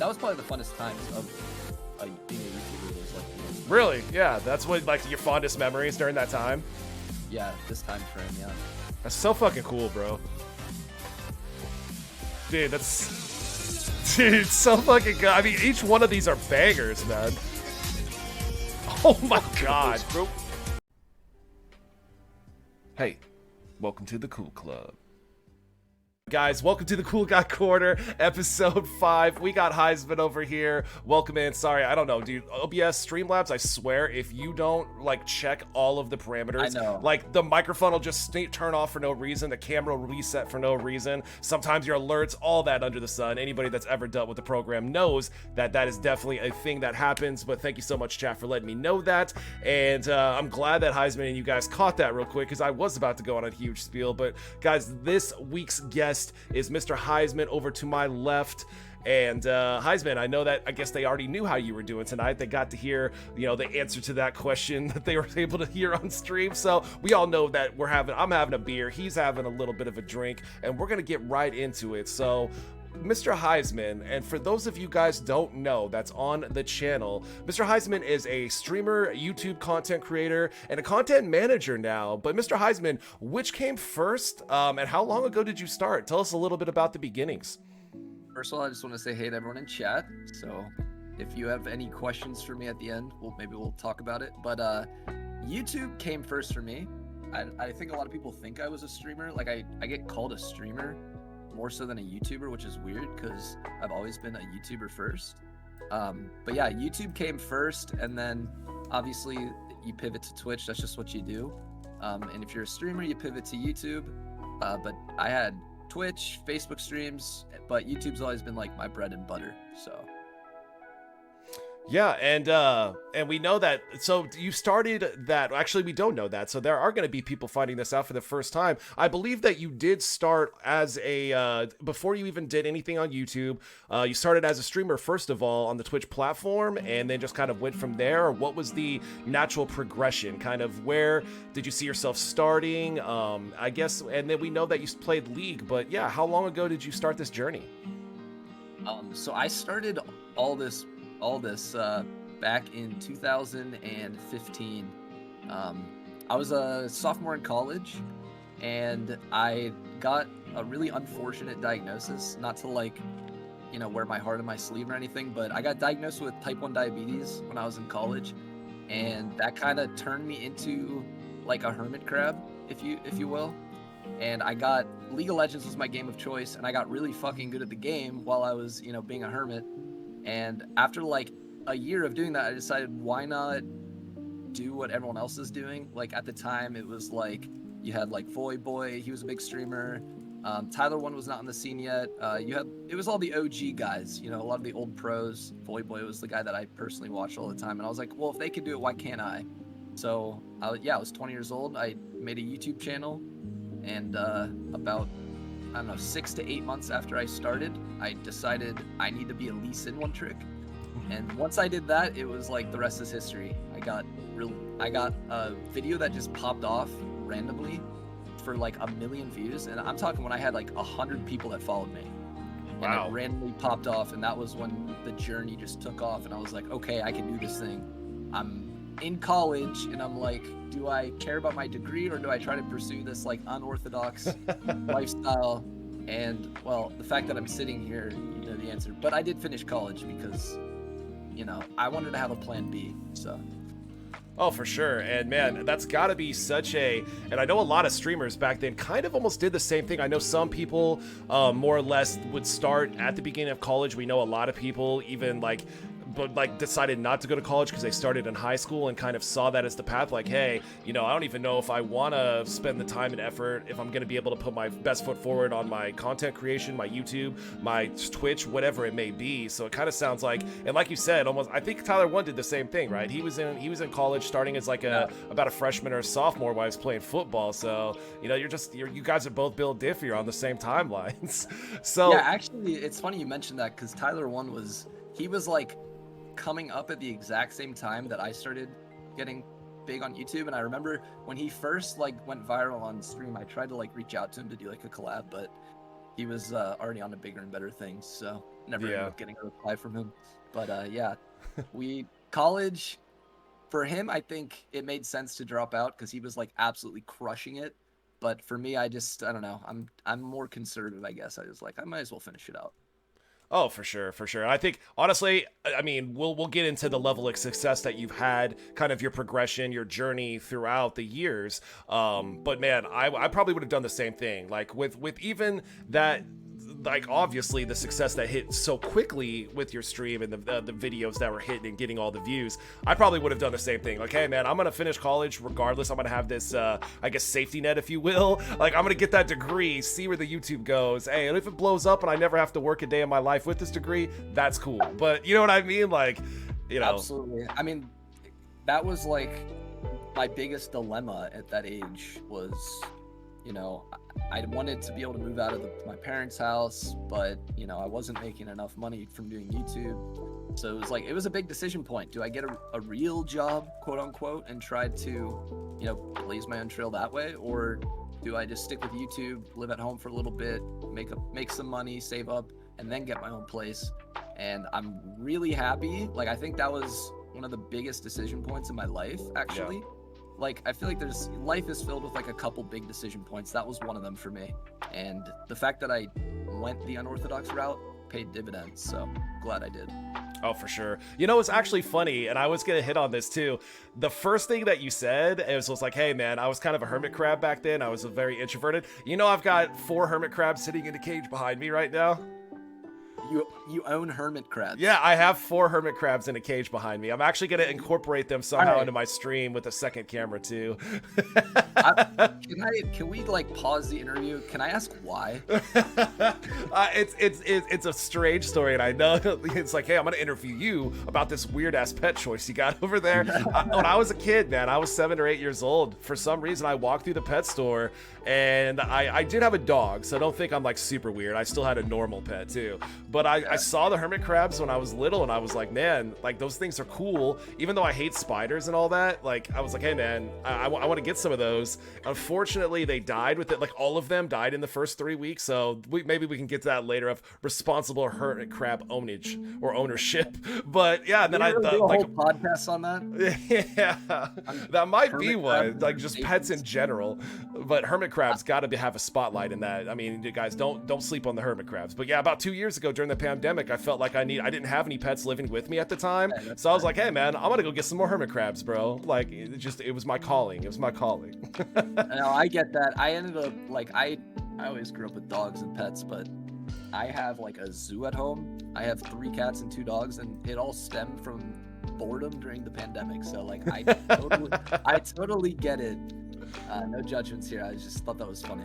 that was probably the funnest times of being a YouTuber. Was like, Really? Yeah, that's what like your fondest memories during that time. yeah, this time frame, yeah. That's so fucking cool, bro. Dude, dude, so fucking good. I mean, each one of these are bangers, man. Oh my god. Hey, welcome to the Cool Club. Guys, welcome to the Cool Guy Corner, episode 5. We got Heizman over here. Welcome in. Sorry, I don't know, dude. OBS, Streamlabs, I swear, if you don't, like, check all of the parameters, I know. like, the microphone will just turn off for no reason, the camera will reset for no reason, sometimes your alerts, all that under the sun. Anybody that's ever dealt with the program knows that that is definitely a thing that happens, but thank you so much, chat, for letting me know that, and I'm glad that Heizman and you guys caught that real quick, because I was about to go on a huge spiel, but, guys, this week's guest is Mr. Heizman over to my left. And Heizman, I know that I guess they already knew how you were doing tonight. They got to hear, you know, the answer to that question that they were able to hear on stream. So we all know that I'm having a beer, he's having a little bit of a drink, and we're gonna get right into it. So Mr. Heizman, and for those of you guys don't know that's on the channel, Mr. Heizman is a streamer, YouTube content creator, and a content manager now. But Mr. Heizman, which came first, and how long ago did you start? Tell us a little bit about the beginnings. First of all, I just want to say hey to everyone in chat. So if you have any questions for me at the end, maybe we'll talk about it. But YouTube came first for me. I think a lot of people think I was a streamer. Like I get called a streamer more so than a YouTuber, which is weird because I've always been a YouTuber first. But yeah, YouTube came first, and then obviously you pivot to Twitch. That's just what you do. And if you're a streamer, you pivot to YouTube. But I had Twitch, Facebook streams, but YouTube's always been like my bread and butter. So yeah, and we know that. So you started that. Actually, we don't know that. So there are going to be people finding this out for the first time. I believe that you did start as a before you even did anything on YouTube. You started as a streamer first of all on the Twitch platform, and then just kind of went from there. Or what was the natural progression? Kind of where did you see yourself starting? I guess, and then we know that you played League. But yeah, how long ago did you start this journey? So I started all this back in 2015. I was a sophomore in college, and I got a really unfortunate diagnosis. Not to wear my heart on my sleeve or anything, but I got diagnosed with type 1 diabetes when I was in college, and that kind of turned me into like a hermit crab, if you will. And I got League of Legends was my game of choice, and I got really fucking good at the game while I was, being a hermit. And after like a year of doing that, I decided why not do what everyone else is doing. Like at the time, it was like you had like Void Boy, he was a big streamer. Tyler One was not on the scene yet. It was all the OG guys, a lot of the old pros. Void Boy was the guy that I personally watched all the time, and I was like, well, if they could do it, why can't I? So I was 20 years old. I made a YouTube channel, and about 6 to 8 months after I started, I decided I need to be at least in one trick. And once I did that, it was like the rest is history. I got a video that just popped off randomly for like 1 million views, and I'm talking when I had like 100 people that followed me. Wow. And it randomly popped off, and that was when the journey just took off, and I was like, okay, I can do this thing. I'm in college, and I'm like, do I care about my degree, or do I try to pursue this like unorthodox lifestyle? And well, the fact that I'm sitting here, you know the answer. But I did finish college because, I wanted to have a plan B. So. Oh, for sure. And man, that's got to be and I know a lot of streamers back then kind of almost did the same thing. I know some people more or less would start at the beginning of college. We know a lot of people even decided not to go to college because they started in high school and kind of saw that as the path. Like, hey, I don't even know if I want to spend the time and effort, if I'm going to be able to put my best foot forward on my content creation, my YouTube, my Twitch, whatever it may be. So it kind of sounds like, and like you said, almost, I think Tyler One did the same thing, right? He was in college starting as about a freshman or a sophomore while he was playing football. So, you guys are both built different. You're on the same timelines. So yeah, actually, it's funny you mentioned that because Tyler One was like coming up at the exact same time that I started getting big on YouTube. And I remember when he first went viral on stream, I tried to reach out to him to do a collab, but he was already on to bigger and better things, so never ended Yeah. up getting a reply from him. But yeah, we college for him, I think it made sense to drop out because he was like absolutely crushing it. But for me, I don't know. I'm more conservative, I guess. I was like, I might as well finish it out. Oh, for sure, for sure. I think honestly, I mean, we'll get into the level of success that you've had, kind of your progression, your journey throughout the years. But man, I probably would have done the same thing. Like with even that, like obviously the success that hit so quickly with your stream and the videos that were hitting and getting all the views, I probably would have done the same thing. Like, hey man, I'm gonna finish college regardless. I'm gonna have this I guess safety net, if you will. Like, I'm gonna get that degree, see where the YouTube goes. Hey, and if it blows up and I never have to work a day in my life with this degree, that's cool. But you know what I mean? Like, you know. Absolutely. I mean, that was like my biggest dilemma at that age was, you know, I wanted to be able to move out of my parents' house, but, you know, I wasn't making enough money from doing YouTube. So it was a big decision point. Do I get a real job, quote unquote, and try to, you know, blaze my own trail that way? Or do I just stick with YouTube, live at home for a little bit, make some money, save up, and then get my own place? And I'm really happy. Like, I think that was one of the biggest decision points in my life, actually. Yeah. Like, I feel like life is filled with like a couple big decision points. That was one of them for me. And the fact that I went the unorthodox route paid dividends. So glad I did. Oh, for sure. You know, it's actually funny, and I was gonna hit on this too. The first thing that you said was like, hey man, I was kind of a hermit crab back then. I was very introverted. You know, I've got 4 hermit crabs sitting in a cage behind me right now. You own hermit crabs. Yeah, I have 4 hermit crabs in a cage behind me. I'm actually going to incorporate them somehow into my stream with a second camera too. Can we like pause the interview? Can I ask why? It's a strange story, and I know it's like, hey, I'm going to interview you about this weird ass pet choice you got over there. When I was a kid, man, I was 7 or 8 years old. For some reason, I walked through the pet store, and I did have a dog, so don't think I'm like super weird. I still had a normal pet too. But I saw the hermit crabs when I was little, and I was like, man, like those things are cool. Even though I hate spiders and all that, like I was like, hey man, I want to get some of those. Unfortunately, they died with it. Like all of them died in the first 3 weeks. So maybe we can get to that later of responsible hermit crab ownage or ownership. But yeah, and then I thought like a whole podcast on that. Yeah, that might be one. Like just pets in general. But hermit crabs got to have a spotlight in that. I mean, you guys don't sleep on the hermit crabs. But yeah, about 2 years ago during the pandemic, I felt like I didn't have any pets living with me at the time. So I was like, hey man, I'm gonna go get some more hermit crabs, bro. Like it was my calling. It was my calling. No, I get that. I ended up like I always grew up with dogs and pets, but I have like a zoo at home. I have 3 cats and 2 dogs, and it all stemmed from boredom during the pandemic. So like I totally get it. No judgments here. I just thought that was funny.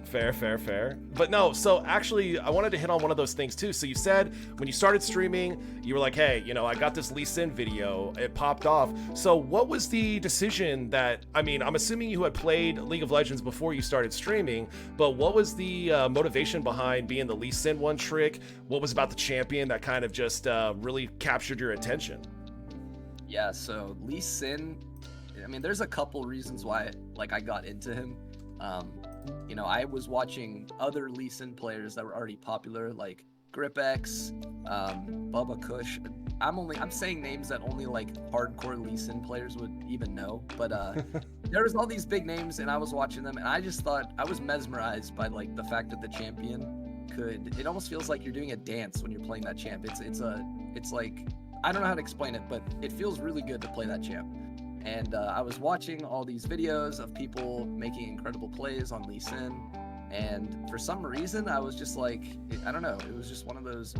Fair. But no, so actually, I wanted to hit on one of those things too. So you said when you started streaming, you were like, hey, you know, I got this Lee Sin video. It popped off. So what was the decision that, I mean, I'm assuming you had played League of Legends before you started streaming, but what was the motivation behind being the Lee Sin one trick? What was about the champion that kind of just really captured your attention? Yeah, so Lee Sin, I mean, there's a couple reasons why like I got into him. You know, I was watching other Lee Sin players that were already popular, like GripX, Bubba Kush. I'm saying names that only like hardcore Lee Sin players would even know. But there was all these big names, and I was watching them, and I just thought I was mesmerized by like the fact that the champion could. It almost feels like you're doing a dance when you're playing that champ. It's like I don't know how to explain it, but it feels really good to play that champ. And I was watching all these videos of people making incredible plays on Lee Sin, and for some reason I was just like, I don't know, it was just one of those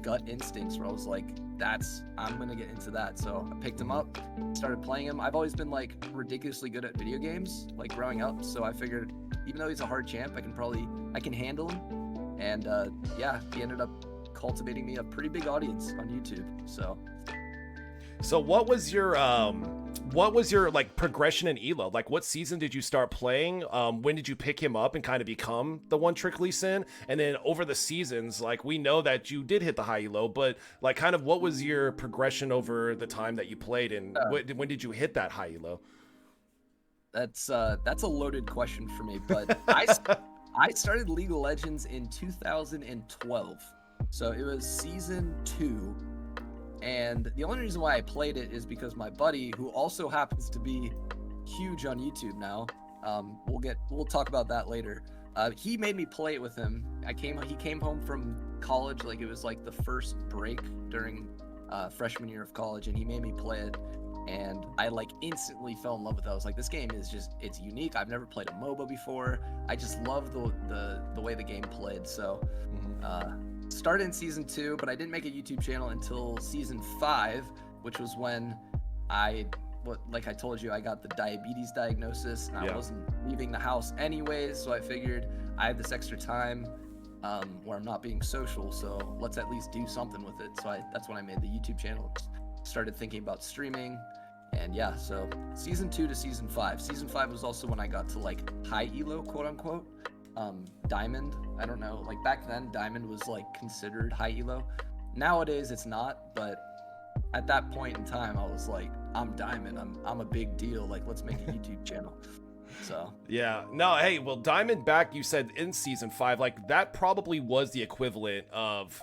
gut instincts where I was like, I'm gonna get into that. So I picked him up, started playing him. I've always been like ridiculously good at video games, like growing up, so I figured even though he's a hard champ, I can handle him. And yeah, he ended up cultivating me a pretty big audience on YouTube. So what was your like progression in Elo? Like what season did you start playing? When did you pick him up and kind of become the one trick Lee Sin? And then over the seasons, like we know that you did hit the high Elo, but like kind of what was your progression over the time that you played, and when did you hit that high Elo? that's a loaded question for me, but I started League of Legends in 2012. So it was season 2. And the only reason why I played it is because my buddy, who also happens to be huge on YouTube now, we'll talk about that later. He made me play it with him. He came home from college, like it was like the first break during freshman year of college, and he made me play it. And I like instantly fell in love with it. I was like, this game is it's unique. I've never played a MOBA before. I just love the way the game played. So started in season 2, but I didn't make a YouTube channel until season 5, which was when like I told you, I got the diabetes diagnosis, and I wasn't leaving the house anyways. So I figured I have this extra time where I'm not being social, so let's at least do something with it. So that's when I made the YouTube channel. Started thinking about streaming, and so season 2 to season 5. Season 5 was also when I got to like high elo, quote unquote. Diamond, I don't know, like back then Diamond was like considered high elo. Nowadays it's not, but at that point in time I was like, I'm Diamond, I'm a big deal, like let's make a YouTube channel. So hey, well, Diamond back, you said in season 5, like that probably was the equivalent of,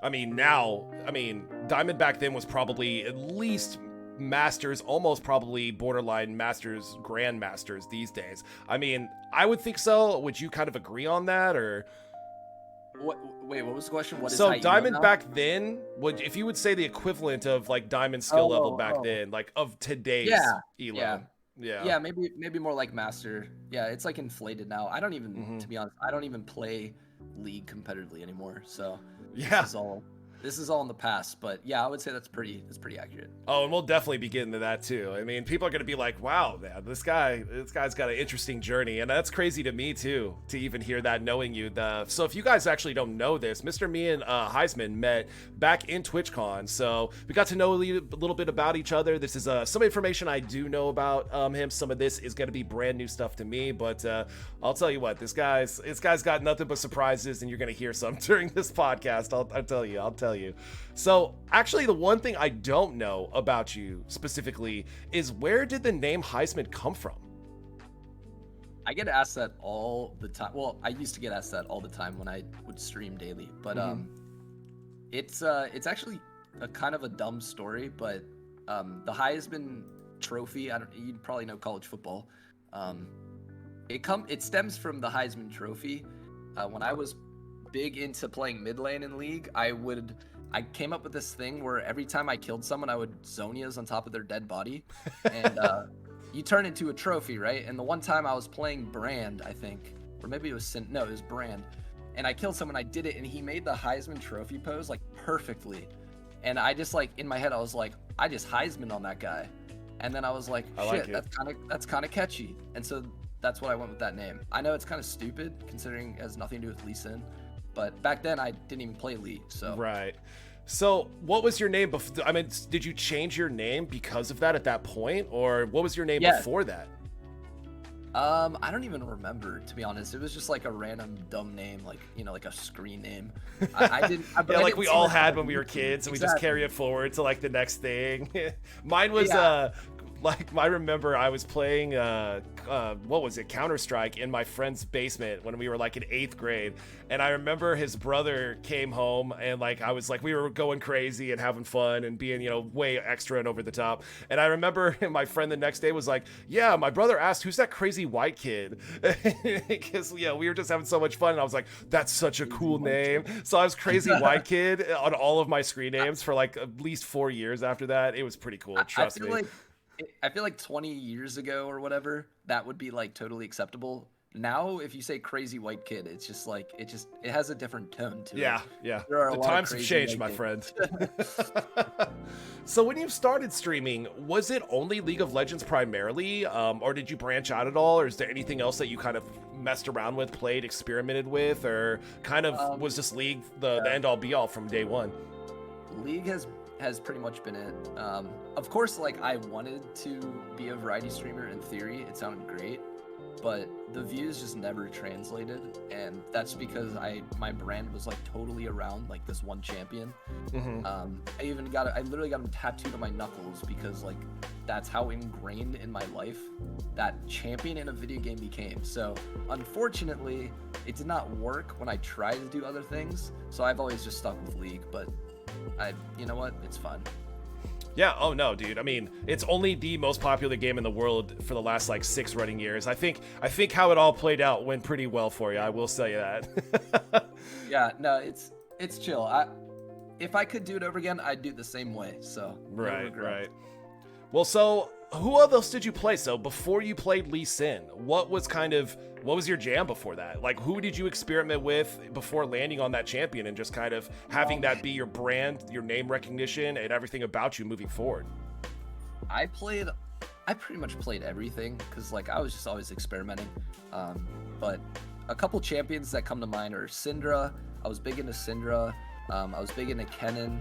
Diamond back then was probably at least Masters, almost probably borderline Masters, Grandmasters these days. I mean, I would think so. Would you kind of agree on that, or? Wait, what was the question? What is so high Diamond elo now? back then, if you would say the equivalent of like Diamond skill level back then, like of today's elo. Yeah, maybe more like Master. Yeah, it's like inflated now. I don't even, to be honest, I don't even play League competitively anymore. So this is all in the past, but yeah, I would say that's pretty accurate. Oh, and we'll definitely be getting to that too. I mean, people are going to be like, wow, man, this guy's got an interesting journey. And that's crazy to me too, to even hear that, knowing you. So if you guys actually don't know this, Mr. Me and Heizman met back in TwitchCon. So we got to know a little bit about each other. This is some information I do know about him. Some of this is going to be brand new stuff to me, but I'll tell you what, this guy's got nothing but surprises, and you're going to hear some during this podcast. I'll tell you. So actually, the one thing I don't know about you specifically is, where did the name Heizman come from? I get asked that all the time. Well, I used to get asked that all the time when I would stream daily, but it's actually a kind of a dumb story, but the Heizman trophy, you probably know college football. It stems from the Heizman trophy. When I was big into playing mid lane in League, I came up with this thing where every time I killed someone, I would Zonias on top of their dead body, and you turn into a trophy, right? And the one time I was playing Brand, I think, or maybe it was it was Brand, and I killed someone, I did it, and he made the Heizman trophy pose like perfectly, and I just like, in my head I was like, I just Heizman on that guy, and then I was like, shit, that's kind of catchy, and so that's what I went with that name. I know it's kind of stupid considering it has nothing to do with Lee Sin, but back then I didn't even play League, so. Right. So what was your name before? I mean, did you change your name because of that at that point, or what was your name before that? I don't even remember, to be honest. It was just like a random dumb name, like, like a screen name. I didn't. Like we all had when we were kids, and we just carry it forward to like the next thing. Mine was like, I remember I was playing what was it, Counter-Strike, in my friend's basement when we were like in 8th grade, and I remember his brother came home, and like I was like, we were going crazy and having fun and being way extra and over the top, and I remember my friend the next day was like, yeah, my brother asked, who's that crazy white kid? Because we were just having so much fun, and I was like, that's such a cool name. So I was Crazy White Kid on all of my screen names for like at least 4 years after that. It was pretty cool, trust me. I feel like 20 years ago or whatever, that would be like totally acceptable. Now, if you say Crazy White Kid, it's just like, it has a different tone to it. Yeah. The times have changed, my friend. So when you started streaming, was it only League of Legends primarily, or did you branch out at all, or is there anything else that you kind of messed around with, played, experimented with, or kind of was just League the end all be all from day one? League has pretty much been it. Of course, like, I wanted to be a variety streamer in theory. It sounded great. but the views just never translated, and that's because my brand was like totally around like this one champion. I literally got him tattooed on my knuckles because like that's how ingrained in my life that champion in a video game became. So unfortunately, it did not work when I tried to do other things. So I've always just stuck with League, but you know what? It's fun. Yeah, oh no, dude. I mean, it's only the most popular game in the world for the last like 6 running years. I think how it all played out went pretty well for you. I will say that. Yeah, no, it's chill. If I could do it over again, I'd do it the same way. So no regrets. Right. Well, so who else did you play? So before you played Lee Sin, what was your jam before that? Like, who did you experiment with before landing on that champion and just kind of having that be your brand, your name recognition, and everything about you moving forward? I pretty much played everything because like I was just always experimenting. But a couple champions that come to mind are Syndra. I was big into Syndra. I was big into Kennen.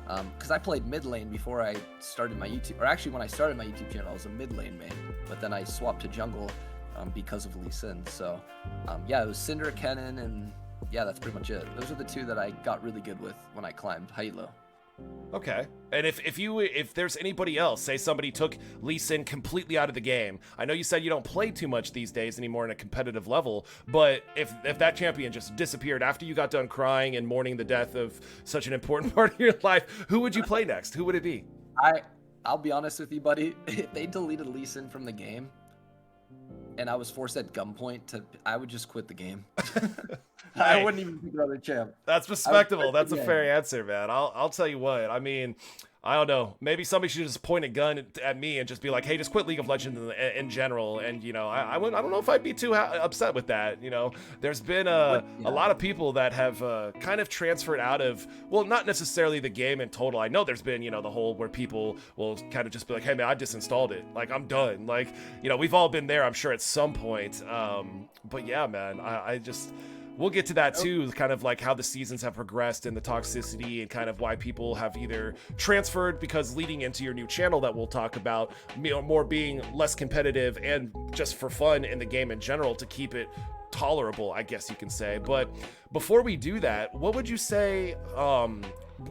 Because I played mid lane before I started my YouTube, or actually when I started my YouTube channel, I was a mid lane main, but then I swapped to jungle because of Lee Sin. So yeah, it was Syndra, Kennen, and yeah, that's pretty much it. Those are the two that I got really good with when I climbed Halo. Okay. And if there's anybody else, say somebody took Lee Sin completely out of the game. I know you said you don't play too much these days anymore in a competitive level, but if that champion just disappeared after you got done crying and mourning the death of such an important part of your life, who would you play next? Who would it be? I'll be honest with you, buddy. If they deleted Lee Sin from the game and I was forced at gunpoint I would just quit the game. I wouldn't even pick another champ. That's respectable. That's a fair answer, man. I'll tell you what. I mean, I don't know. Maybe somebody should just point a gun at me and just be like, "Hey, just quit League of Legends in general." And you know, I don't know if I'd be too upset with that. You know, there's been a lot of people that have kind of transferred out of, well, not necessarily the game in total. I know there's been, you know, the whole where people will kind of just be like, "Hey, man, I disinstalled it. Like, I'm done." Like, you know, we've all been there, I'm sure, at some point. But yeah, man, I just. We'll get to that too, kind of like how the seasons have progressed and the toxicity and kind of why people have either transferred because leading into your new channel that we'll talk about, more being less competitive and just for fun in the game in general to keep it tolerable, I guess you can say. But before we do that, what would you say,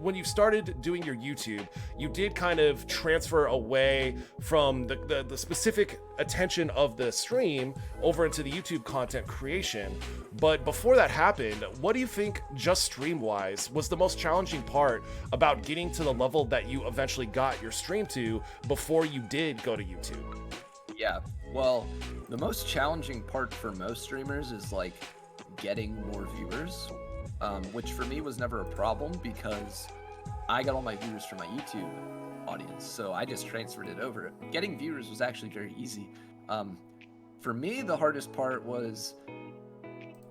when you started doing your YouTube, you did kind of transfer away from the specific attention of the stream over into the YouTube content creation. But before that happened, what do you think, just stream-wise, was the most challenging part about getting to the level that you eventually got your stream to before you did go to YouTube? Yeah, well, the most challenging part for most streamers is like getting more viewers. Which for me was never a problem because I got all my viewers from my YouTube audience, so I just transferred it over. Getting viewers was actually very easy. For me, the hardest part was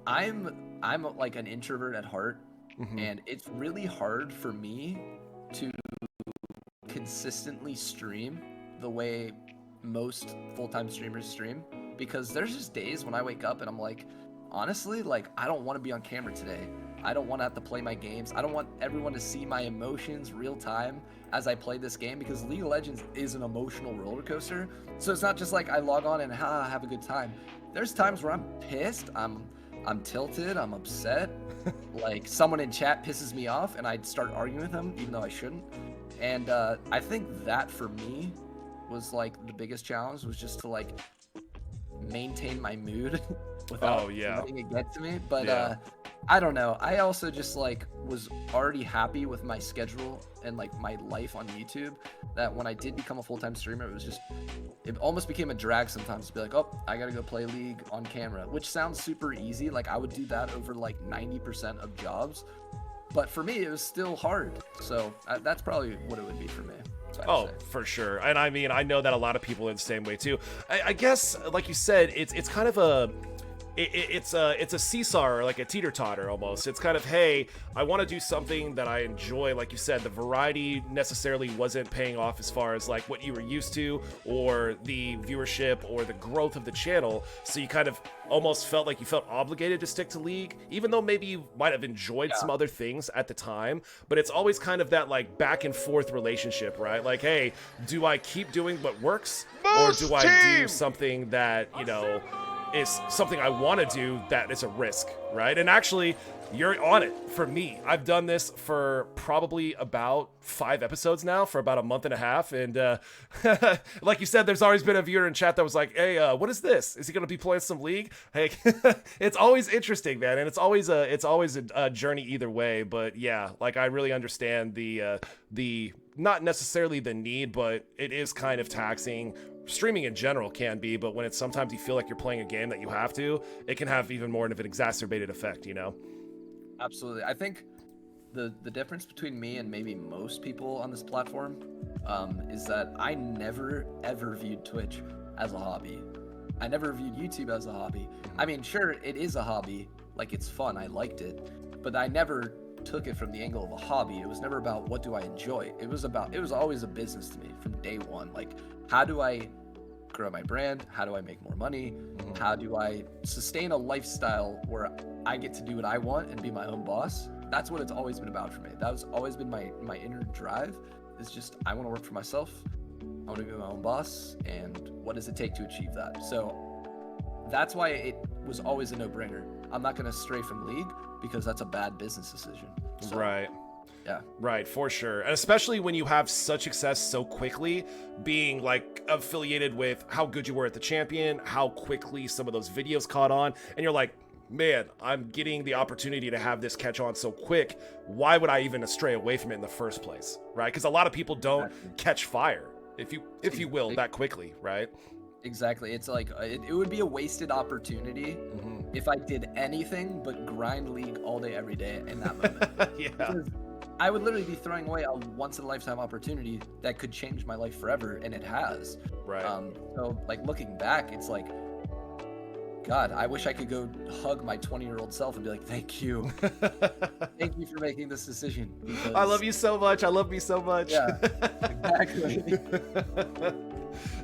I'm like an introvert at heart, and it's really hard for me to consistently stream the way most full-time streamers stream, because there's just days when I wake up and I'm like, honestly, like, I don't want to be on camera today. I don't want to have to play my games. I don't want everyone to see my emotions real time as I play this game, because League of Legends is an emotional roller coaster. So it's not just like I log on and have a good time. There's times where I'm pissed, I'm tilted, I'm upset. Like someone in chat pisses me off and I'd start arguing with them even though I shouldn't. And I think that for me was like the biggest challenge, was just to like maintain my mood without letting it get to me. But I don't know. I also just like was already happy with my schedule and like my life on YouTube, that when I did become a full-time streamer, it almost became a drag sometimes to be like, oh, I gotta go play League on camera, which sounds super easy. Like I would do that over like 90% of jobs, but for me it was still hard. So that's probably what it would be for me. Oh, for sure. And I mean, I know that a lot of people are the same way too. I guess, like you said, it's kind of a it's a seesaw, or like a teeter-totter almost. It's kind of, hey, I want to do something that I enjoy. Like you said, the variety necessarily wasn't paying off as far as like what you were used to, or the viewership or the growth of the channel. So you kind of almost felt like you felt obligated to stick to League, even though maybe you might have enjoyed some other things at the time. But it's always kind of that like back and forth relationship, right? Like, hey, do I keep doing what works, or do I do something that, you know, is something I want to do, that is a risk, right? And actually, you're on it for me. I've done this for probably about 5 episodes now, for about a month and a half. And like you said, there's always been a viewer in chat that was like, hey, what is this? Is he going to be playing some League? Hey, it's always interesting, man. And it's always a journey either way. But yeah, like I really understand the not necessarily the need, but it is kind of taxing. Streaming in general can be, but when it's sometimes you feel like you're playing a game that you have to, it can have even more of an exacerbated effect, you know? Absolutely. I think the difference between me and maybe most people on this platform is that I never ever viewed Twitch as a hobby. I never viewed YouTube as a hobby. I mean, sure, it is a hobby, like it's fun, I liked it, but I never took it from the angle of a hobby. It was never about what do I enjoy. It was always a business to me from day one. Like, how do I grow my brand? How do I make more money? How do I sustain a lifestyle where I get to do what I want and be my own boss? That's what it's always been about for me. That's always been my inner drive. It's just, I want to work for myself. I want to be my own boss. And what does it take to achieve that? So that's why it was always a no-brainer. I'm not going to stray from League because that's a bad business decision. So, right. Yeah. Right, for sure. And especially when you have such success so quickly, being like affiliated with how good you were at the champion, how quickly some of those videos caught on, and you're like, man, I'm getting the opportunity to have this catch on so quick. Why would I even stray away from it in the first place? Right? Because a lot of people don't catch fire, if you will, that quickly, right? Exactly. It's like it would be a wasted opportunity if I did anything but grind League all day, every day in that moment. Yeah. Because I would literally be throwing away a once-in-a-lifetime opportunity that could change my life forever, and it has. Right. So, like, looking back, it's like, God, I wish I could go hug my 20-year-old self and be like, thank you. Thank you for making this decision. Because, I love you so much. I love me so much. Yeah, exactly.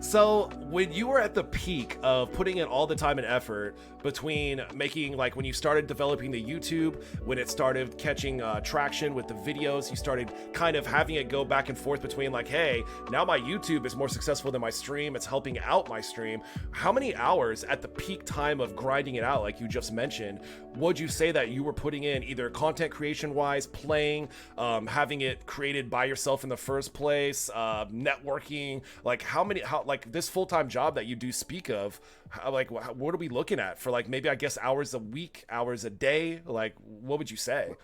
So when you were at the peak of putting in all the time and effort between making, like when you started developing the YouTube, when it started catching traction with the videos, you started kind of having it go back and forth between like, hey, now my YouTube is more successful than my stream, it's helping out my stream. How many hours at the peak time of grinding it out, like you just mentioned, would you say that you were putting in, either content creation wise, playing, having it created by yourself in the first place, networking, like how like this full-time job that you do speak of, like what are we looking at for, like maybe I guess hours a week, hours a day, like what would you say?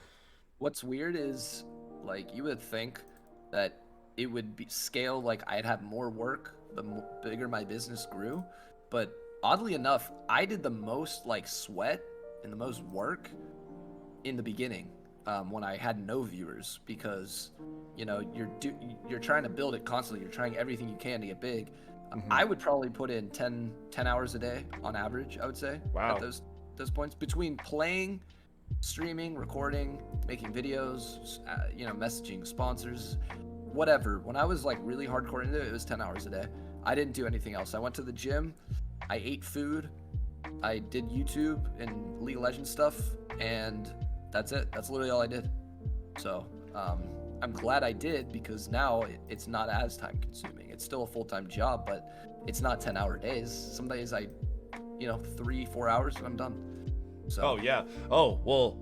What's weird is, like, you would think that it would be scale, like I'd have more work the bigger my business grew, but oddly enough, I did the most like sweat and the most work in the beginning, when I had no viewers, because you're trying to build it constantly, you're trying everything you can to get big. I would probably put in 10 hours a day on average, I would say. Wow. At those points, between playing, streaming, recording, making videos, messaging sponsors, whatever. When I was like really hardcore into it, it was 10 hours a day. I didn't do anything else. I went to the gym, I ate food, I did YouTube and League of Legends stuff, and that's it. That's literally all I did. So I'm glad I did, because now it's not as time consuming. It's still a full-time job, but it's not 10-hour days. Some days 3-4 hours and I'm done. So. Oh yeah. Oh well.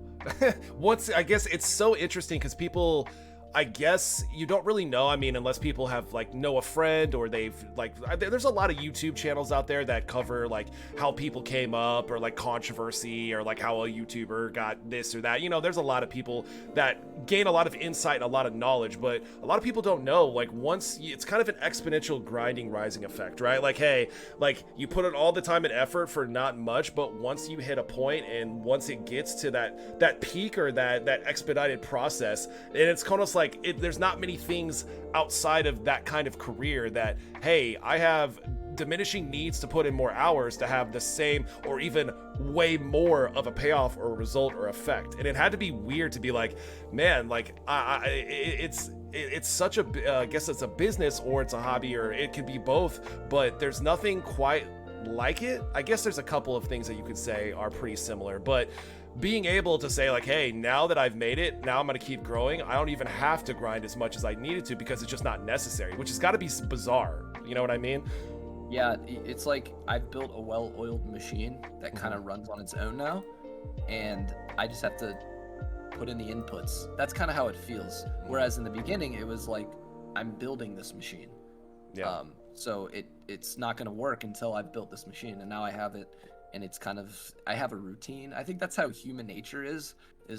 I guess it's so interesting because people, I guess you don't really know. I mean, unless people have like know a friend, or they've like, there's a lot of YouTube channels out there that cover like how people came up, or like controversy, or like how a YouTuber got this or that. There's a lot of people that gain a lot of insight and a lot of knowledge, but a lot of people don't know, like it's kind of an exponential grinding rising effect, right? Like, hey, like you put in all the time and effort for not much, but once you hit a point and once it gets to that peak, or that expedited process, and it's kind of like, there's not many things outside of that kind of career that, hey, I have diminishing needs to put in more hours to have the same or even way more of a payoff or a result or effect. And it had to be weird to be like, man, like it's such a I guess it's a business, or it's a hobby, or it could be both, but there's nothing quite like it. I guess there's a couple of things that you could say are pretty similar, but being able to say like, hey, now that I've made it, now I'm going to keep growing. I don't even have to grind as much as I needed to, because it's just not necessary, which has got to be bizarre. You know what I mean? Yeah, it's like I've built a well-oiled machine that kind Mhm. of runs on its own now, and I just have to put in the inputs. That's kind of how it feels. Mhm. Whereas in the beginning, it was like I'm building this machine. Yeah. So it's not going to work until I've built this machine, and now I have it, and it's kind of I have a routine. I think that's how human nature is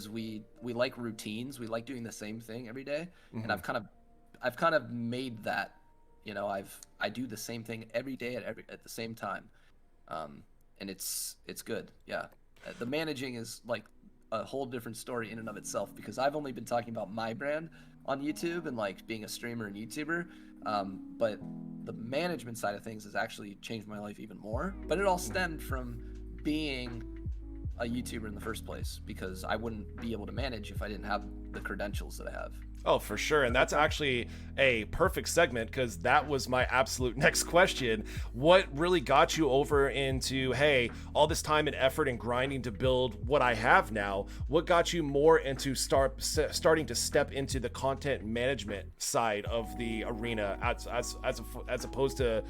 we like routines. We like doing the same thing every day, and Mhm. I've kind of made that, I do the same thing every day at the same time, um, and it's good. Yeah, the managing is like a whole different story in and of itself because I've only been talking about my brand on YouTube and like being a streamer and YouTuber, but the management side of things has actually changed my life even more. But it all Mhm. stemmed from being a YouTuber in the first place because I wouldn't be able to manage if I didn't have the credentials that I have. Oh, for sure. And that's actually a perfect segment because that was my absolute next question. What really got you over into, hey, all this time and effort and grinding to build what I have now? What got you more into starting to step into the content management side of the arena as opposed to,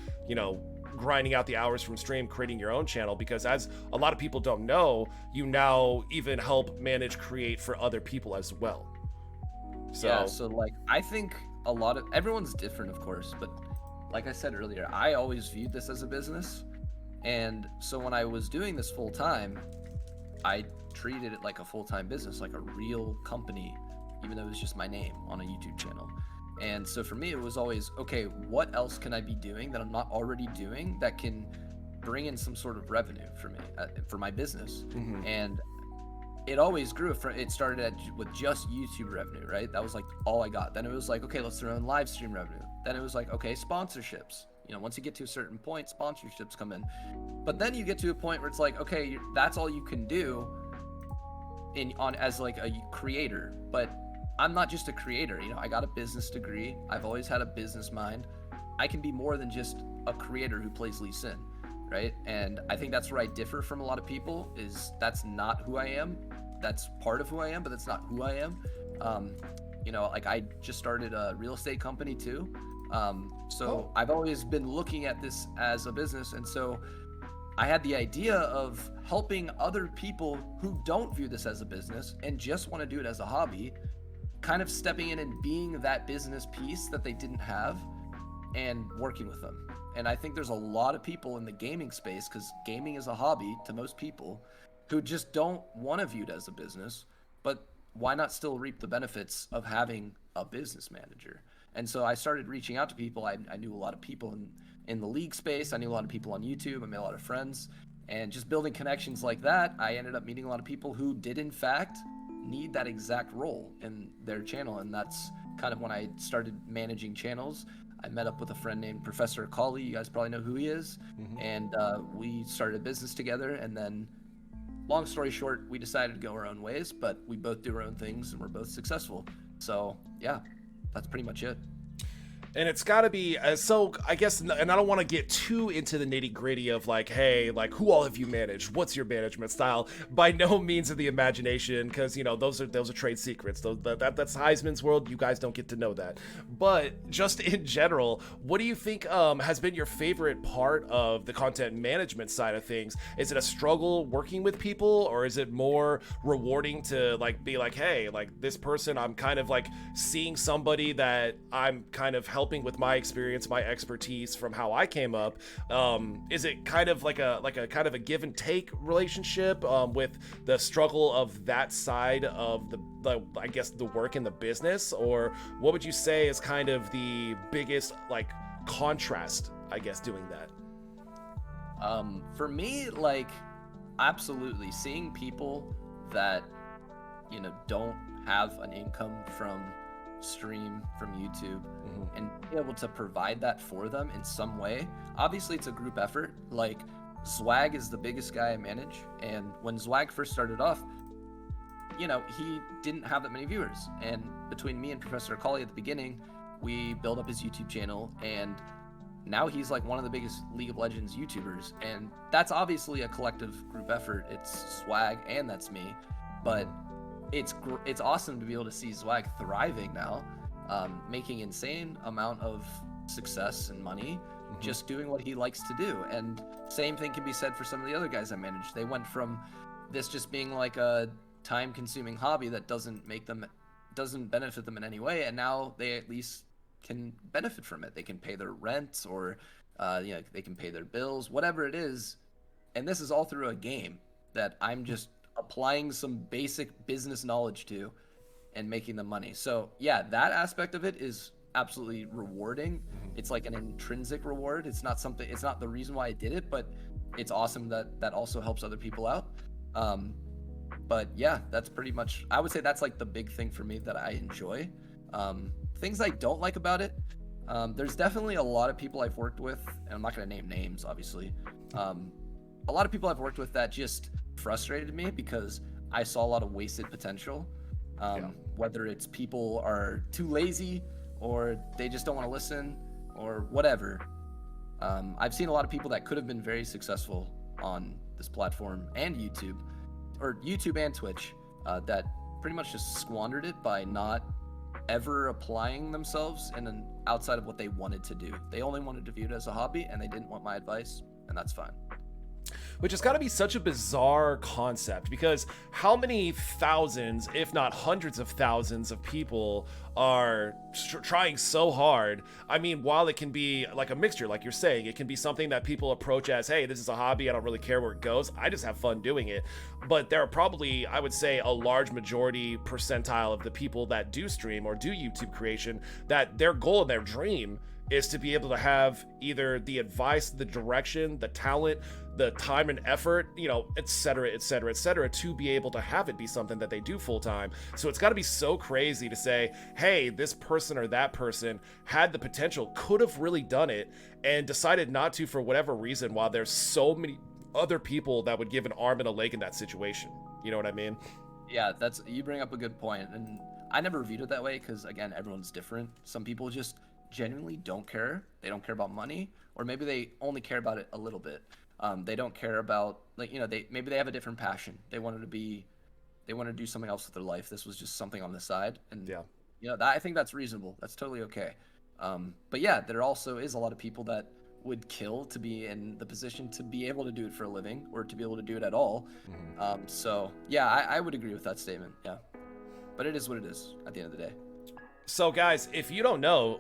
grinding out the hours from stream, creating your own channel? Because as a lot of people don't know, you now even help manage, create for other people as well. Yeah, So, so like I think a lot of everyone's different, of course, but like I said earlier, I always viewed this as a business. And so when I was doing this full time, I treated it like a full-time business, like a real company, even though it was just my name on a YouTube channel. And so for me, it was always, okay, what else can I be doing that I'm not already doing that can bring in some sort of revenue for me, for my business? mhm. And it always grew. It started with just YouTube revenue, right? That was like all I got. Then it was like, okay, let's throw in live stream revenue. Then it was like, okay, sponsorships. Once you get to a certain point, sponsorships come in. But then you get to a point where it's like, okay, that's all you can do as like a creator. But I'm not just a creator. I got a business degree. I've always had a business mind. I can be more than just a creator who plays Lee Sin, right? And I think that's where I differ from a lot of people. Is that's not who I am. That's part of who I am, but that's not who I am. Um, like I just started a real estate company too. Oh, So I've always been looking at this as a business, and so I had the idea of helping other people who don't view this as a business and just want to do it as a hobby, kind of stepping in and being that business piece that they didn't have and working with them. And I think there's a lot of people in the gaming space, because gaming is a hobby to most people, who just don't want to view it as a business. But why not still reap the benefits of having a business manager? And so I started reaching out to people. I knew a lot of people in the league space. I knew a lot of people on YouTube. I made a lot of friends. And just building connections like that, I ended up meeting a lot of people who did, in fact, need that exact role in their channel. And that's kind of when I started managing channels. I met up with a friend named Professor Colley. You guys probably know who he is. mhm. And we started a business together. And then, long story short, we decided to go our own ways, but we both do our own things and we're both successful. So, yeah, that's pretty much it. And it's got to be so I guess, and I don't want to get too into the nitty gritty of like, hey, like who all have you managed, what's your management style, by no means of the imagination, because those are trade secrets. That's Heisman's world. You guys don't get to know that. But just in general, what do you think has been your favorite part of the content management side of things? Is it a struggle working with people, or is it more rewarding to like be like, hey, like this person, I'm kind of like seeing somebody that I'm kind of helping with my experience, my expertise from how I came up? Is it kind of like a kind of a give and take relationship with the struggle of that side of the I guess the work in the business, or what would you say is kind of the biggest like contrast, I guess, doing that? For me, like, absolutely seeing people that, don't have an income from from YouTube, Mm-hmm. and be able to provide that for them in some way. Obviously, it's a group effort. Like, Zwag is the biggest guy I manage. And when Zwag first started off, he didn't have that many viewers. And between me and Professor Colley at the beginning, we built up his YouTube channel, and now he's like one of the biggest League of Legends YouTubers. And that's obviously a collective group effort. It's Swag and that's me. But it's awesome to be able to see Swag thriving now, making insane amount of success and money just doing what he likes to do. And same thing can be said for some of the other guys I managed. They went from this just being like a time-consuming hobby that doesn't benefit them in any way, and now they at least can benefit from it. They can pay their rent, or they can pay their bills, whatever it is. And this is all through a game that I'm just applying some basic business knowledge to and making them money. So yeah, that aspect of it is absolutely rewarding. It's like an intrinsic reward. It's not the reason why I did it, but it's awesome that also helps other people out. But yeah, that's pretty much, I would say that's like the big thing for me that I enjoy. Things I don't like about it, there's definitely a lot of people I've worked with, and I'm not going to name names, obviously. A lot of people I've worked with that just frustrated me because I saw a lot of wasted potential. Whether it's people are too lazy or they just don't want to listen or whatever. I've seen a lot of people that could have been very successful on this platform and YouTube and Twitch that pretty much just squandered it by not ever applying themselves outside of what they wanted to do. They only wanted to view it as a hobby, and they didn't want my advice, and that's fine. Which has got to be such a bizarre concept, because how many thousands, if not hundreds of thousands of people are trying so hard? I mean, while it can be like a mixture, like you're saying, it can be something that people approach as, hey, this is a hobby, I don't really care where it goes, I just have fun doing it. But there are probably, I would say, a large majority percentile of the people that do stream or do YouTube creation that their goal and their dream is to be able to have either the advice, the direction, the talent, the time and effort, et cetera, to be able to have it be something that they do full time. So it's got to be so crazy to say, hey, this person or that person had the potential, could have really done it, and decided not to for whatever reason, while there's so many other people that would give an arm and a leg in that situation. You know what I mean? Yeah, you bring up a good point. And I never viewed it that way because, again, everyone's different. Some people just genuinely don't care. They don't care about money, or maybe they only care about it a little bit. They don't care about, maybe they have a different passion. They want to do something else with their life. This was just something on the side, and I think that's reasonable. That's totally okay. But yeah, there also is a lot of people that would kill to be in the position to be able to do it for a living, or to be able to do it at all. So yeah, I would agree with that statement. Yeah, but it is what it is at the end of the day. So guys, if you don't know,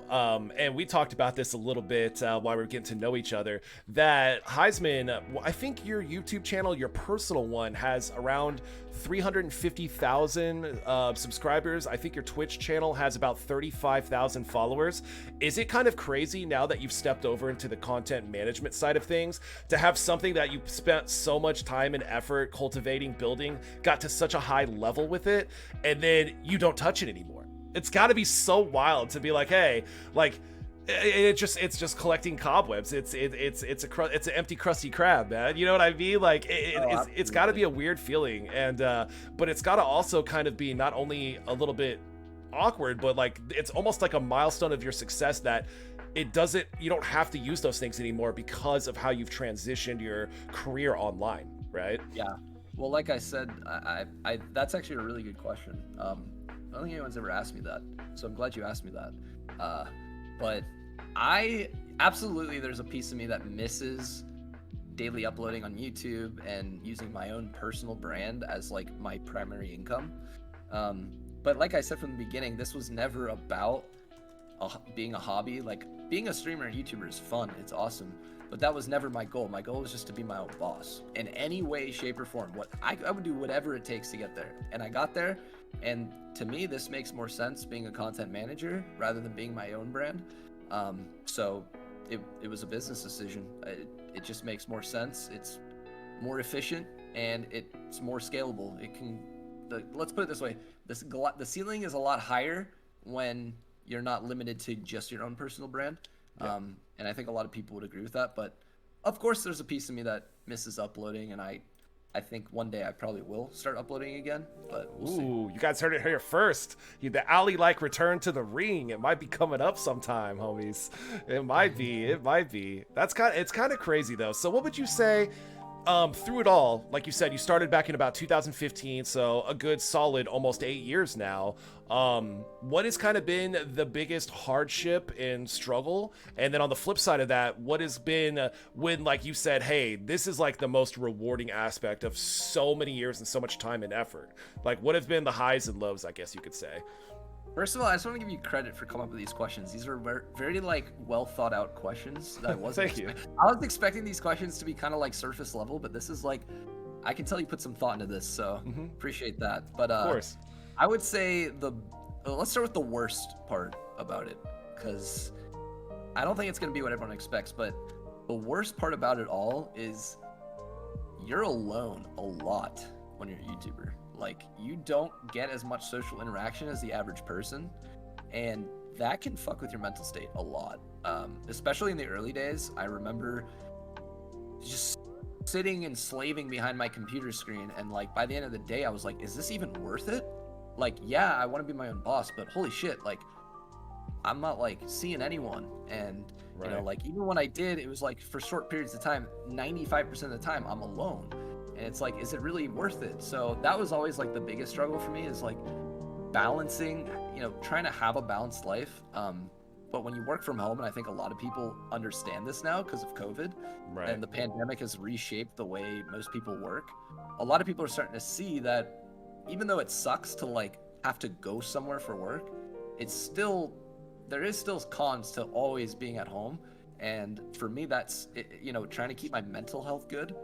and we talked about this a little bit while we were getting to know each other, that Heizman, I think your YouTube channel, your personal one, has around 350,000 subscribers. I think your Twitch channel has about 35,000 followers. Is it kind of crazy now that you've stepped over into the content management side of things to have something that you spent so much time and effort cultivating, building, got to such a high level with it, and then you don't touch it anymore? It's got to be so wild to be like, hey, like it's just collecting cobwebs. It's an empty crusty crab, man. You know what I mean? Like it's got to be a weird feeling, and but it's got to also kind of be not only a little bit awkward, but like it's almost like a milestone of your success that you don't have to use those things anymore because of how you've transitioned your career online, right? Yeah. Well, like I said, I that's actually a really good question. I don't think anyone's ever asked me that, so I'm glad you asked me that. But there's a piece of me that misses daily uploading on YouTube and using my own personal brand as like my primary income. But like I said from the beginning, this was never about being a hobby. Like, being a streamer and YouTuber is fun, it's awesome, but that was never my goal. My goal was just to be my own boss in any way, shape, or form. I would do whatever it takes to get there, and I got there. And to me, this makes more sense being a content manager rather than being my own brand. So it was a business decision. It just makes more sense. It's more efficient, and it's more scalable. Let's put it this way: the ceiling is a lot higher when you're not limited to just your own personal brand. Yeah. And I think a lot of people would agree with that. But of course, there's a piece of me that misses uploading, and I think one day I probably will start uploading again, but we'll see. You guys heard it here first. The alley-like return to the ring. It might be coming up sometime, homies. It might be. It's kind of crazy though. So what would you say? through it all, like you said, you started back in about 2015, so a good solid almost 8 years now. What has kind of been the biggest hardship and struggle? And then on the flip side of that, what has been when, like you said, hey, this is like the most rewarding aspect of so many years and so much time and effort? Like, what have been the highs and lows, I guess you could say? First of all, I just want to give you credit for coming up with these questions. These are very, very like well thought out questions that I wasn't. Thank you. I was expecting these questions to be kind of like surface level, but this is like, I can tell you put some thought into this, so appreciate that. But Of course. I would say let's start with the worst part about it, because I don't think it's gonna be what everyone expects. But the worst part about it all is you're alone a lot when you're a YouTuber. Like, you don't get as much social interaction as the average person, and that can fuck with your mental state a lot. Especially in the early days, I remember just sitting and slaving behind my computer screen, and like by the end of the day, I was like, is this even worth it? Like, yeah, I want to be my own boss, but holy shit, like, I'm not like seeing anyone. And you know, like, even when I did, it was like for short periods of time, 95% of the time I'm alone. And it's like, is it really worth it? So that was always like the biggest struggle for me, is like balancing, you know, trying to have a balanced life. But when you work from home, and I think a lot of people understand this now because of COVID, and the pandemic has reshaped the way most people work, a lot of people are starting to see that even though it sucks to like have to go somewhere for work, there is still cons to always being at home. And for me, that's, you know, trying to keep my mental health good.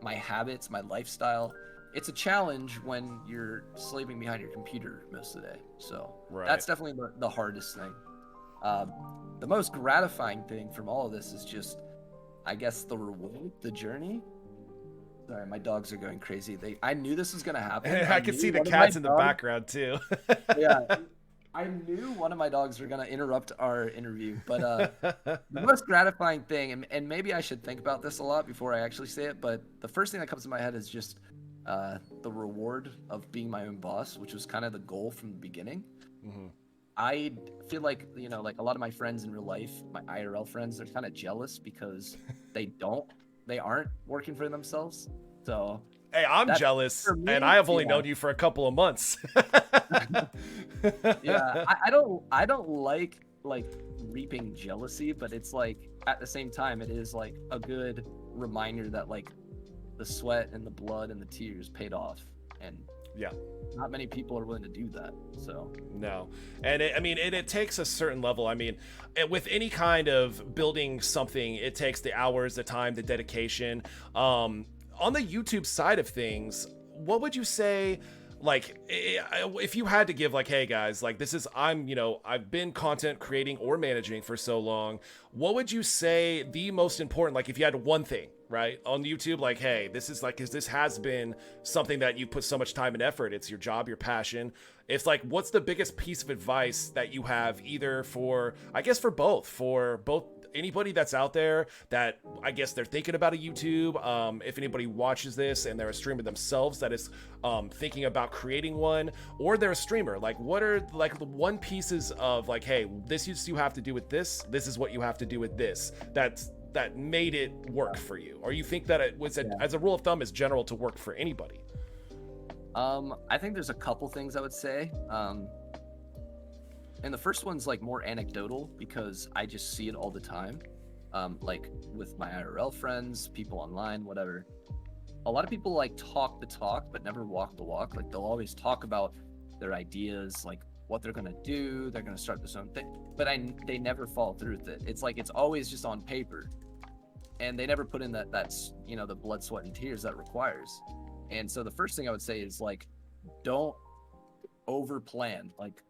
My habits, my lifestyle. It's a challenge when you're slaving behind your computer most of the day. So that's definitely the hardest thing. The most gratifying thing from all of this is just, I guess, the reward, the journey. Sorry, my dogs are going crazy. I knew this was gonna happen. I could see the cats in the background too. Yeah. I knew one of my dogs were going to interrupt our interview, but the most gratifying thing, and maybe I should think about this a lot before I actually say it, but the first thing that comes to my head is just the reward of being my own boss, which was kind of the goal from the beginning. I feel like, you know, like a lot of my friends in real life, my IRL friends, they're kind of jealous because they aren't working for themselves. So hey, I'm jealous, and I have only known you for a couple of months. Yeah, I don't like reaping jealousy, but it's like at the same time it is like a good reminder that like the sweat and the blood and the tears paid off, and not many people are willing to do that. So no, and it takes a certain level. I mean, with any kind of building something, it takes the hours, the time, the dedication. On the YouTube side of things, what would you say, like, if you had to give, like, hey guys, like, this is, I've been content creating or managing for so long, what would you say the most important, like, if you had one thing, right, on YouTube, like, hey, this is like, because this has been something that you put so much time and effort, it's your job, your passion, it's like, what's the biggest piece of advice that you have, either for both anybody that's out there that I guess they're thinking about a YouTube, if anybody watches this and they're a streamer themselves that is thinking about creating one, or they're a streamer, like, what are like the one pieces of like, hey, this is you have to do with this is what you have to do with this, that made it work for you, or you think that it was as a rule of thumb is general to work for anybody? I think there's a couple things I would say. And the first one's like more anecdotal because I just see it all the time. Like with my IRL friends, people online, whatever. A lot of people like talk the talk, but never walk the walk. Like they'll always talk about their ideas, like what they're gonna do. They're gonna start this own thing, but they never follow through with it. It's like it's always just on paper, and they never put in that's the blood, sweat, and tears that requires. And so the first thing I would say is like, don't over plan. Like,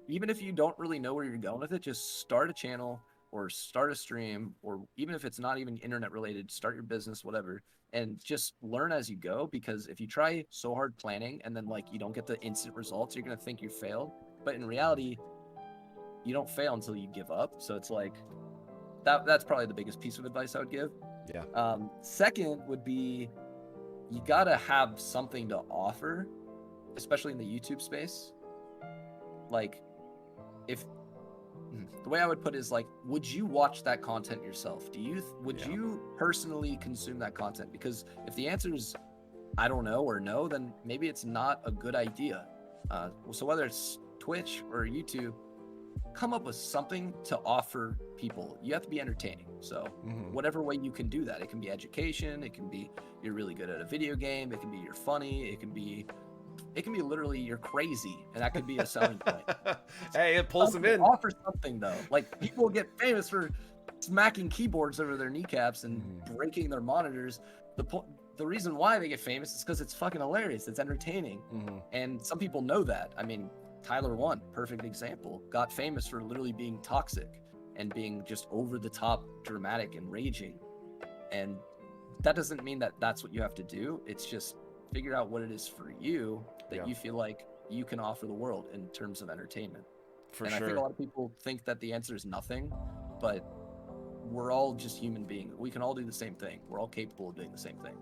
even if you don't really know where you're going with it, just start a channel or start a stream, or even if it's not even internet related, start your business, whatever, and just learn as you go. Because if you try so hard planning and then like you don't get the instant results, you're gonna think you failed. But in reality, you don't fail until you give up. So it's like that's probably the biggest piece of advice I would give. Yeah. Second would be, you gotta have something to offer, especially in the YouTube space. Like, if the way I would put it is like, would you watch that content yourself? Would you personally consume that content? Because if the answer is I don't know or no, then maybe it's not a good idea. So whether it's Twitch or YouTube, come up with something to offer people. You have to be entertaining. So whatever way you can do that, it can be education, it can be you're really good at a video game, it can be you're funny, it can be literally you're crazy, and that could be a selling point. Hey, it pulls them in. Offer something though. Like people get famous for smacking keyboards over their kneecaps and breaking their monitors. The reason why they get famous is because it's fucking hilarious. It's entertaining, and some people know that. I mean, Tyler One, perfect example, got famous for literally being toxic and being just over the top dramatic and raging. And that doesn't mean that that's what you have to do. It's just figure out what it is for you that you feel like you can offer the world in terms of entertainment. I think a lot of people think that the answer is nothing, but we're all just human beings. We can all do the same thing. We're all capable of doing the same thing.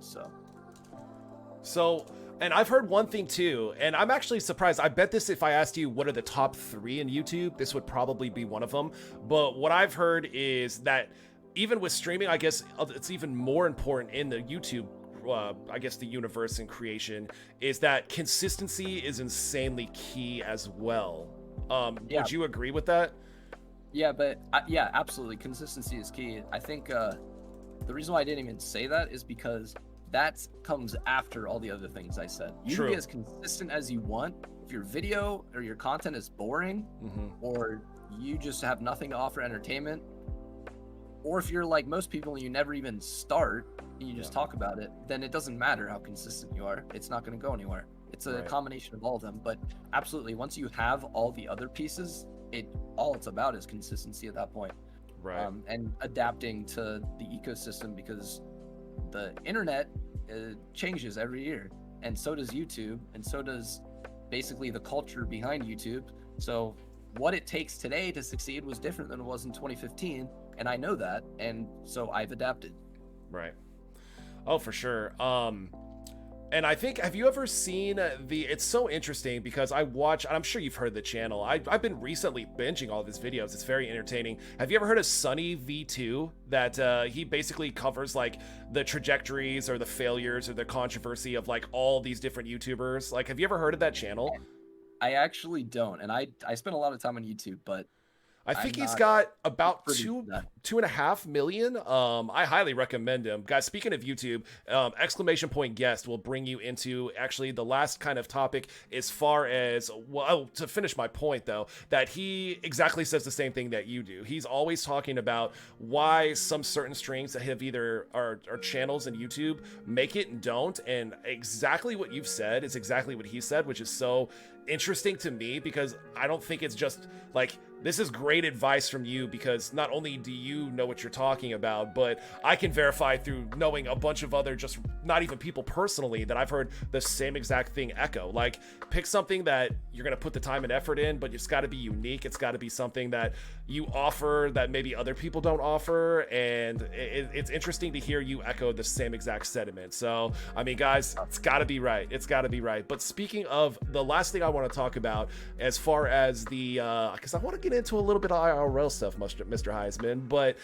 So, and I've heard one thing too, and I'm actually surprised. I bet this, if I asked you what are the top 3 in YouTube, this would probably be one of them. But what I've heard is that even with streaming, I guess it's even more important in the YouTube, I guess the universe and creation, is that consistency is insanely key as well. Would you agree with that? Yeah, but yeah, absolutely. Consistency is key. I think the reason why I didn't even say that is because that comes after all the other things I said. You can be as consistent as you want. If your video or your content is boring, or you just have nothing to offer entertainment, or if you're like most people and you never even start and you just talk about it, then it doesn't matter how consistent you are. It's not going to go anywhere. It's a combination of all of them. But absolutely, once you have all the other pieces, all it's about is consistency at that point. Right. And adapting to the ecosystem, because the internet changes every year, and so does YouTube, and so does basically the culture behind YouTube. So what it takes today to succeed was different than it was in 2015, and I know that, and so I've adapted. Right. Oh, for sure. And I think, have you ever seen it's so interesting because I'm sure you've heard the channel. I've been recently binging all of his videos. It's very entertaining. Have you ever heard of Sunny V2? That he basically covers like the trajectories or the failures or the controversy of like all these different YouTubers. Like, have you ever heard of that channel? I actually don't. And I spend a lot of time on YouTube, but I think he's got about 2.5 million. I highly recommend him, guys. Speaking of YouTube, exclamation point guest will bring you into actually the last kind of topic, as far as, well, to finish my point though, that he exactly says the same thing that you do. He's always talking about why some certain streams that have either our channels in YouTube make it and don't, and exactly what you've said is exactly what he said, which is so interesting to me, because I don't think it's just like, this is great advice from you, because not only do you know what you're talking about, but I can verify through knowing a bunch of other, just not even people personally, that I've heard the same exact thing echo. Like, pick something that you're going to put the time and effort in, but it's got to be unique. It's got to be something that you offer that maybe other people don't offer. And it's interesting to hear you echo the same exact sentiment. So, I mean, guys, it's got to be right. It's got to be right. But speaking of, the last thing I want to talk about, as far as the, because I want to get into a little bit of IRL stuff, Mr. Heizman, but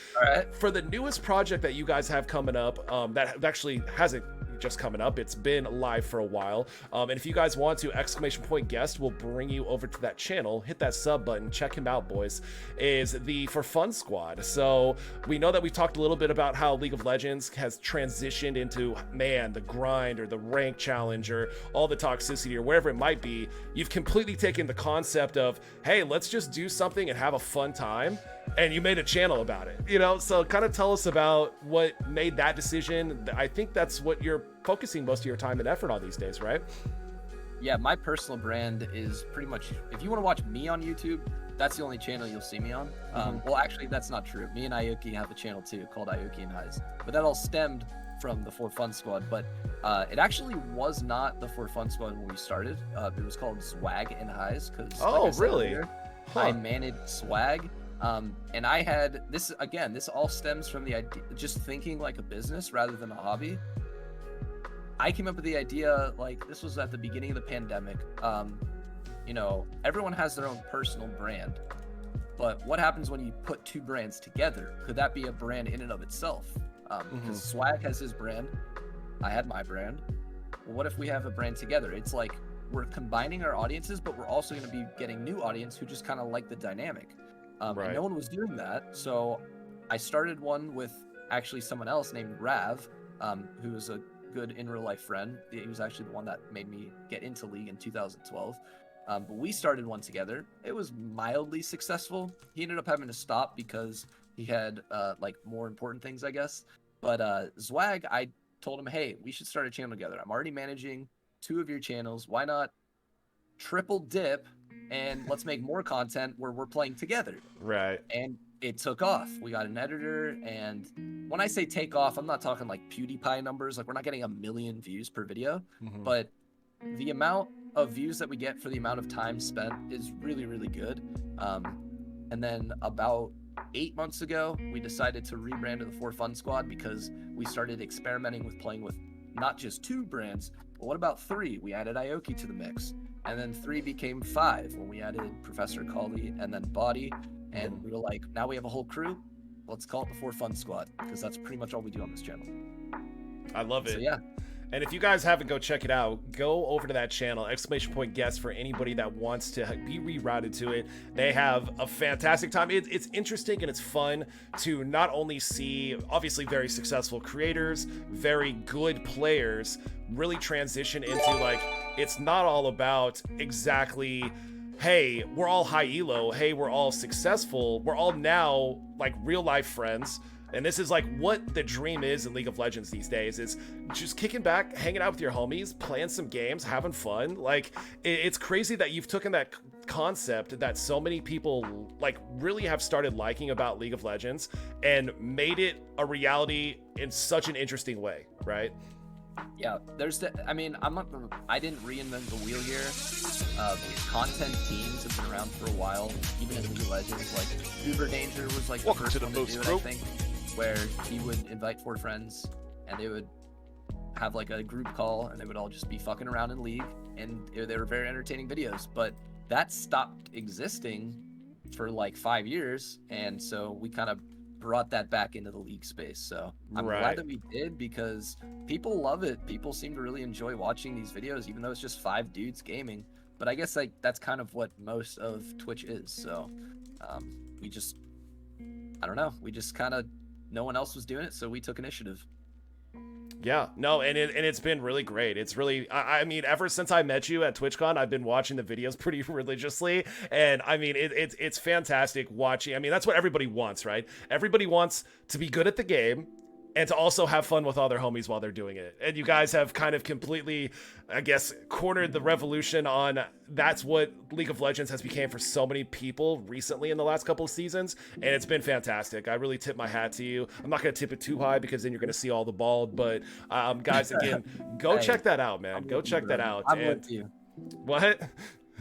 for the newest project that you guys have coming up, that actually hasn't just coming up, it's been live for a while, and if you guys want to, exclamation point guest will bring you over to that channel. Hit that sub button, check him out, boys. Is the For Fun Squad. So we know that we've talked a little bit about how League of Legends has transitioned into, man, the grind or the rank challenge or all the toxicity or wherever it might be. You've completely taken the concept of, hey, let's just do something and have a fun time, and you made a channel about it, you know? So kind of tell us about what made that decision. I think that's what you're focusing most of your time and effort on these days, right? Yeah, my personal brand is pretty much, if you want to watch me on YouTube, that's the only channel you'll see me on. Well, actually, that's not true. Me and Aoki have a channel too called Aoki and Heiz, but that all stemmed from the For Fun Squad. But it actually was not the For Fun Squad when we started. It was called Swag and Heiz, because really? I managed Swag. And I had this, again, this all stems from the idea, just thinking like a business rather than a hobby. I came up with the idea, like, this was at the beginning of the pandemic. You know, everyone has their own personal brand, But what happens when you put two brands together? Could that be a brand in and of itself? Because Swag has his brand, I had my brand. Well, what if we have a brand together? It's like we're combining our audiences, but we're also going to be getting new audience who just kind of like the dynamic. Right. And no one was doing that, so I started one with actually someone else named Rav, who was a good in real life friend. He was actually the one that made me get into League in 2012. But we started one together. It was mildly successful. He ended up having to stop because he had like more important things, I guess. But Zwag, I told him, hey, we should start a channel together. I'm already managing 2 of your channels. Why not triple dip and let's make more content where we're playing together? Right. And it took off. We got an editor, and when I say take off, I'm not talking like PewDiePie numbers. Like, we're not getting 1 million views per video, but the amount of views that we get for the amount of time spent is really, really good. And then about 8 months ago, we decided to rebrand to the For Fun Squad because we started experimenting with playing with not just 2 brands, but what about 3? We added Aoki to the mix, and then 3 became 5 when we added Professor Kali and then Body. And we were like, now we have a whole crew. Let's call it the For Fun Squad, because that's pretty much all we do on this channel. I love it. So yeah. And if you guys haven't, go check it out. Go over to that channel, !guest, for anybody that wants to be rerouted to it. They have a fantastic time. It's interesting and it's fun to not only see, obviously, very successful creators, very good players really transition into, like, it's not all about exactly, hey, we're all high elo, hey, we're all successful, we're all now, like, real life friends. And this is like what the dream is in League of Legends these days. It's just kicking back, hanging out with your homies, playing some games, having fun. Like, it's crazy that you've taken that concept that so many people like really have started liking about League of Legends and made it a reality in such an interesting way, right? Yeah, I mean, I didn't reinvent the wheel here. Content teams have been around for a while, even in League of Legends. Like, Uber Danger was like the first one to do it, I think, where he would invite 4 friends and they would have like a group call and they would all just be fucking around in League, and they were very entertaining videos. But that stopped existing for like 5 years, and so we kind of brought that back into the League space. So I'm glad that we did, because people love it. People seem to really enjoy watching these videos, even though it's just 5 dudes gaming. But I guess like that's kind of what most of Twitch is. So we just, I don't know, we just kind of, no one else was doing it, so we took initiative. Yeah, no, and it's been really great. It's really, I mean, ever since I met you at TwitchCon, I've been watching the videos pretty religiously, and I mean, it's fantastic watching. I mean, that's what everybody wants, right? Everybody wants to be good at the game and to also have fun with all their homies while they're doing it. And you guys have kind of completely, I guess, cornered the revolution on that's what League of Legends has become for so many people recently in the last couple of seasons. And it's been fantastic. I really tip my hat to you. I'm not going to tip it too high because then you're going to see all the bald. But guys, again, go check that out, man. Go check that out. I'm with you. What?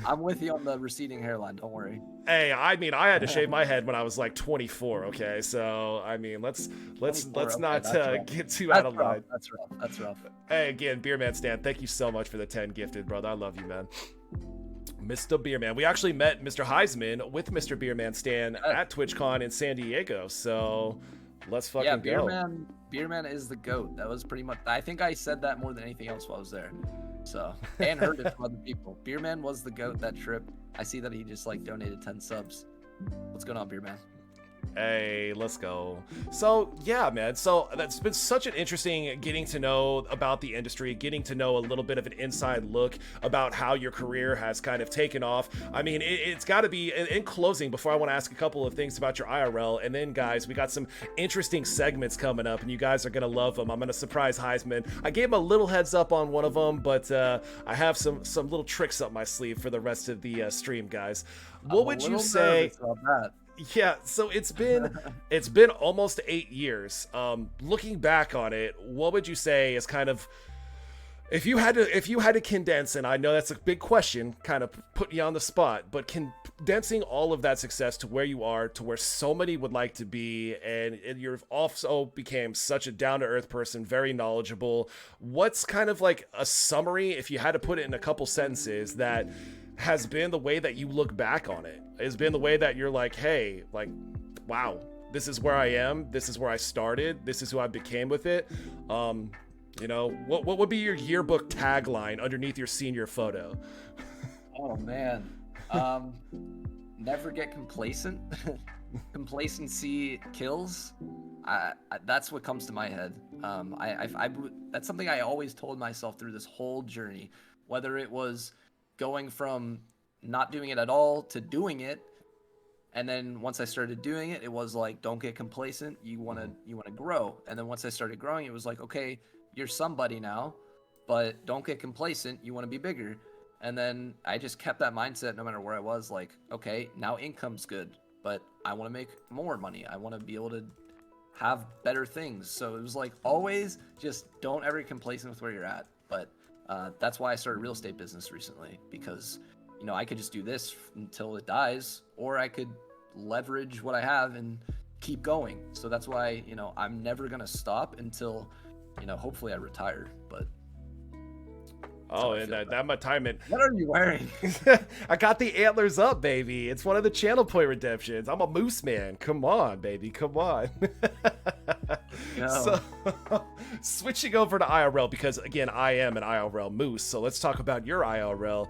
I'm with you on the receding hairline. Don't worry. Hey, I mean, I had to shave my head when I was like 24. Okay, so I mean, let's not get too out of line. That's rough. Hey, again, Beerman Stan, thank you so much for the 10 gifted, brother. I love you, man. Mr. Beerman. We actually met Mr. Heizman with Mr. Beerman Stan at TwitchCon in San Diego. So let's fucking go. Beerman is the GOAT. That was pretty much. I think I said that more than anything else while I was there. So, and heard it from other people. Beerman was the GOAT that trip. I see that he just like donated 10 subs. What's going on, Beerman? Hey, let's go. So yeah, man, so that's been such an interesting getting to know about the industry, getting to know a little bit of an inside look about how your career has kind of taken off. I mean, it's got to be, in closing, before I want to ask a couple of things about your IRL, and then guys, we got some interesting segments coming up and you guys are gonna love them. I'm gonna surprise Heizman. I gave him a little heads up on one of them, but I have some little tricks up my sleeve for the rest of the stream, guys. What would you say? Yeah, so it's been almost 8 years. Looking back on it, what would you say is kind of, if you had to condense, and I know that's a big question, kind of putting you on the spot, but condensing all of that success to where you are, to where so many would like to be, and you've also became such a down-to-earth person, very knowledgeable. What's kind of like a summary, if you had to put it in a couple sentences, that has been the way that you look back on it. It's been the way that you're like, hey, like, wow, this is where I am. This is where I started. This is who I became with it. You know, what would be your yearbook tagline underneath your senior photo? Oh man, never get complacent. Complacency kills. That's what comes to my head. That's something I always told myself through this whole journey, whether it was going from not doing it at all to doing it. And then once I started doing it, it was like, don't get complacent. You want to grow. And then once I started growing, it was like, okay, you're somebody now, but don't get complacent. You want to be bigger. And then I just kept that mindset no matter where I was, like, okay, now income's good, but I want to make more money. I want to be able to have better things. So it was like, always just don't ever get complacent with where you're at. But that's why I started real estate business recently, because, you know, I could just do this until it dies, or I could leverage what I have and keep going. So that's why, you know, I'm never going to stop until, you know, hopefully I retire. But oh, and that my time in. What are you wearing? I got the antlers up, baby. It's one of the channel point redemptions. I'm a Moosey Man. Come on, baby. Come on. No. So, switching over to IRL, because again, I am an IRL moose. So let's talk about your IRL.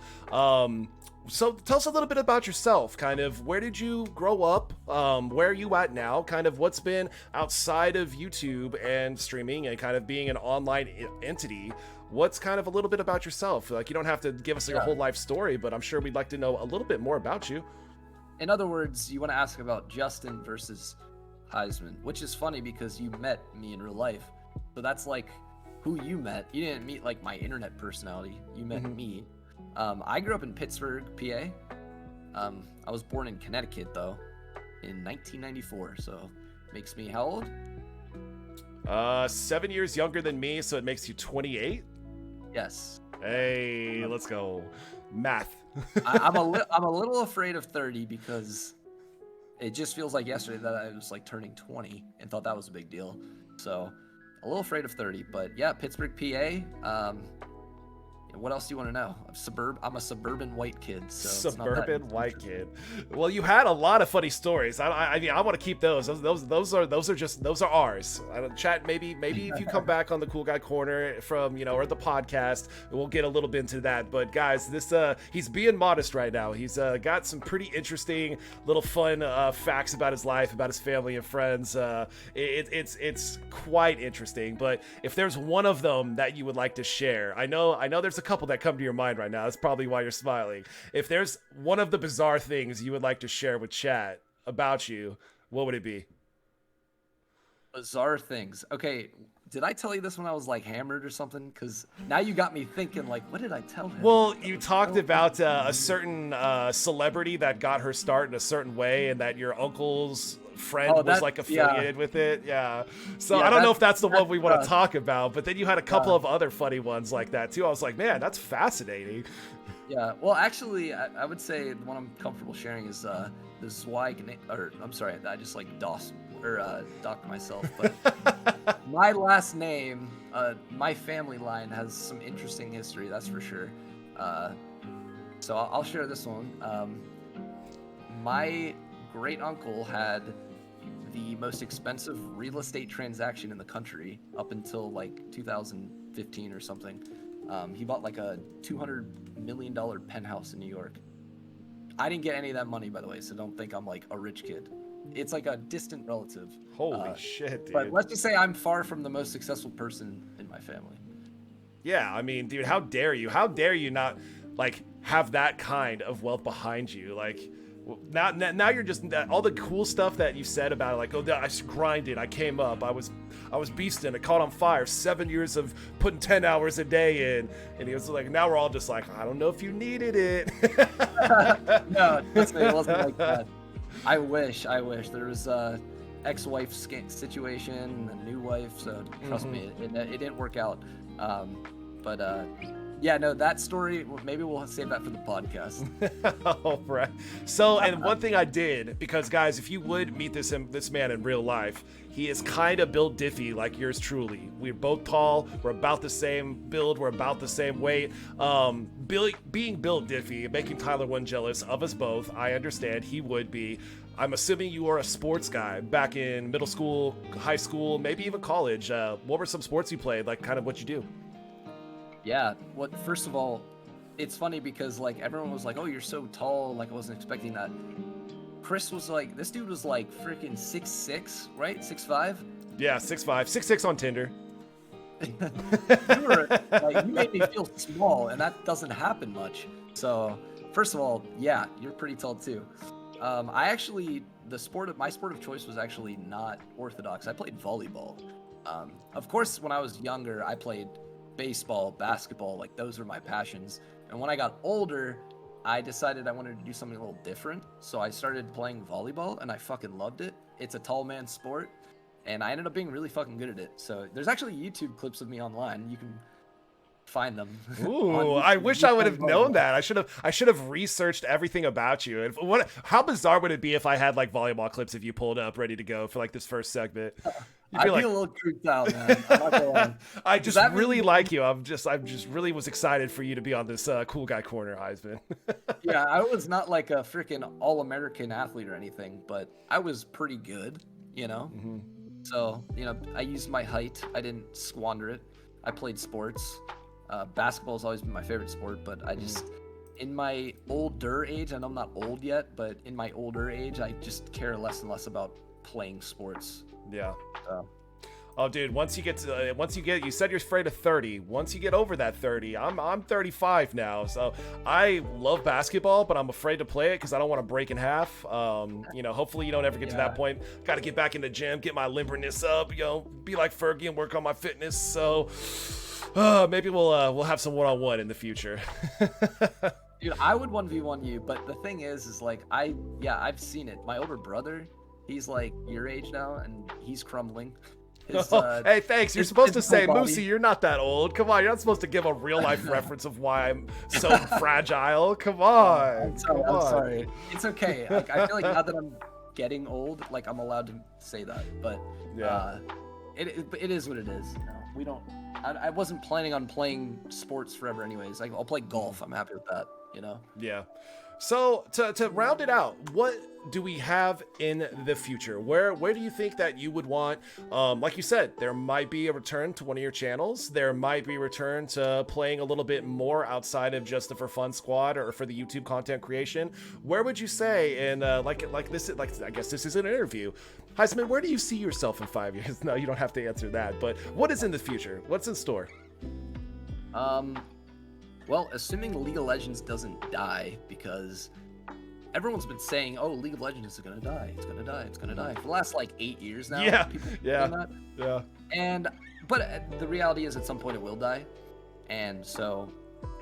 So tell us a little bit about yourself. Kind of, where did you grow up? Where are you at now? Kind of what's been outside of YouTube and streaming and kind of being an online entity. What's kind of a little bit about yourself? Like, you don't have to give us your whole life story, but I'm sure we'd like to know a little bit more about you. In other words, you want to ask about Justin versus Heizman, which is funny because you met me in real life. So that's like who you met. You didn't meet like my internet personality. You met me. I grew up in Pittsburgh, PA. I was born in Connecticut, though, in 1994. So makes me how old? 7 years younger than me, so it makes you 28. Yes. Hey, let's go. Math. I'm a little afraid of 30 because it just feels like yesterday that I was like turning 20 and thought that was a big deal. So a little afraid of 30, but yeah, Pittsburgh, PA. What else do you want to know? I'm a suburban white kid. So suburban white kid. Well, you had a lot of funny stories. I mean, I want to keep those. Those are ours. Chat, maybe if you come back on the Cool Guy Corner from, you know, or the podcast, we'll get a little bit into that. But guys, this he's being modest right now. He's got some pretty interesting little fun facts about his life, about his family and friends. It's quite interesting. But if there's one of them that you would like to share, I know there's a couple that come to your mind right now. That's probably why you're smiling. If there's one of the bizarre things you would like to share with chat about you, what would it be? Bizarre things. Okay, did I tell you this when I was like hammered or something? Because now you got me thinking, like, what did I tell him? Well, you talked about a certain celebrity that got her start in a certain way, and that your uncle's friend was like affiliated with it. Yeah. So I don't know if that's the one we want to talk about, but then you had a couple of other funny ones like that too. I was like, man, that's fascinating. Yeah. Well, actually, I would say the one I'm comfortable sharing is the Zweig, or I'm sorry, I just like docked myself. But my last name, my family line has some interesting history, that's for sure. So I'll share this one. My great uncle had the most expensive real estate transaction in the country up until like 2015 or something. He bought like a $200 million penthouse in New York. I didn't get any of that money, by the way, so don't think I'm like a rich kid. It's like a distant relative. Holy shit, dude. But let's just say I'm far from the most successful person in my family. Yeah, I mean, dude, how dare you? How dare you not like have that kind of wealth behind you? Like, now you're just all the cool stuff that you said about it, like, oh, I grinded, I came up, I was beasting, it caught on fire, 7 years of putting 10 hours a day in, and he was like, now we're all just like, I don't know if you needed it. No, trust me, it wasn't like that. I wish there was a ex-wife situation, a new wife, so trust me, it didn't work out. But Yeah, no, that story, maybe we'll save that for the podcast. All right. So, and one thing I did, because guys, if you would meet this man in real life, he is kind of built diffy like yours truly. We're both tall. We're about the same build. We're about the same weight. Being built diffy, making Tyler one jealous of us both. I understand he would be. I'm assuming you are a sports guy back in middle school, high school, maybe even college. What were some sports you played? Like kind of what you do? Yeah, first of all, it's funny because like everyone was like, "Oh, you're so tall." Like I wasn't expecting that. Chris was like, this dude was like freaking 6'6", right? 6'5". Yeah, 6'5", 6'6" on Tinder. You made me feel small, and that doesn't happen much. So, first of all, yeah, you're pretty tall too. I actually, my sport of choice was actually not orthodox. I played volleyball. Of course, when I was younger, I played baseball, basketball, like those were my passions. And when I got older, I decided I wanted to do something a little different. So I started playing volleyball, and I fucking loved it. It's a tall man sport, and I ended up being really fucking good at it. So there's actually YouTube clips of me online. You can find them. Ooh, I wish I would have known that. I should have researched everything about you. And how bizarre would it be if I had like volleyball clips of you pulled up ready to go for like this first segment? I'd be a little creeped out, man. I'm not gonna lie. I just really like you. I'm just really was excited for you to be on this cool guy corner, Heizman. Yeah, I was not like a freaking all-American athlete or anything, but I was pretty good, you know? Mm-hmm. So, you know, I used my height. I didn't squander it. I played sports. Basketball has always been my favorite sport, but I just, in my older age, I know I'm not old yet, but in my older age, I just care less and less about playing sports. Yeah. Oh, dude, you said you're afraid of 30. Once you get over that 30, I'm 35 now, so I love basketball, but I'm afraid to play it because I don't want to break in half. You know, hopefully you don't ever get to that point. Got to get back in the gym, get my limberness up, you know, be like Fergie and work on my fitness. So maybe we'll have some one-on-one in the future. Dude, I would 1v1 you, but the thing is like I've seen it. My older brother, he's like your age now, and he's crumbling. Hey, thanks. You're supposed to say, Moosey, you're not that old. Come on, you're not supposed to give a real life reference of why I'm so fragile. Come on. I'm sorry. It's okay. Like, I feel like now that I'm getting old, like I'm allowed to say that. But yeah, it is what it is. You know, I wasn't planning on playing sports forever, anyways. Like, I'll play golf. I'm happy with that. You know. Yeah. So to round it out, what do we have in the future? Where do you think that you would want? Like you said, there might be a return to one of your channels. There might be a return to playing a little bit more outside of just the For Fun squad or for the YouTube content creation. Where would you say? And like this, I guess this is an interview. Heizman, where do you see yourself in 5 years? No, you don't have to answer that. But what is in the future? What's in store? Well, assuming League of Legends doesn't die, because everyone's been saying, "Oh, League of Legends is gonna die. It's gonna die. It's gonna die." For the last like 8 years now. Yeah. But the reality is, at some point, it will die, and so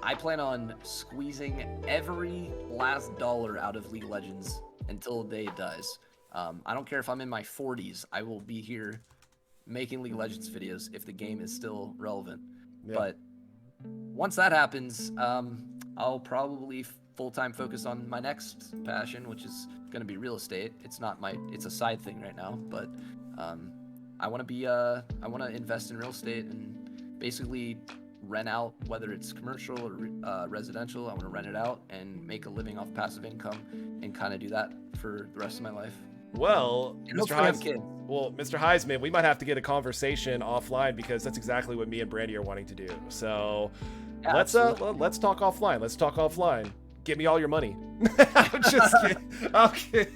I plan on squeezing every last dollar out of League of Legends until the day it dies. I don't care if I'm in my 40s. I will be here making League of Legends videos if the game is still relevant. Yeah. But once that happens, I'll probably full-time focus on my next passion, which is going to be real estate. It's a side thing right now, but I want to invest in real estate and basically rent out, whether it's commercial or residential. I want to rent it out and make a living off passive income and kind of do that for the rest of my life. Well, Mr. Heizman, we might have to get a conversation offline because that's exactly what me and Brandy are wanting to do. So yeah, let's talk offline. Let's talk offline. Give me all your money. I'm just kidding. Okay.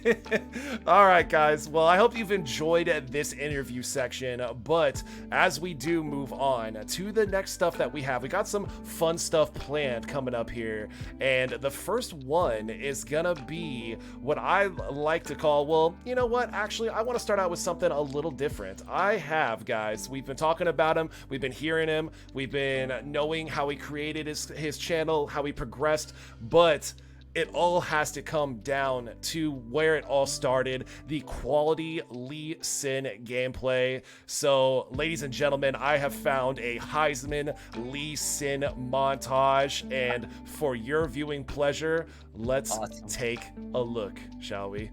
All right, guys. Well, I hope you've enjoyed this interview section. But as we do move on to the next stuff that we have, we got some fun stuff planned coming up here. And the first one is going to be what I like to call, well, you know what? Actually, I want to start out with something a little different. Guys, we've been talking about him. We've been hearing him. We've been knowing how he created his channel, how he progressed. But it all has to come down to where it all started, the quality Lee Sin gameplay. So, ladies and gentlemen, I have found a Heizman Lee Sin montage, and for your viewing pleasure, let's take a look, shall we?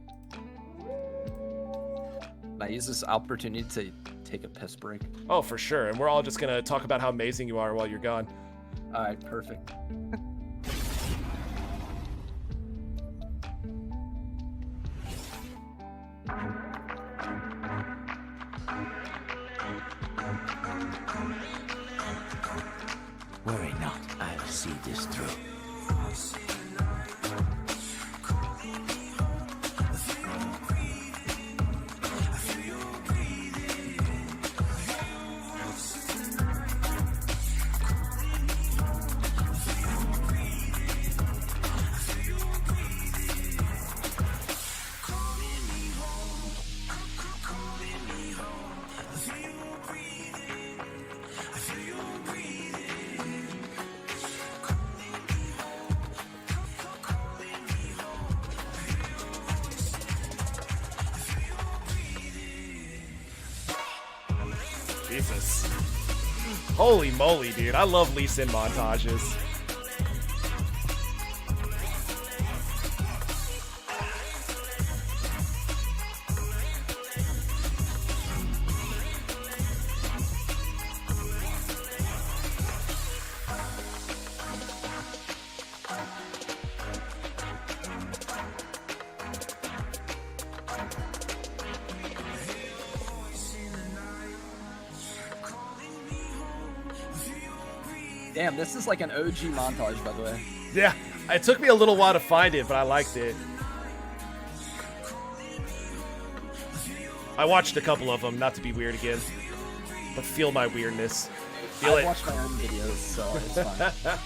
I use this opportunity to take a piss break. Oh, for sure. And we're all just going to talk about how amazing you are while you're gone. All right, perfect. Worry not, I'll see this through. Jesus. Holy moly, dude. I love Lee Sin montages. Damn, this is like an OG montage, by the way. Yeah, it took me a little while to find it, but I liked it. I watched a couple of them, not to be weird again, but feel my weirdness. Feel it. I watch my own videos, so it's fine.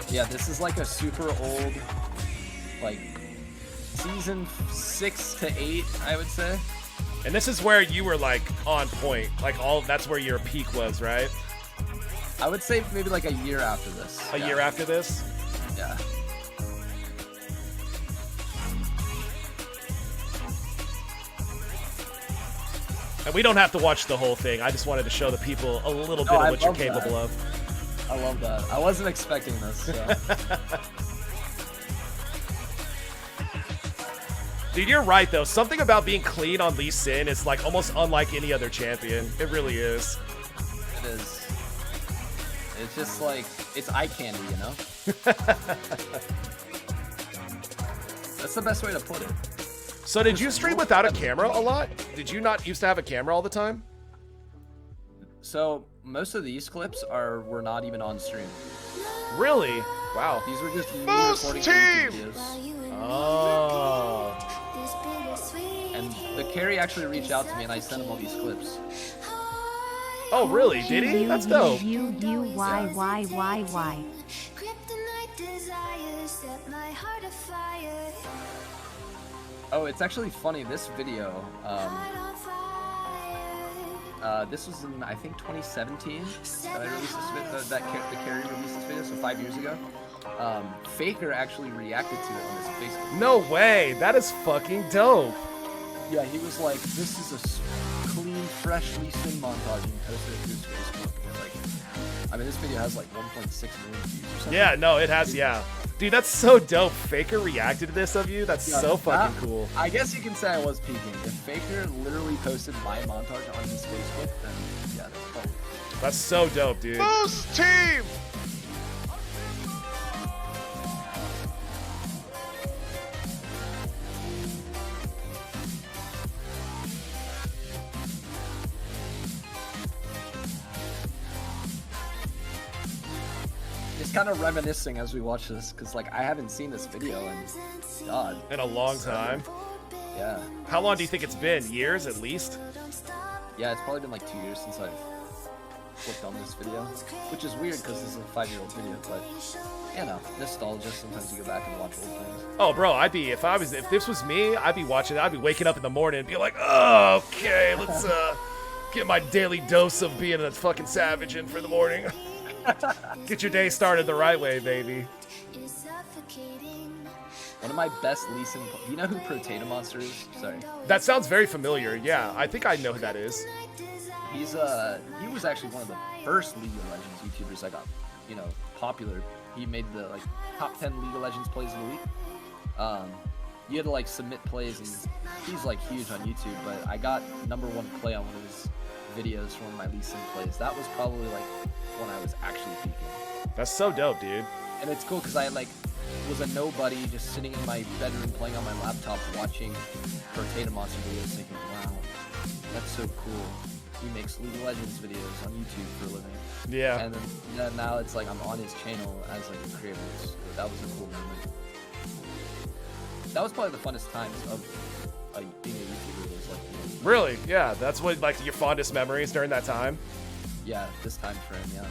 Yeah, this is like a super old, like, season 6 to 8, I would say. And this is where you were like on point, like that's where your peak was, right? I would say maybe like a year after this. A year after this? Yeah. And we don't have to watch the whole thing. I just wanted to show the people a little bit of what you're capable of. I love that. I wasn't expecting this. So. Dude, you're right, though. Something about being clean on Lee Sin is like almost unlike any other champion. It really is. It is. It's just like, it's eye candy, you know? That's the best way to put it. So did you stream without a camera a lot? Did you not used to have a camera all the time? So most of these clips were not even on stream. Really? Wow. These were just me recording YouTube videos. Oh. And the carry actually reached out to me and I sent him all these clips. Oh, really? Did he? That's dope. Why? Oh, it's actually funny. This video, this was in, I think, 2017 that I released this video, the carry released this video, so 5 years ago. Faker actually reacted to it on his Facebook. No way. That is fucking dope. Yeah, he was like, this is a clean, fresh Lee Sin montage, and he posted it to his Facebook. And like, I mean, this video has like 1.6 million views or something. Yeah, no, it has, yeah. Dude, that's so dope. Faker reacted to this of you? That's so fucking cool. I guess you can say I was peaking. If Faker literally posted my montage on his Facebook, then yeah, that's probably... That's so dope, dude. Moose Team! It's kind of reminiscing as we watch this, because like I haven't seen this video in God. In a long time. Yeah. How long do you think it's been? Years at least? Yeah, it's probably been like 2 years since I've clicked on this video, which is weird because this is a 5-year-old video, but you know, nostalgia. Sometimes you go back and watch old things. Oh, bro, if this was me, I'd be watching it. I'd be waking up in the morning and be like, oh, okay, let's get my daily dose of being a fucking savage in for the morning. Get your day started the right way, baby. One of my best Lee Sin. Do you know who Potato Monster is? Sorry. That sounds very familiar. Yeah, I think I know who that is. He was actually one of the first League of Legends YouTubers that got, you know, popular. He made the like top 10 League of Legends plays of the week. You had to like submit plays, and he's like huge on YouTube. But I got #1 play on one of his videos from one of my Lee Sin plays. That was probably like when I was actually peaking. That's so dope, dude. And it's cool because I like was a nobody just sitting in my bedroom playing on my laptop watching Potato Monster videos, thinking, wow, that's so cool. He makes League of Legends videos on YouTube for a living. Yeah. And then now it's like I'm on his channel as like a creator. That was a cool moment. That was probably the funnest times of being a YouTuber. Was like, you know, Really? Yeah, that's what, like, your fondest memories during that time? yeah, this time frame, yeah.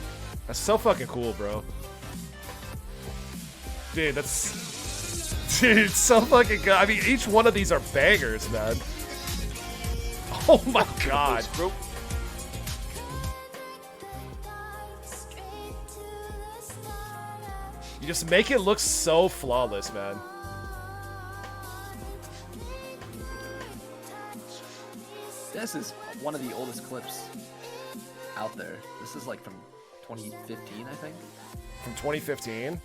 That's so fucking cool, bro. Dude, that's... Dude, it's so fucking good. I mean, each one of these are bangers, man. Oh my god. Bro. You just make it look so flawless, man. This is one of the oldest clips out there. This is like from 2015, I think. From 2015?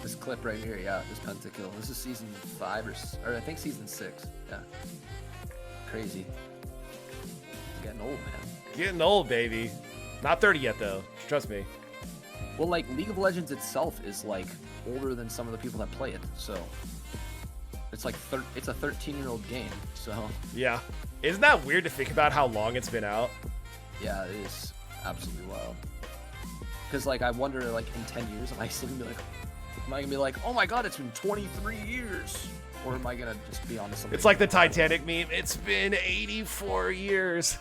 This clip right here, yeah, this pentakill. This is season 5 or I think season 6. Yeah. Crazy. It's getting old, man. Getting old, baby. Not 30 yet, though. Trust me. Well, like League of Legends itself is like older than some of the people that play it, so it's like it's a 13-year-old game. So Yeah. Isn't that weird to think about how long it's been out? yeah, it is absolutely wild. Because like I wonder, like in 10 years, am I still gonna be like, oh my god, it's been 23 years, or am I gonna just be on to something? It's like the Titanic meme. It's been 84 years.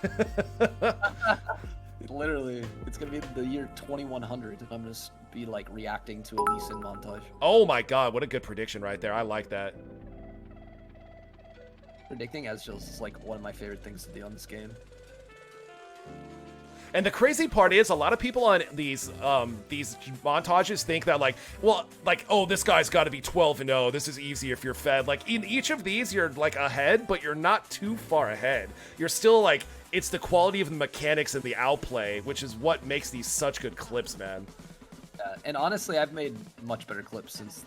Literally, it's gonna be the year 2100, and I'm gonna be like reacting to a Lee Sin montage. Oh my god, what a good prediction right there. I like that. Predicting as just like one of my favorite things to do on this game. And the crazy part is, a lot of people on these montages think that like, well, like, oh, this guy's got to be 12-0. This is easy if you're fed. Like in each of these, you're like ahead, but you're not too far ahead. You're still like, it's the quality of the mechanics and the outplay, which is what makes these such good clips, man. And honestly, I've made much better clips since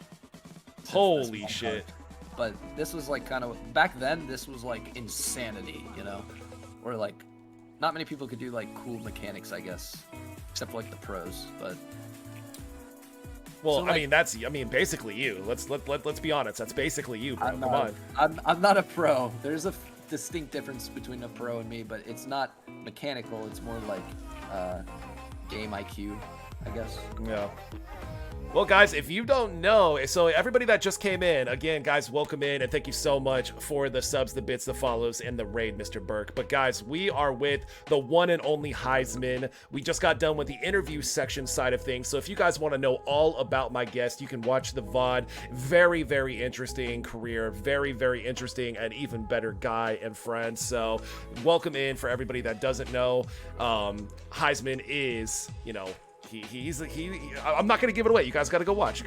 Holy this shit. montage. But this was like kind of back then. This was like insanity, you know, or like. Not many people could do like cool mechanics, I guess, except for like the pros. But well, so, like, I mean, basically you. Let's be honest. That's basically you, bro. Come on. I'm not a pro. There's a distinct difference between a pro and me, but it's not mechanical. It's more like game IQ, I guess. Yeah. Well, guys, if you don't know, so everybody that just came in, again, guys, welcome in, and thank you so much for the subs, the bits, the follows, and the raid, Mr. Burke. But guys, we are with the one and only Heizman. We just got done with the interview section side of things, so if you guys want to know all about my guest, you can watch the VOD. Very, very interesting career, very, very interesting, and even better guy and friend. So welcome in for everybody that doesn't know. Heizman is, you know, I'm not gonna give it away. You guys gotta go watch.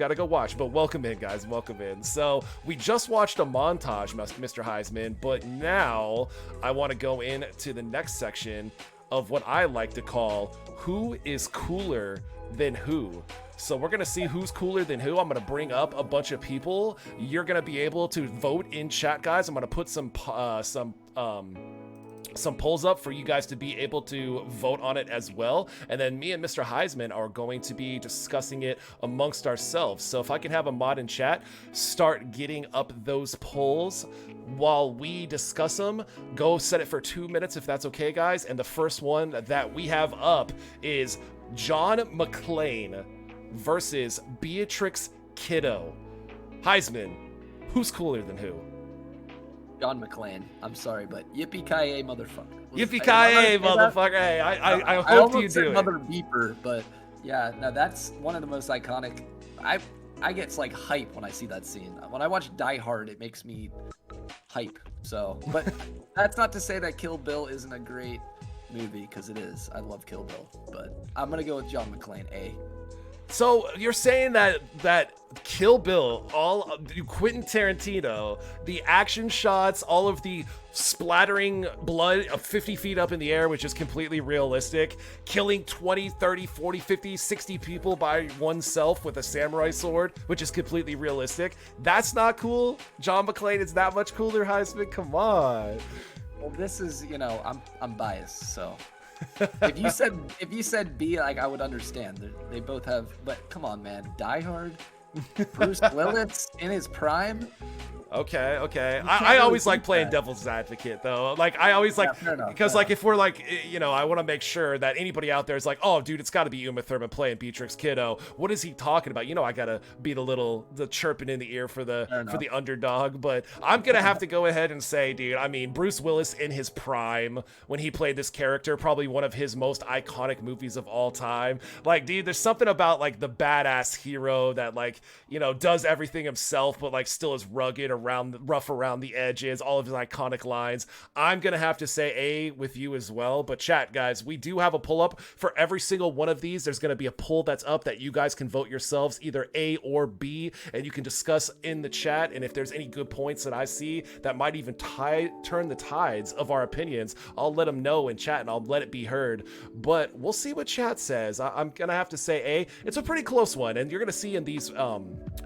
But welcome in, guys. Welcome in. So we just watched a montage, Mr. Heizman, but now I want to go into the next section of what I like to call "Who is cooler than who?" So we're gonna see who's cooler than who. I'm gonna bring up a bunch of people. You're gonna be able to vote in chat, guys. I'm gonna put some polls up for you guys to be able to vote on it as well. And then me and Mr. Heizman are going to be discussing it amongst ourselves. So if I can have a mod in chat, start getting up those polls while we discuss them. Go set it for 2 minutes if that's okay, guys. And the first one that we have up is John McClane versus Beatrix Kiddo. Heizman, who's cooler than who? John McClane. I'm sorry, but yippee-ki-yay, motherfucker. Yippee-ki-yay, motherfucker. Hey, I hope you almost said do it. Mother Beeper, but yeah, no, that's one of the most iconic. I get like hype when I see that scene. When I watch Die Hard, it makes me hype. So, but that's not to say that Kill Bill isn't a great movie, because it is. I love Kill Bill, but I'm gonna go with John McClane. A. So you're saying that Kill Bill, all Quentin Tarantino, the action shots, all of the splattering blood of 50 feet up in the air, which is completely realistic, killing 20, 30, 40, 50, 60 people by oneself with a samurai sword, which is completely realistic. That's not cool? John McClane is that much cooler, Heizman? Come on. Well, this is, I'm biased, so if you said B, like, I would understand. They both have, but come on, man, Die Hard, Bruce Willis in his prime. Okay. I always like playing devil's advocate, though. Like, I always like, because, like, if we're like, I want to make sure that anybody out there is like, oh, dude, it's got to be Uma Thurman playing Beatrix Kiddo. What is he talking about? I got to be the chirping in the ear for the underdog. But I'm going to have to go ahead and say, dude, I mean, Bruce Willis in his prime, when he played this character, probably one of his most iconic movies of all time. Like, dude, there's something about, like, the badass hero that, like, does everything himself, but, like, still is rugged, rough around the edges, all of his iconic lines. I'm gonna have to say A with you as well. But chat, guys, we do have a pull up for every single one of these. There's gonna be a poll that's up that you guys can vote yourselves, either A or B, and you can discuss in the chat. And if there's any good points that I see that might even turn the tides of our opinions, I'll let them know in chat and I'll let it be heard. But we'll see what chat says. I'm gonna have to say A. It's a pretty close one, and you're gonna see in these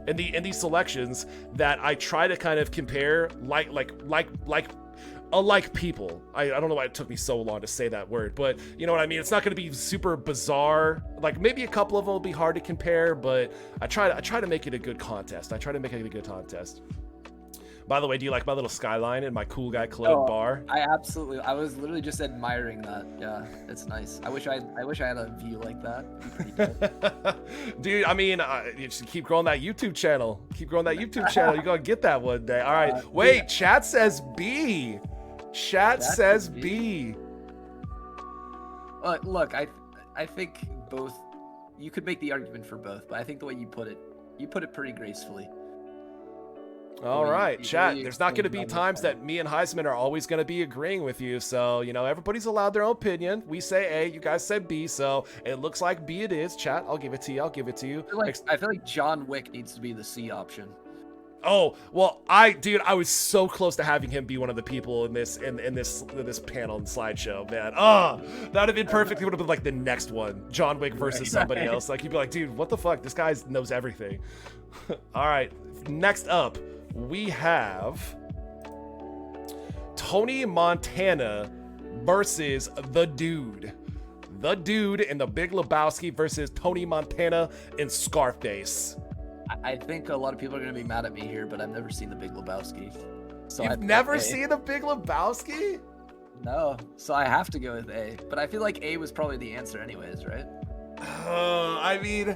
in these selections that I try to kind of compare like people. I don't know why it took me so long to say that word, but you know what I mean. It's not going to be super bizarre. Like, maybe a couple of them will be hard to compare, but I try to make it a good contest. By the way, do you like my little skyline and my cool guy Claude bar? I was literally just admiring that. Yeah, it's nice. I wish I had a view like that. It'd be pretty dope. Dude, I mean, you should keep growing that YouTube channel. You're gonna get that one day. All right. Wait, yeah. Chat says B. Chat says B. Look, I think both. You could make the argument for both, but I think the way you put it pretty gracefully. All right, chat. There's not going to be times that me and Heizman are always going to be agreeing with you. So, everybody's allowed their own opinion. We say A, you guys said B. So it looks like B it is. Chat, I'll give it to you. I feel like John Wick needs to be the C option. Oh, well, I was so close to having him be one of the people in this panel and slideshow, man. Oh, that would have been perfect. It would have been like the next one, John Wick versus somebody else. Like, you'd be like, dude, what the fuck? This guy knows everything. All right, next up, we have Tony Montana versus The Dude. The Dude in The Big Lebowski versus Tony Montana in Scarface. I think a lot of people are going to be mad at me here, but I've never seen The Big Lebowski. So You've never seen The Big Lebowski? No, so I have to go with A. But I feel like A was probably the answer anyways, right? I mean,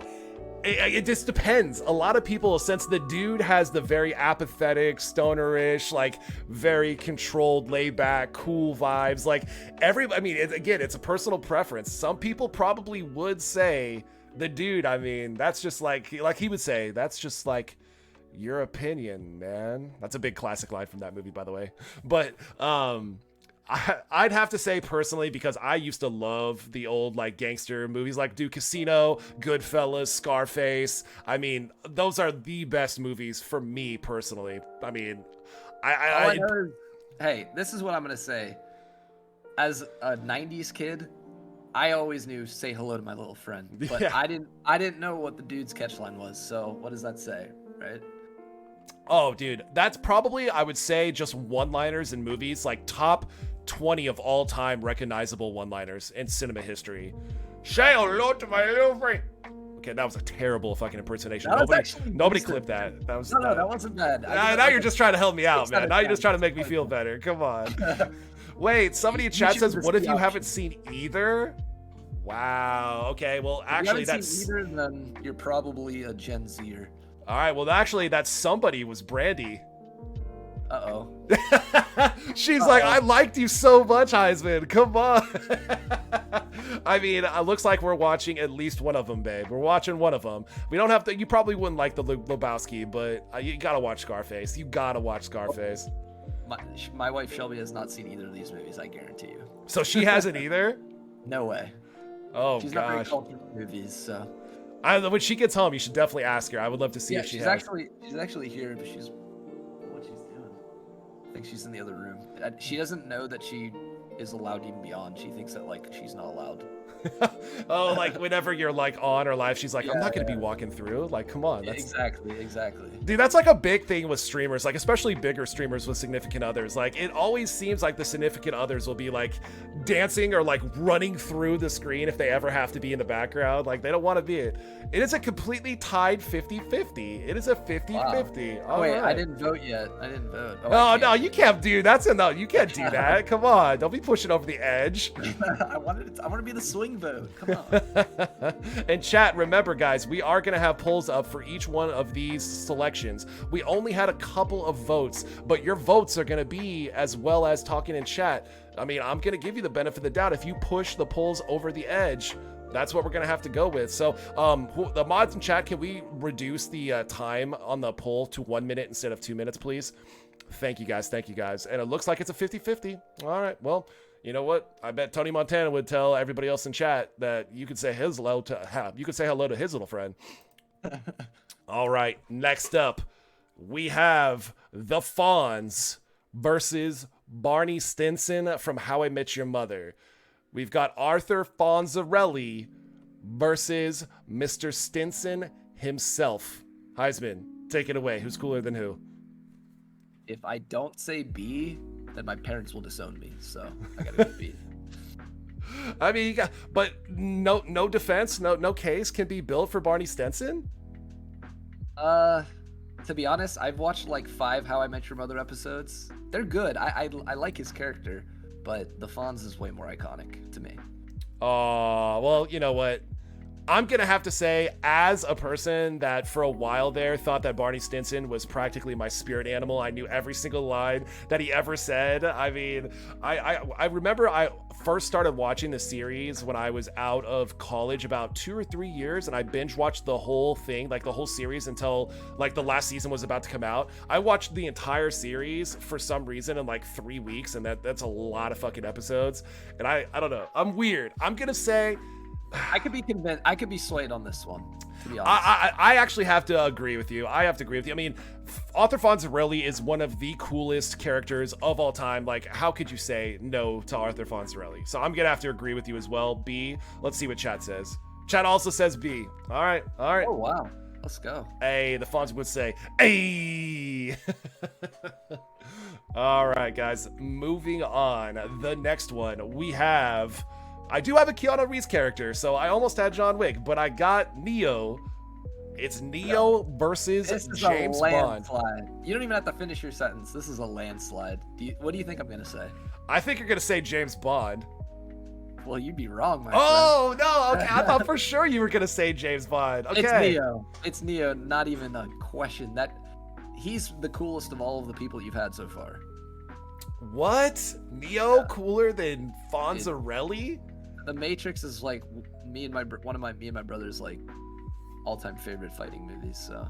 it just depends. A lot of people, since The Dude has the very apathetic, stonerish, like very controlled, laid back, cool vibes. Like it's a personal preference. Some people probably would say The Dude. I mean, that's just like he would say, that's just like your opinion, man. That's a big classic line from that movie, by the way. But I'd have to say personally, because I used to love the old like gangster movies, like Casino, Goodfellas, Scarface. I mean, those are the best movies for me personally. I mean, hey, this is what I'm gonna say. As a '90s kid, I always knew "Say Hello to My Little Friend," but yeah. I didn't know what the Dude's catchline was. So what does that say, right? Oh, dude, that's probably, I would say, just one-liners in movies, like top 20 of all-time recognizable one-liners in cinema history. Say hello to my little friend. Okay, that was a terrible fucking impersonation. Nobody clipped that. That wasn't bad. Now you're just trying to help me out, man. Now you're just trying to make me feel better. Come on. Wait, somebody in chat says, what if you haven't seen either? Wow. Okay, well, actually, that's... If you haven't seen either, then you're probably a Gen Zer. All right, well, actually, that somebody was Brandy. Uh-oh. She's like, I liked you so much, Heizman. Come on. I mean, it looks like we're watching at least one of them, babe. We're watching one of them. We don't have to. You probably wouldn't like the Lebowski, but you gotta watch Scarface. You gotta watch Scarface. My wife Shelby has not seen either of these movies, I guarantee you. So she hasn't either? No way. Oh, She's gosh. not very cultured in movies, so. When she gets home, you should definitely ask her. I would love to see if she has. She's actually here, but what she's doing. I think she's in the other room. She doesn't know that she is allowed even beyond. She thinks that like she's not allowed. Oh, like whenever you're like on or live, she's like, I'm not gonna be walking through. Like, come on. That's... Exactly. Dude, that's like a big thing with streamers, like especially bigger streamers with significant others. Like, it always seems like the significant others will be like dancing or like running through the screen if they ever have to be in the background. Like, they don't want to be it. It is a completely tied 50-50. It is a 50-50. Wow. Wait, right. I didn't vote yet. I didn't vote. Oh, no, you can't do that's no, you can't do that. Come on, don't be pushing over the edge. I want to be the swing vote. Come on. And chat, remember guys, we are going to have polls up for each one of these selections. We only had a couple of votes, but your votes are going to be as well as talking in chat. I mean, I'm going to give you the benefit of the doubt. If you push the polls over the edge, that's what we're going to have to go with. So the mods in chat, can we reduce the time on the poll to 1 minute instead of 2 minutes, please? Thank you guys. And it looks like it's a 50-50. All right, well, you know what? I bet Tony Montana would tell everybody else in chat that you could say hello to his little friend. All right, next up, we have the Fonz versus Barney Stinson from How I Met Your Mother. We've got Arthur Fonzarelli versus Mr. Stinson himself. Heizman, take it away. Who's cooler than who? If I don't say B, then my parents will disown me. So I gotta go B. I mean, but no defense, no case can be built for Barney Stinson. To be honest, I've watched like 5 How I Met Your Mother episodes. They're good. I like his character, but the Fonz is way more iconic to me. Well, you know what? I'm going to have to say, as a person that for a while there thought that Barney Stinson was practically my spirit animal, I knew every single line that he ever said. I mean, I remember I first started watching the series when I was out of college about 2 or 3 years, and I binge watched the whole thing, like the whole series, until like the last season was about to come out. I watched the entire series for some reason in like 3 weeks, and that's a lot of fucking episodes. And I don't know. I'm weird. I'm going to say... I could be convinced. I could be swayed on this one, to be honest. I actually have to agree with you. I mean, Arthur Fonzarelli is one of the coolest characters of all time. Like, how could you say no to Arthur Fonzarelli? So I'm gonna have to agree with you as well. B. Let's see what chat says. Chat also says B. All right. Oh wow. Let's go. Hey, the Fonz would say, hey. All right, guys. Moving on. The next one we have. I do have a Keanu Reeves character, so I almost had John Wick, but I got Neo. It's Neo versus James Bond. You don't even have to finish your sentence. This is a landslide. What do you think I'm gonna say? I think you're gonna say James Bond. Well, you'd be wrong, my friend. No, okay. I thought for sure you were gonna say James Bond. Okay. It's Neo. It's Neo. Not even a question. He's the coolest of all of the people you've had so far. What? Neo cooler than Fonzarelli? The Matrix is like me and my brother's like all-time favorite fighting movies. So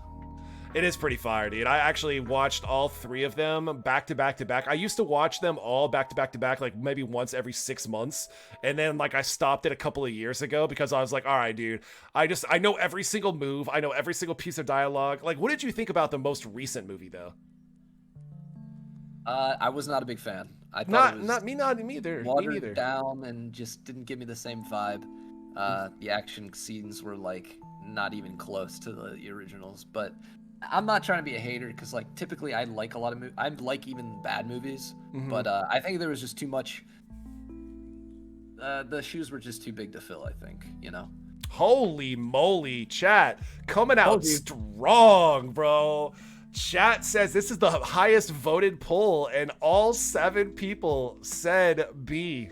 it is pretty fire, dude. I actually watched all 3 of them back to back to back. I used to watch them all back to back to back, like maybe once every 6 months, and then like I stopped it a couple of years ago because I was like, all right, dude, I know every single move, I know every single piece of dialogue. Like, what did you think about the most recent movie though? I was not a big fan. I thought not me either. Watered down and just didn't give me the same vibe. The action scenes were like not even close to the originals. But I'm not trying to be a hater because like typically I like a lot of movies. I like even bad movies, but I think there was just too much. The shoes were just too big to fill. I think Holy moly, chat coming out strong, bro. Chat says this is the highest voted poll, and all 7 people said B.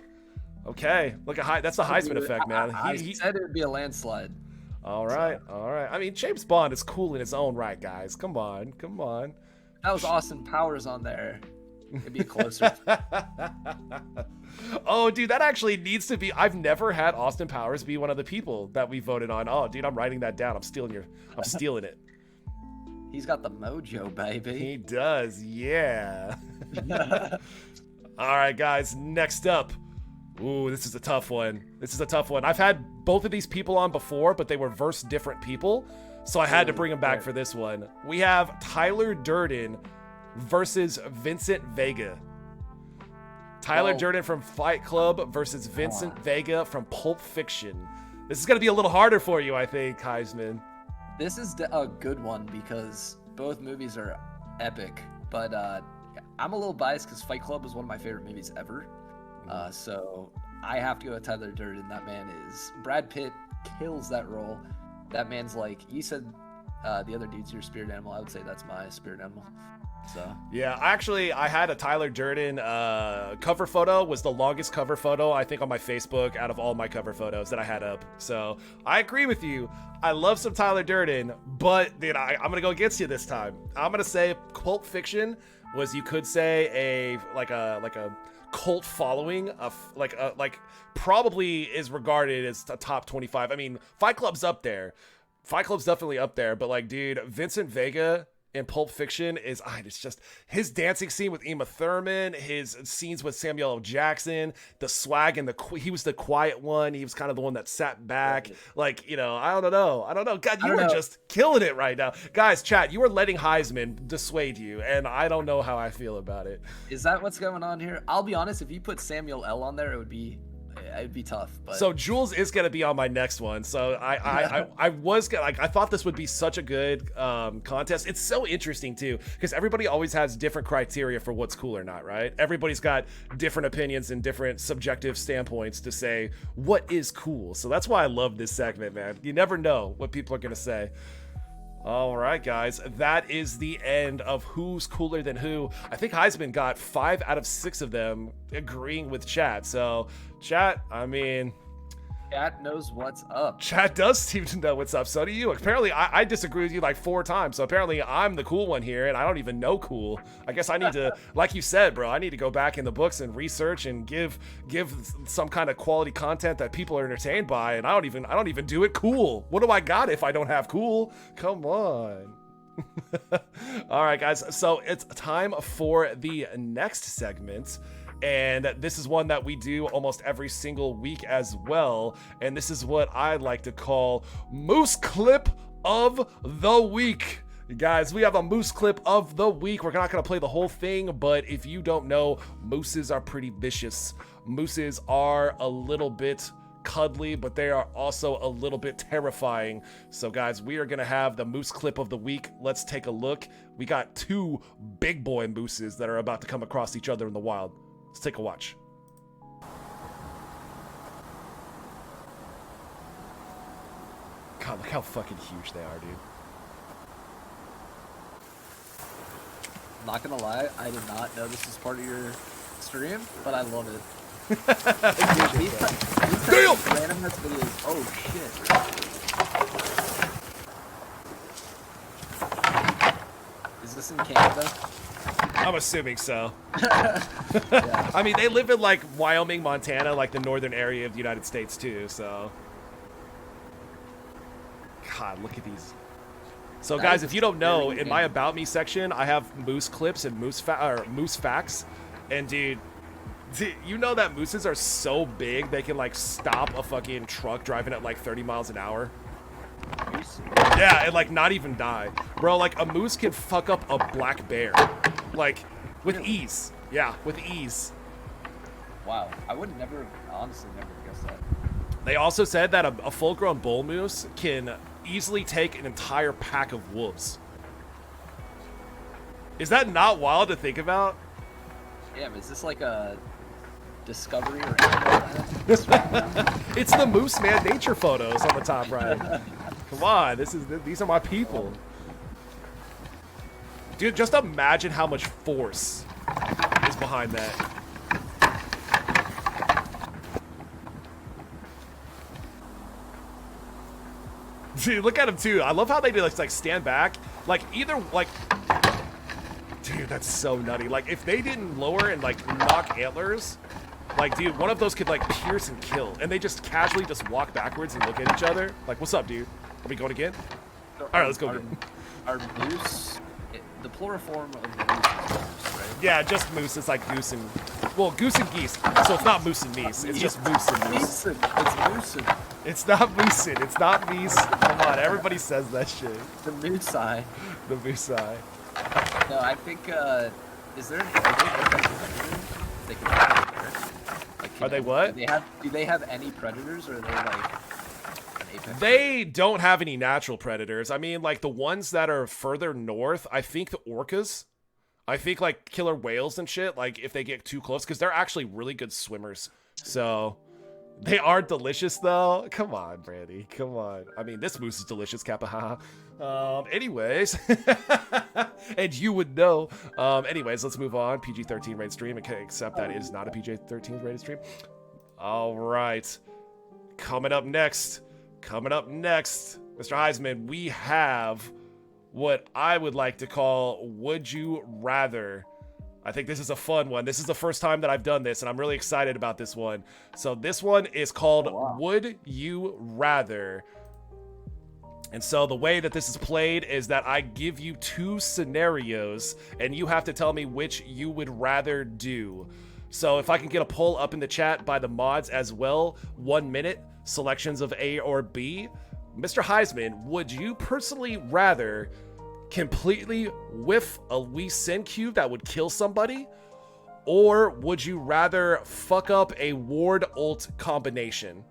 Okay, look at that's the Heisman effect, man. I said it would be a landslide. All right. I mean, James Bond is cool in his own right, guys. Come on. that was Austin Powers on there, it'd be closer. Oh, dude, that actually needs to be. I've never had Austin Powers be one of the people that we voted on. Oh, dude, I'm writing that down. I'm stealing it. He's got the mojo, baby. He does, yeah. All right, guys, next up. Ooh, this is a tough one. I've had both of these people on before, but they were versus different people, so I had to bring them back for this one. We have Tyler Durden versus Vincent Vega. Tyler Durden from Fight Club versus Vincent Vega from Pulp Fiction. This is going to be a little harder for you, I think, Heizman. This is a good one because both movies are epic, but I'm a little biased because Fight Club is one of my favorite movies ever. So I have to go with Tyler Durden. That man is... Brad Pitt kills that role. That man's like... You said the other dude's your spirit animal. I would say that's my spirit animal. So yeah, actually, I had a Tyler Durden cover photo. Was the longest cover photo, I think, on my Facebook out of all my cover photos that I had up. So I agree with you. I love some Tyler Durden, but dude, I'm going to go against you this time. I'm going to say Pulp Fiction was, you could say, a cult following, like probably is regarded as a top 25. I mean, Fight Club's up there. Fight Club's definitely up there, but like, dude, Vincent Vega in Pulp Fiction is, it's just his dancing scene with Uma Thurman, his scenes with Samuel L. Jackson, the swag, and he was the quiet one. He was kind of the one that sat back. Like, you know, I don't know. God, you are just killing it right now. Guys, chat, you are letting Heizman dissuade you, and I don't know how I feel about it. Is that what's going on here? I'll be honest, if you put Samuel L. on there, it'd be tough. But so Jules is gonna be on my next one. So I was like, I thought this would be such a good contest. It's so interesting too, because everybody always has different criteria for what's cool or not, right? Everybody's got different opinions and different subjective standpoints to say what is cool. So that's why I love this segment, man. You never know what people are gonna say. All right, guys, that is the end of Who's Cooler Than Who. I think Heizman got 5 out of 6 of them agreeing with chat. So, chat, I mean... Chat knows what's up. Chat does seem to know what's up. So do you. Apparently, I disagree with you like 4 times. So apparently, I'm the cool one here, and I don't even know cool. I guess I need to, like you said, bro, I need to go back in the books and research and give some kind of quality content that people are entertained by. And I don't even do it cool. What do I got if I don't have cool? Come on. All right, guys. So it's time for the next segment. And this is one that we do almost every single week as well. And this is what I like to call Moose Clip of the Week. Guys, we have a Moose Clip of the Week. We're not going to play the whole thing, but if you don't know, mooses are pretty vicious. Mooses are a little bit cuddly, but they are also a little bit terrifying. So guys, we are going to have the Moose Clip of the Week. Let's take a look. We got 2 big boy mooses that are about to come across each other in the wild. Let's take a watch. God, look how fucking huge they are, dude. I'm not gonna lie, I did not know this was part of your stream, but I love it. These random videos. Oh shit. Is this in Canada? I'm assuming so. Yeah. I mean, they live in like Wyoming, Montana, like the northern area of the United States too, so. God, look at these. So guys, if you don't know, in my About Me section, I have moose clips and moose facts. And dude, you know that mooses are so big, they can like stop a fucking truck driving at like 30 miles an hour. Yeah, and like not even die. Bro, like a moose can fuck up a black bear. Like, with ease. Yeah, with ease. Wow, I would honestly never guessed that. They also said that a full-grown bull moose can easily take an entire pack of wolves. Is that not wild to think about? Damn, is this like a Discovery or Animal Planet? It's the Moose Man nature photos on the top right. Come on, these are my people. Dude, just imagine how much force is behind that. Dude, look at him too. I love how they do like stand back. Like either like Dude, that's so nutty. Like, if they didn't lower and, like, knock antlers, like, dude, one of those could, like, pierce and kill. And they just casually just walk backwards and look at each other. Like, what's up, dude? Are we going again? So All right, let's go again. Our moose, the plural form of the moose is moose, right? Yeah, just moose. It's like goose and... Well, goose and geese. So it's not moose and meese. It's just moose and moose. It's moose. It's not moosin'. It's not meese. Come on, everybody says that shit. The moose eye. The moose eye. No, I think, is there... They can like, Are they what? Do they have any predators, or are they, like... They don't have any natural predators. I mean, like, the ones that are further north, I think the orcas. I think, like, killer whales and shit, like, if they get too close, because they're actually really good swimmers. So, they are delicious, though. Come on, Brandy. Come on. I mean, this moose is delicious, Kappa, haha. Anyways. And you would know. Anyways, let's move on. PG-13 rated stream, except that is not a PG-13 rated stream. All right. Coming up next, Mr. Heizman, we have what I would like to call Would You Rather. I think this is a fun one. This is the first time that I've done this, and I'm really excited about this one. So this one is called Would You Rather. And so the way that this is played is that I give you two scenarios, and you have to tell me which you would rather do. So if I can get a poll up in the chat by the mods as well, 1 minute, selections of A or B. Mr. Heizman, would you personally rather completely whiff a Lee Sin cube that would kill somebody? Or would you rather fuck up a ward ult combination?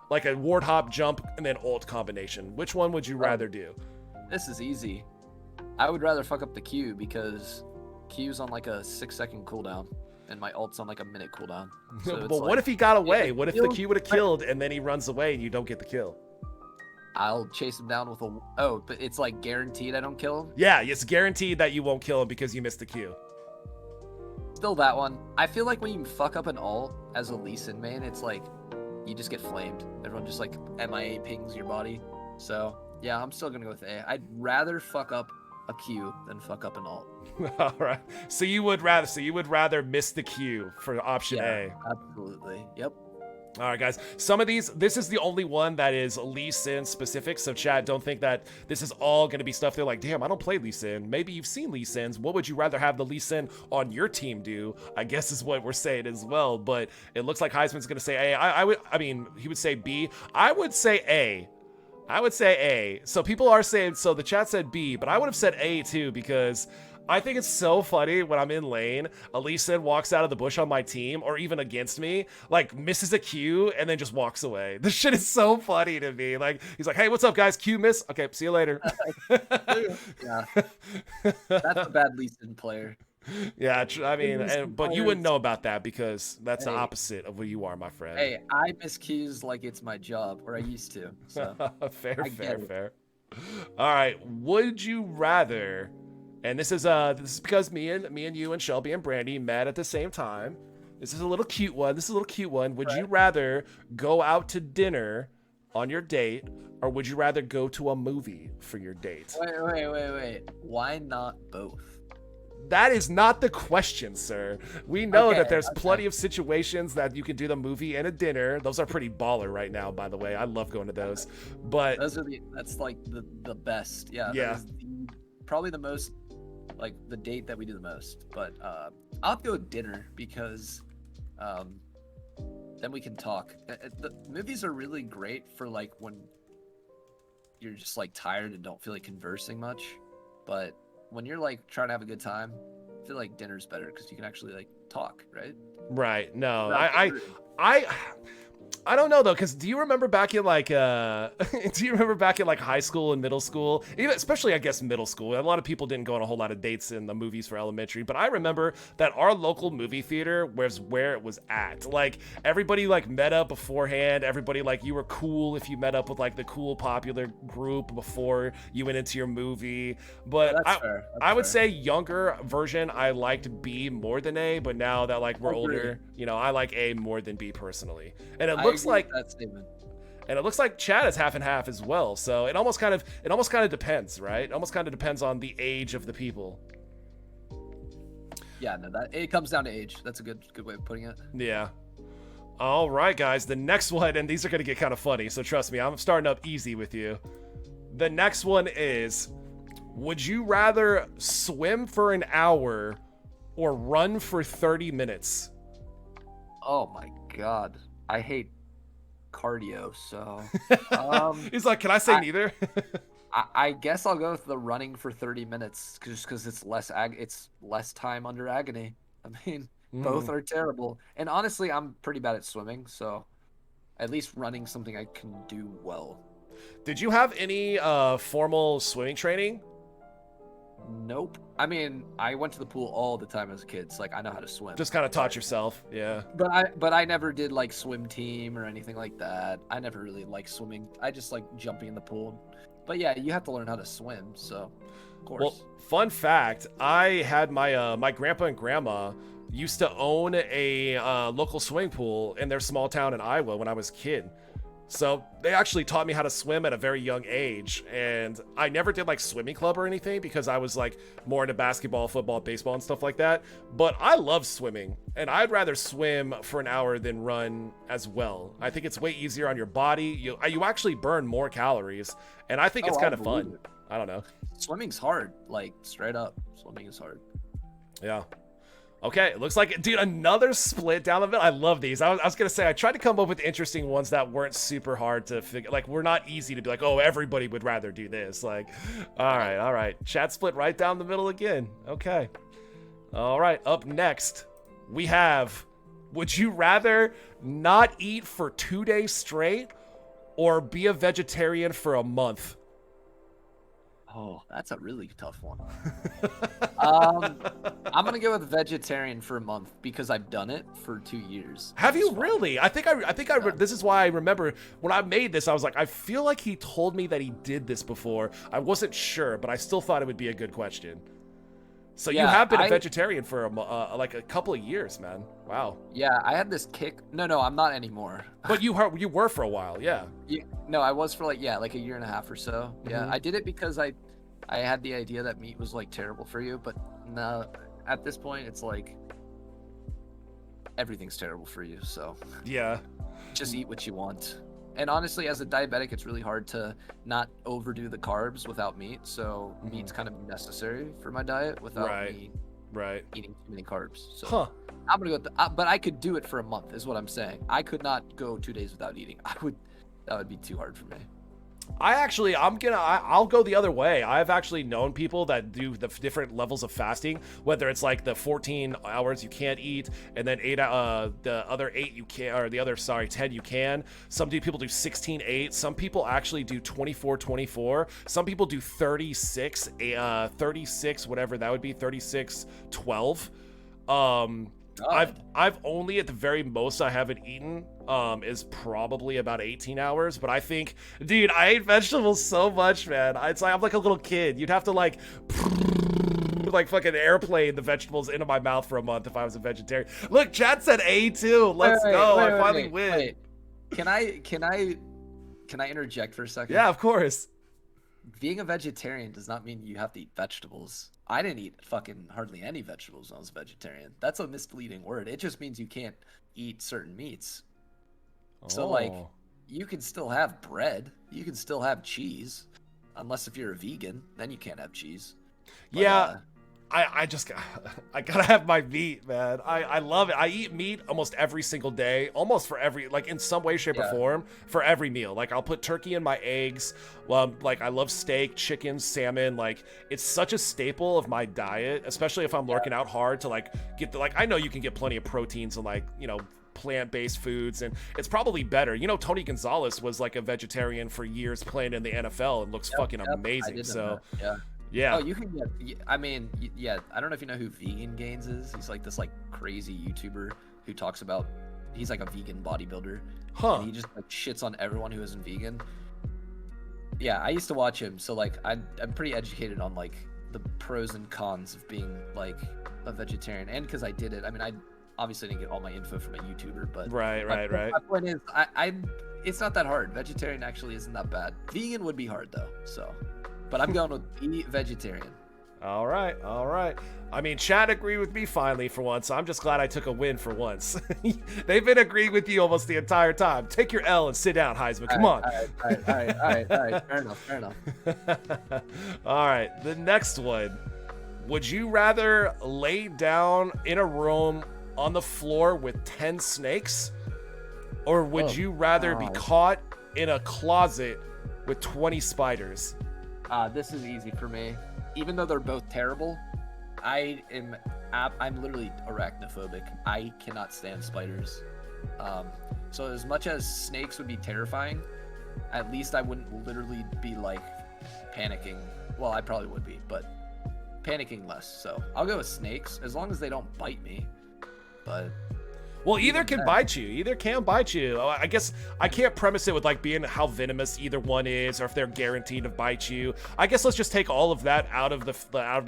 Like a ward hop jump and then ult combination. Which one would you rather do? This is easy. I would rather fuck up the Q, because Q's on like a 6-second cooldown. And my ult's on like a minute cooldown. So But what if he got away? What if the Q would have killed and then he runs away and you don't get the kill? I'll chase him down with a... Oh, but it's like guaranteed I don't kill him? Yeah, it's guaranteed that you won't kill him because you missed the Q. Still that one. I feel like when you fuck up an ult as a Lee Sin main, it's like you just get flamed. Everyone just like MIA pings your body. So yeah, I'm still gonna go with A. I'd rather fuck up a Q than fuck up an ult. All right. So you would rather miss the Q for option A. Absolutely. Yep. All right, guys. Some of these, this is the only one that is Lee Sin specific. So chat, don't think that this is all going to be stuff they're like, damn, I don't play Lee Sin. Maybe you've seen Lee Sins. What would you rather have the Lee Sin on your team do? I guess is what we're saying as well. But it looks like Heizman's going to say A. I mean, he would say B. I would say A. So people are saying, so the chat said B, but I would have said A too, because I think it's so funny when I'm in lane, Elisa walks out of the bush on my team, or even against me, like misses a Q and then just walks away. This shit is so funny to me. Like, he's like, hey, what's up, guys? Q miss? Okay, see you later. Yeah. That's a bad Lee Sin player. Yeah, I mean, but you wouldn't know about that because that's the opposite of what you are, my friend. Hey, I miss Qs like it's my job, or I used to. So fair. All right, would you rather? And this is because me and you and Shelby and Brandy met at the same time. This is a little cute one. Would you rather go out to dinner on your date, or would you rather go to a movie for your date? Wait. Why not both? That is not the question, sir. We know that there's plenty of situations that you can do the movie and a dinner. Those are pretty baller right now, by the way. I love going to those. But that's like the best. Yeah. Yeah. Probably the most, like the date that we do the most. But I'll have to go with dinner, because then we can talk. The movies are really great for like when you're just like tired and don't feel like conversing much. But when you're like trying to have a good time, I feel like dinner's better because you can actually like talk, right? Right. No, I don't know though, because do you remember back in like high school and middle school, even especially I guess middle school, a lot of people didn't go on a whole lot of dates in the movies for elementary, but I remember that our local movie theater was where it was at. Like everybody like met up beforehand. Everybody like, you were cool if you met up with like the cool popular group before you went into your movie. But I would say younger version, I liked B more than A, but now that like we're older, you know, I like A more than B personally. And it looks like that statement. And it looks like chat is half and half as well. So it almost kind of depends, right? It almost kind of depends on the age of the people. Yeah, no, that it comes down to age. That's a good way of putting it. Yeah. All right, guys. The next one, and these are going to get kind of funny, so trust me, I'm starting up easy with you. The next one is, would you rather swim for an hour or run for 30 minutes? Oh my god, I hate cardio. So, He's like, can I say I- neither? I guess I'll go with the running for 30 minutes just because it's less time under agony. I mean, both are terrible. And honestly, I'm pretty bad at swimming, so at least running something I can do well. Did you have any formal swimming training? Nope. I mean, I went to the pool all the time as a kid, so like I know how to swim. Just kind of taught yourself, yeah. But I never did like swim team or anything like that. I never really liked swimming. I just like jumping in the pool. But yeah, you have to learn how to swim, so of course. Well, fun fact, I had my grandpa and grandma used to own a local swimming pool in their small town in Iowa when I was a kid. So they actually taught me how to swim at a very young age, and I never did like swimming club or anything because I was like more into basketball, football, baseball, and stuff like that. But I love swimming, and I'd rather swim for an hour than run as well. I think it's way easier on your body. You actually burn more calories, and I think it's kind of fun. I don't know. Swimming's hard, like straight up. Swimming is hard. Yeah. Okay, it looks like, dude, another split down the middle. I love these. I was going to say, I tried to come up with interesting ones that weren't super hard to figure. Like, we're not easy to be like, oh, everybody would rather do this. Like, all right. Chat split right down the middle again. Okay. All right, up next, we have, would you rather not eat for 2 days straight or be a vegetarian for a month? Oh, that's a really tough one. I'm gonna go with vegetarian for a month because I've done it for 2 years. Have you really? I think this is why I remember when I made this. I was like, I feel like he told me that he did this before. I wasn't sure, but I still thought it would be a good question. So you have been a vegetarian for like a couple of years, man. Wow. Yeah, I had this kick. No, I'm not anymore. But you were for a while, yeah. No, I was for like a year and a half or so. Yeah, I did it because I had the idea that meat was like terrible for you, but no, at this point it's like everything's terrible for you. So yeah, just eat what you want. And honestly, as a diabetic, it's really hard to not overdo the carbs without meat. So meat's kind of necessary for my diet without me eating too many carbs. So I'm gonna go. But I could do it for a month, is what I'm saying. I could not go 2 days without eating. That would be too hard for me. I'll go the other way. I've actually known people that do the different levels of fasting, whether it's like the 14 hours you can't eat and then the other 8 you can, or the other 10 you can. Some people do 16-8. Some people actually do 24-24. Some people do 36, whatever that would be, 36-12. I've only, at the very most I haven't eaten is probably about 18 hours, but I think, dude, I ate vegetables so much, man. It's like I'm like a little kid. You'd have to like fucking airplane the vegetables into my mouth for a month if I was a vegetarian. Look, chat said A too. Let's go. I finally win. Wait. Can I interject for a second? Yeah, of course. Being a vegetarian does not mean you have to eat vegetables. I didn't eat fucking hardly any vegetables when I was a vegetarian. That's a misleading word. It just means you can't eat certain meats. So like, you can still have bread. You can still have cheese. Unless if you're a vegan, then you can't have cheese. But, yeah. I gotta have my meat, man. I love it. I eat meat almost every single day, almost for every, like in some way, shape, or form, for every meal. Like I'll put turkey in my eggs. Like I love steak, chicken, salmon. Like it's such a staple of my diet, especially if I'm working out hard to like get the, like, I know you can get plenty of proteins and like, you know, plant-based foods, and it's probably better. You know, Tony Gonzalez was like a vegetarian for years playing in the NFL and looks fucking amazing. So yeah. Oh, you can get, I mean, yeah, I don't know if you know who Vegan Gains is. He's like this like crazy YouTuber who talks about, he's like a vegan bodybuilder. And he just like shits on everyone who isn't vegan. Yeah, I used to watch him, so like I'm pretty educated on like the pros and cons of being like a vegetarian, and because I did it. I mean, I obviously didn't get all my info from a YouTuber, but right. My point is, it's not that hard. Vegetarian actually isn't that bad. Vegan would be hard though, so. But I'm going with be vegetarian. All right, all right. I mean, Chad agreed with me finally for once, so I'm just glad I took a win for once. They've been agreeing with you almost the entire time. Take your L and sit down, Heizman. Come on. All right. Fair enough. All right, the next one. Would you rather lay down in a room on the floor with 10 snakes? Or would you rather be caught in a closet with 20 spiders? This is easy for me. Even though they're both terrible, I'm literally arachnophobic. I cannot stand spiders. So as much as snakes would be terrifying, at least I wouldn't literally be like panicking. Well, I probably would be, but panicking less. So I'll go with snakes as long as they don't bite me. But well, either can bite you. Either can bite you. I guess I can't premise it with like being how venomous either one is, or if they're guaranteed to bite you. I guess let's just take all of that out of the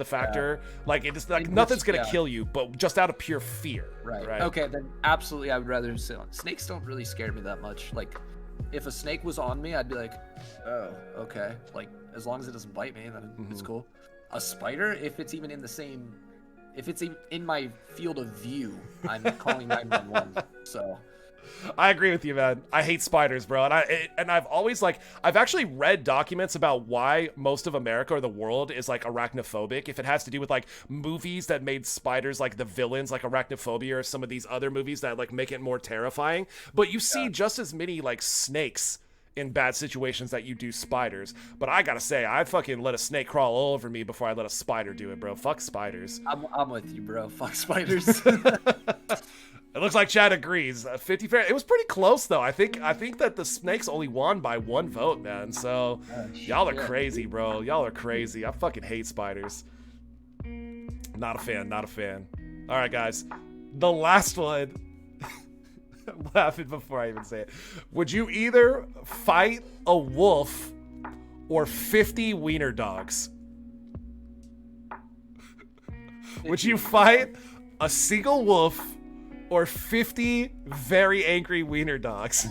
factor. Yeah. Like it's like nothing's gonna kill you, but just out of pure fear. Right. Okay, then absolutely, I would rather sit on. Snakes don't really scare me that much. Like, if a snake was on me, I'd be like, oh, okay. Like, as long as it doesn't bite me, then it's cool. A spider, if it's even in the same. If it's in my field of view, I'm calling 911. So, I agree with you, man. I hate spiders, bro. And I've always I've actually read documents about why most of America or the world is like arachnophobic. If it has to do with like movies that made spiders like the villains, like Arachnophobia, or some of these other movies that like make it more terrifying. But you see just as many like snakes in bad situations that you do spiders. But I gotta say, I'd fucking let a snake crawl all over me before I let a spider do it, bro. Fuck spiders. I'm with you, bro. Fuck spiders. It looks like Chad agrees. 50 fair. It was pretty close though. I think that the snakes only won by 1 vote, man. So y'all are crazy, bro. Y'all are crazy. I fucking hate spiders. Not a fan. All right, guys. The last one. I'm laughing before I even say it. Would you either fight a wolf or 50 wiener dogs? Would you fight a single wolf or 50 very angry wiener dogs?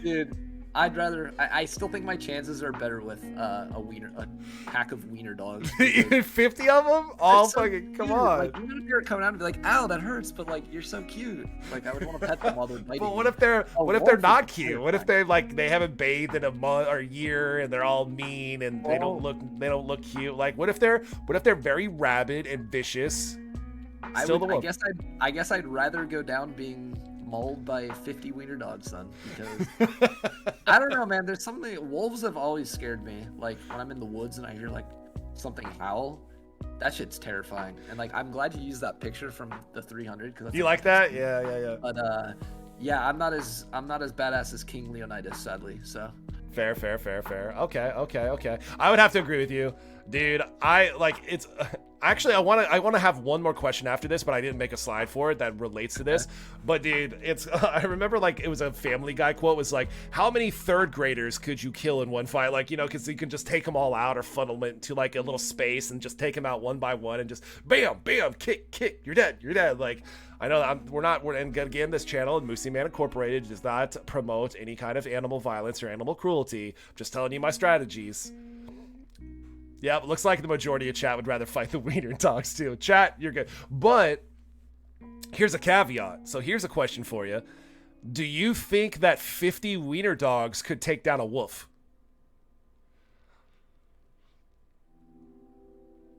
Dude, I'd rather. I still think my chances are better with a pack of wiener dogs. 50 of them? Oh, so fucking cute. Come on! Like, even if you're coming out and be like, "Ow, that hurts," but like, you're so cute. Like, I would want to pet them while they're biting. But what if they're not cute? What if they haven't bathed in a month or a year and they're all mean and they don't look cute? Like, what if they're very rabid and vicious? I guess I'd rather go down being mauled by 50 wiener dogs then, because I don't know, man, there's something. Wolves have always scared me. Like, when I'm in the woods and I hear like something howl, that shit's terrifying. And like, I'm glad you used that picture from the 300, because you like that? Yeah. But yeah, I'm not as badass as King Leonidas, sadly. So fair. Okay. I would have to agree with you, dude. Actually, I want to have one more question after this, but I didn't make a slide for it that relates to this. But dude, I remember like it was a Family Guy quote was like, how many 3rd graders could you kill in one fight? Like, you know, because you can just take them all out or funnel them into like a little space and just take them out one by one and just bam, kick, you're dead. Like, I know and again, this channel, Moosey Man Incorporated, does not promote any kind of animal violence or animal cruelty. I'm just telling you my strategies. Yeah, it looks like the majority of chat would rather fight the wiener dogs too. Chat, you're good. But here's a caveat. So here's a question for you. Do you think that 50 wiener dogs could take down a wolf?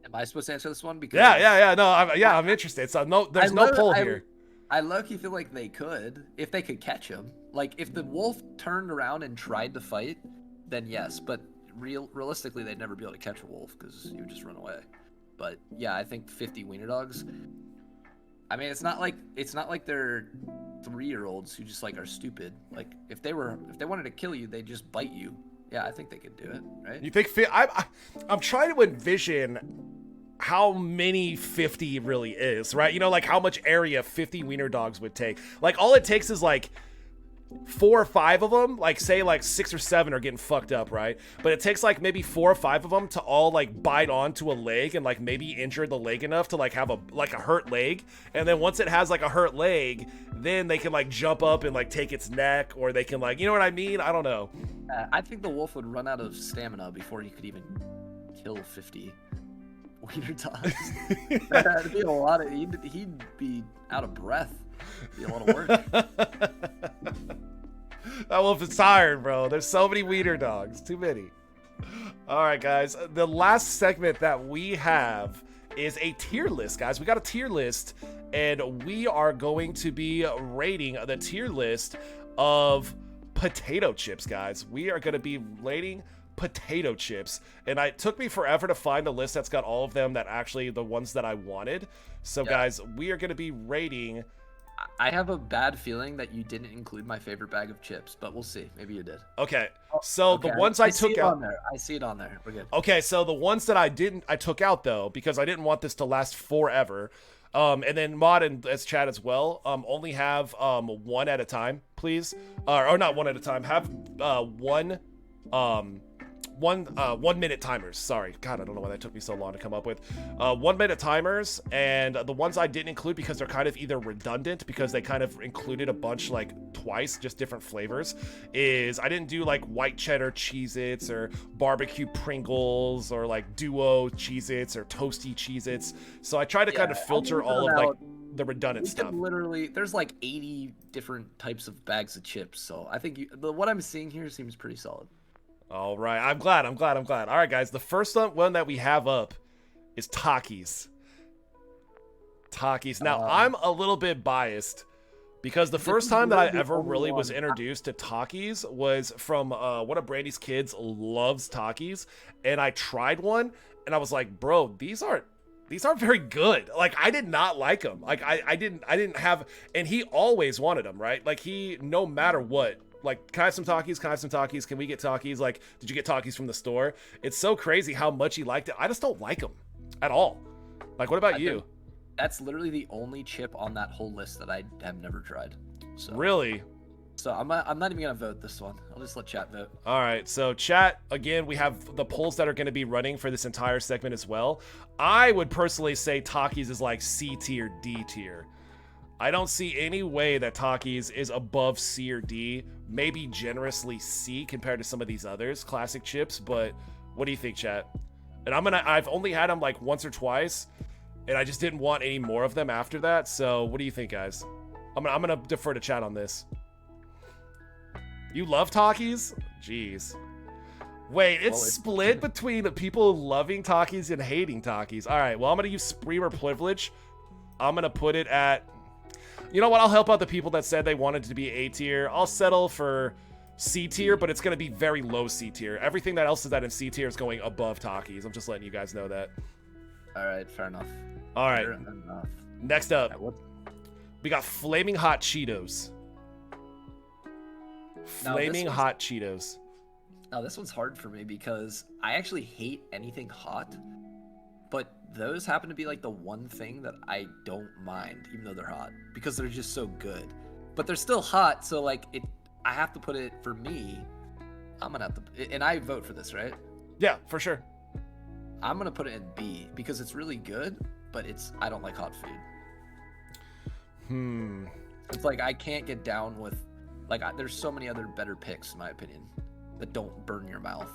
Am I supposed to answer this one? Because yeah. No, I'm interested. So there's no poll here. I low-key feel like they could, if they could catch him. Like, if the wolf turned around and tried to fight, then yes. But realistically, they'd never be able to catch a wolf because he would just run away. But yeah, I think 50 wiener dogs. I mean, it's not like they're 3-year-olds who just like are stupid. Like, if they wanted to kill you, they'd just bite you. Yeah, I think they could do it, right? You think? I'm trying to envision how many 50 really is, right? You know, like how much area 50 wiener dogs would take. Like, all it takes is like 4 or 5 of them, like say like 6 or 7 are getting fucked up, right? But it takes like maybe 4 or 5 of them to all like bite onto a leg and like maybe injure the leg enough to like have a hurt leg. And then once it has like a hurt leg, then they can like jump up and like take its neck, or they can like, you know what I mean? I don't know. I think the wolf would run out of stamina before you could even kill 50. Wiener dogs. That'd be a lot of. He'd be out of breath. It'd be a lot of work. That wolf is tired, bro. There's so many wiener dogs. Too many. All right, guys. The last segment that we have is a tier list, guys. We got a tier list, and we are going to be rating the tier list of potato chips, guys. We are going to be rating potato chips, and it took me forever to find a list that's got all of them that actually the ones that I wanted. So, guys, we are going to be rating. I have a bad feeling that you didn't include my favorite bag of chips, but we'll see. Maybe you did. Okay, so the ones I took out. I see it on there. We're good. Okay, so the ones that I took out though, because I didn't want this to last forever. And then Mod and as chat as well. Only have one at a time, please. Or not one at a time. Have one 1 minute timers. Sorry, God, I don't know why that took me so long to come up with 1 minute timers. And the ones I didn't include because they're kind of either redundant because they kind of included a bunch like twice, just different flavors, is I didn't do like white cheddar Cheez-Its or barbecue Pringles or like duo Cheez-Its or toasty Cheez-Its. So I tried to kind of filter all of like the redundant stuff. Literally, there's like 80 different types of bags of chips. So I think what I'm seeing here seems pretty solid. All right, I'm glad. All right, guys, the first one that we have up is Takis. Now, I'm a little bit biased because the first time that I ever really was introduced to Takis was from one of Brandy's kids loves Takis, and I tried one, and I was like, bro, these aren't very good. Like, I did not like them. Like, I didn't have, and he always wanted them, right? Like, he, no matter what, like, can I have some Takis? Can we get Takis? Like, did you get Takis from the store? It's so crazy how much he liked it. I just don't like them at all. Like, what about you? That's literally the only chip on that whole list that I have never tried. So, really? So I'm not even gonna vote this one. I'll just let chat vote. All right, so chat, again, we have the polls that are going to be running for this entire segment as well. I would personally say Takis is like C tier, D tier. I don't see any way that Takis is above C or D, maybe generously C compared to some of these others, classic chips, but what do you think, chat? And I've only had them like once or twice, and I just didn't want any more of them after that, so what do you think, guys? I'm gonna defer to chat on this. You love Takis? Jeez. Wait, it's split between the people loving Takis and hating Takis. All right, well, I'm gonna use Spreamer privilege. I'm gonna put it at, you know what? I'll help out the people that said they wanted to be A tier. I'll settle for C tier, but it's going to be very low C tier. Everything that else is that in C tier is going above Takis. I'm just letting you guys know that. All right, fair enough. All right. Next up, we got Flaming Hot Cheetos. Flaming Hot Cheetos. Now, this one's hard for me because I actually hate anything hot. But those happen to be like the one thing that I don't mind, even though they're hot, because they're just so good. But they're still hot, so like I have to put it, for me, I'm gonna have to, and I vote for this, right? Yeah, for sure. I'm gonna put it in B because it's really good, but I don't like hot food. It's like I can't get down with, like, there's so many other better picks in my opinion that don't burn your mouth.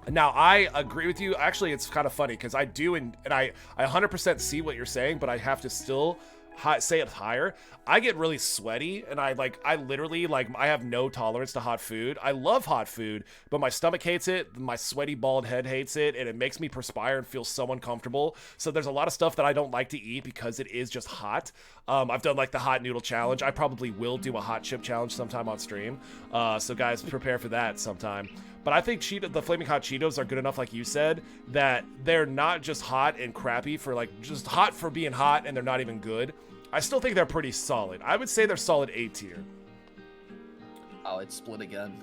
Now, I agree with you. Actually, it's kind of funny because I do, and I 100% see what you're saying, but I have to still say it higher. I get really sweaty, and I literally, like, I have no tolerance to hot food. I love hot food, but my stomach hates it, my sweaty, bald head hates it, and it makes me perspire and feel so uncomfortable. So there's a lot of stuff that I don't like to eat because it is just hot. I've done, like, the hot noodle challenge. I probably will do a hot chip challenge sometime on stream. So guys, prepare for that sometime. But I think the Flaming Hot Cheetos are good enough, like you said, that they're not just hot and crappy for, like, just hot for being hot, and they're not even good. I still think they're pretty solid. I would say they're solid A tier. Oh, it's split again.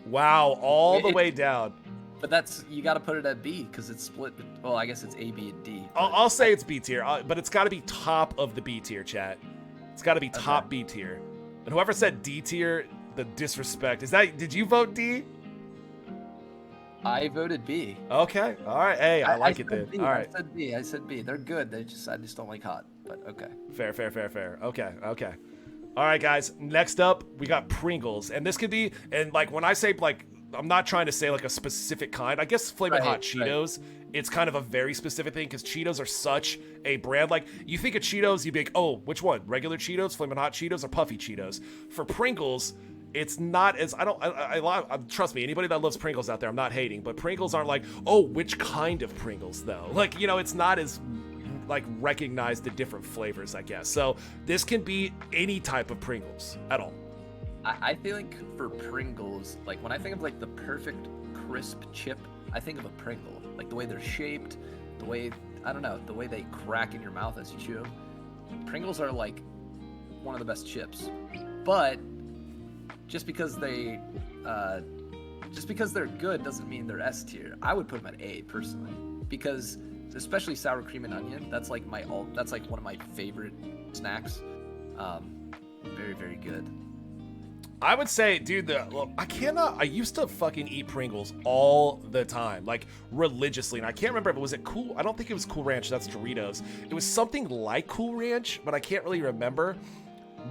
Wow, all the way down. But you got to put it at B because it's split. Well, I guess it's A, B, and D. I'll say it's B tier, but it's got to be top of the B tier, chat. It's got to be top B tier. And whoever said D tier, the disrespect. Did you vote D? I voted B. Okay. All right. Hey, I like it then. B. All right. I said B. They're good. I just don't like hot. But okay. Fair. Okay. All right, guys. Next up, we got Pringles, and this could be, and like when I say like I'm not trying to say like a specific kind. I guess Flamin' Hot Right, Cheetos, it's kind of a very specific thing because Cheetos are such a brand. Like, you think of Cheetos, you'd be like, oh, which one? Regular Cheetos, Flamin' Hot Cheetos, or Puffy Cheetos? For Pringles, it's not as, trust me, anybody that loves Pringles out there, I'm not hating, but Pringles aren't like, oh, which kind of Pringles though? Like, you know, it's not as like recognize the different flavors, I guess. So this can be any type of Pringles at all. I feel like for Pringles, like when I think of like the perfect crisp chip, I think of a Pringle. Like the way they're shaped, the way, I don't know, the way they crack in your mouth as you chew them. Pringles are like one of the best chips. But just because they're good doesn't mean they're S tier. I would put them at A personally, because especially sour cream and onion, that's like that's like one of my favorite snacks. Very, very good. I would say, dude, I used to fucking eat Pringles all the time, like religiously. And I can't remember if it was I don't think it was Cool Ranch, that's Doritos. It was something like Cool Ranch, but I can't really remember.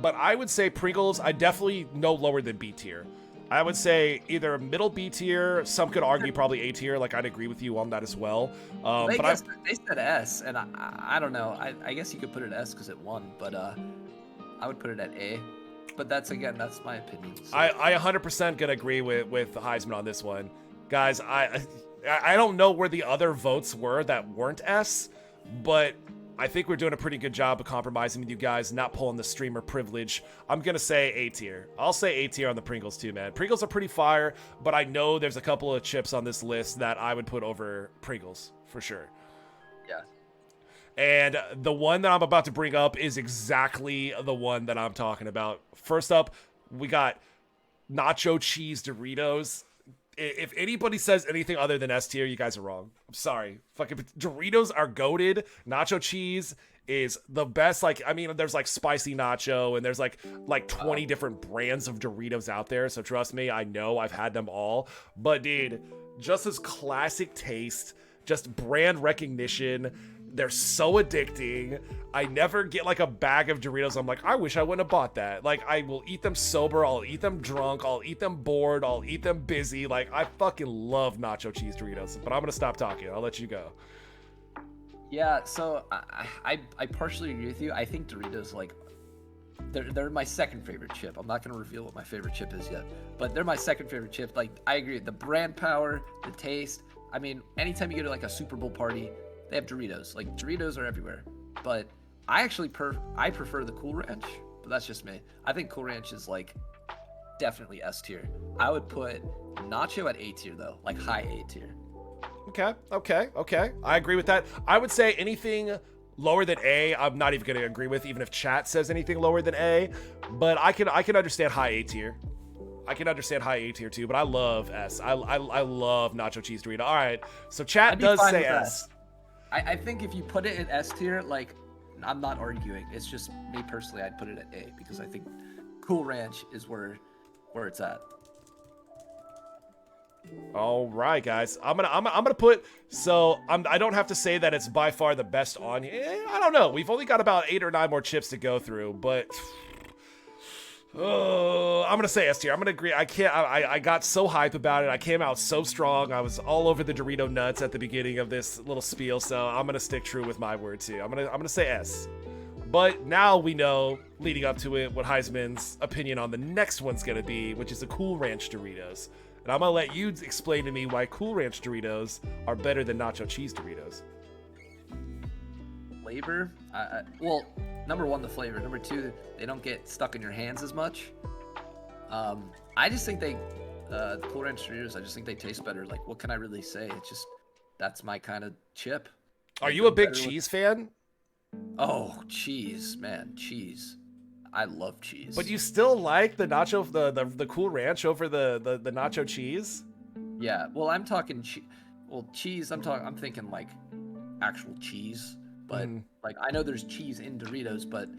But I would say Pringles, I definitely no lower than B tier. I would say either middle B tier, some could argue probably A tier, like I'd agree with you on that as well. They said S, and I don't know. I guess you could put it S because it won, but I would put it at A. But that's my opinion. So. I 100% gonna agree with Heizman on this one. Guys, I don't know where the other votes were that weren't S, but I think we're doing a pretty good job of compromising with you guys, not pulling the streamer privilege. I'm gonna say A tier. I'll say A tier on the Pringles too, man. Pringles are pretty fire, but I know there's a couple of chips on this list that I would put over Pringles for sure. Yeah. And the one that I'm about to bring up is exactly the one that I'm talking about. First up, we got nacho cheese Doritos. If anybody says anything other than S tier, you guys are wrong. I'm sorry. Fucking Doritos are goated. Nacho cheese is the best. Like, I mean, there's like spicy nacho and there's like 20 different brands of Doritos out there. So trust me, I know I've had them all. But dude, just as classic taste, just brand recognition. They're so addicting. I never get like a bag of Doritos. I'm like, I wish I wouldn't have bought that. Like, I will eat them sober. I'll eat them drunk. I'll eat them bored. I'll eat them busy. Like, I fucking love nacho cheese Doritos. But I'm gonna stop talking. I'll let you go. Yeah, so I partially agree with you. I think Doritos, like, they're my second favorite chip. I'm not gonna reveal what my favorite chip is yet, but they're my second favorite chip. Like, I agree. The brand power, the taste. I mean, anytime you go to like a Super Bowl party, they have Doritos. Like, Doritos are everywhere. But I actually prefer the Cool Ranch, but that's just me. I think Cool Ranch is like definitely S tier. I would put Nacho at A tier though, like high A tier. Okay. I agree with that. I would say anything lower than A, I'm not even gonna agree with, even if chat says anything lower than A. But I can understand high A tier. I can understand high A tier too, but I love S. I love nacho cheese Dorito. All right, so chat does say S. I think if you put it in S tier, like, I'm not arguing. It's just me personally, I'd put it at A because I think Cool Ranch is where it's at. All right, guys. I'm gonna put. So I don't have to say that it's by far the best on here. I don't know. We've only got about 8 or 9 more chips to go through, but. Oh, I'm gonna say S tier. I'm gonna agree. I got so hype about it. I came out so strong. I was all over the Dorito nuts at the beginning of this little spiel, so I'm gonna stick true with my word too. I'm gonna say S. But now we know, leading up to it, what Heizman's opinion on the next one's gonna be, which is the Cool Ranch Doritos. And I'm gonna let you explain to me why Cool Ranch Doritos are better than nacho cheese Doritos. Flavor? Well, number one, the flavor. Number two, they don't get stuck in your hands as much. I just think the Cool Ranch Doritos, I just think they taste better. Like, what can I really say? It's just, that's my kind of chip. Are you a big cheese fan? Oh, cheese, man, cheese. I love cheese. But you still like the nacho, the Cool Ranch over the nacho cheese? Yeah, well, I'm talking cheese. I'm thinking like actual cheese. But like, I know there's cheese in Doritos, but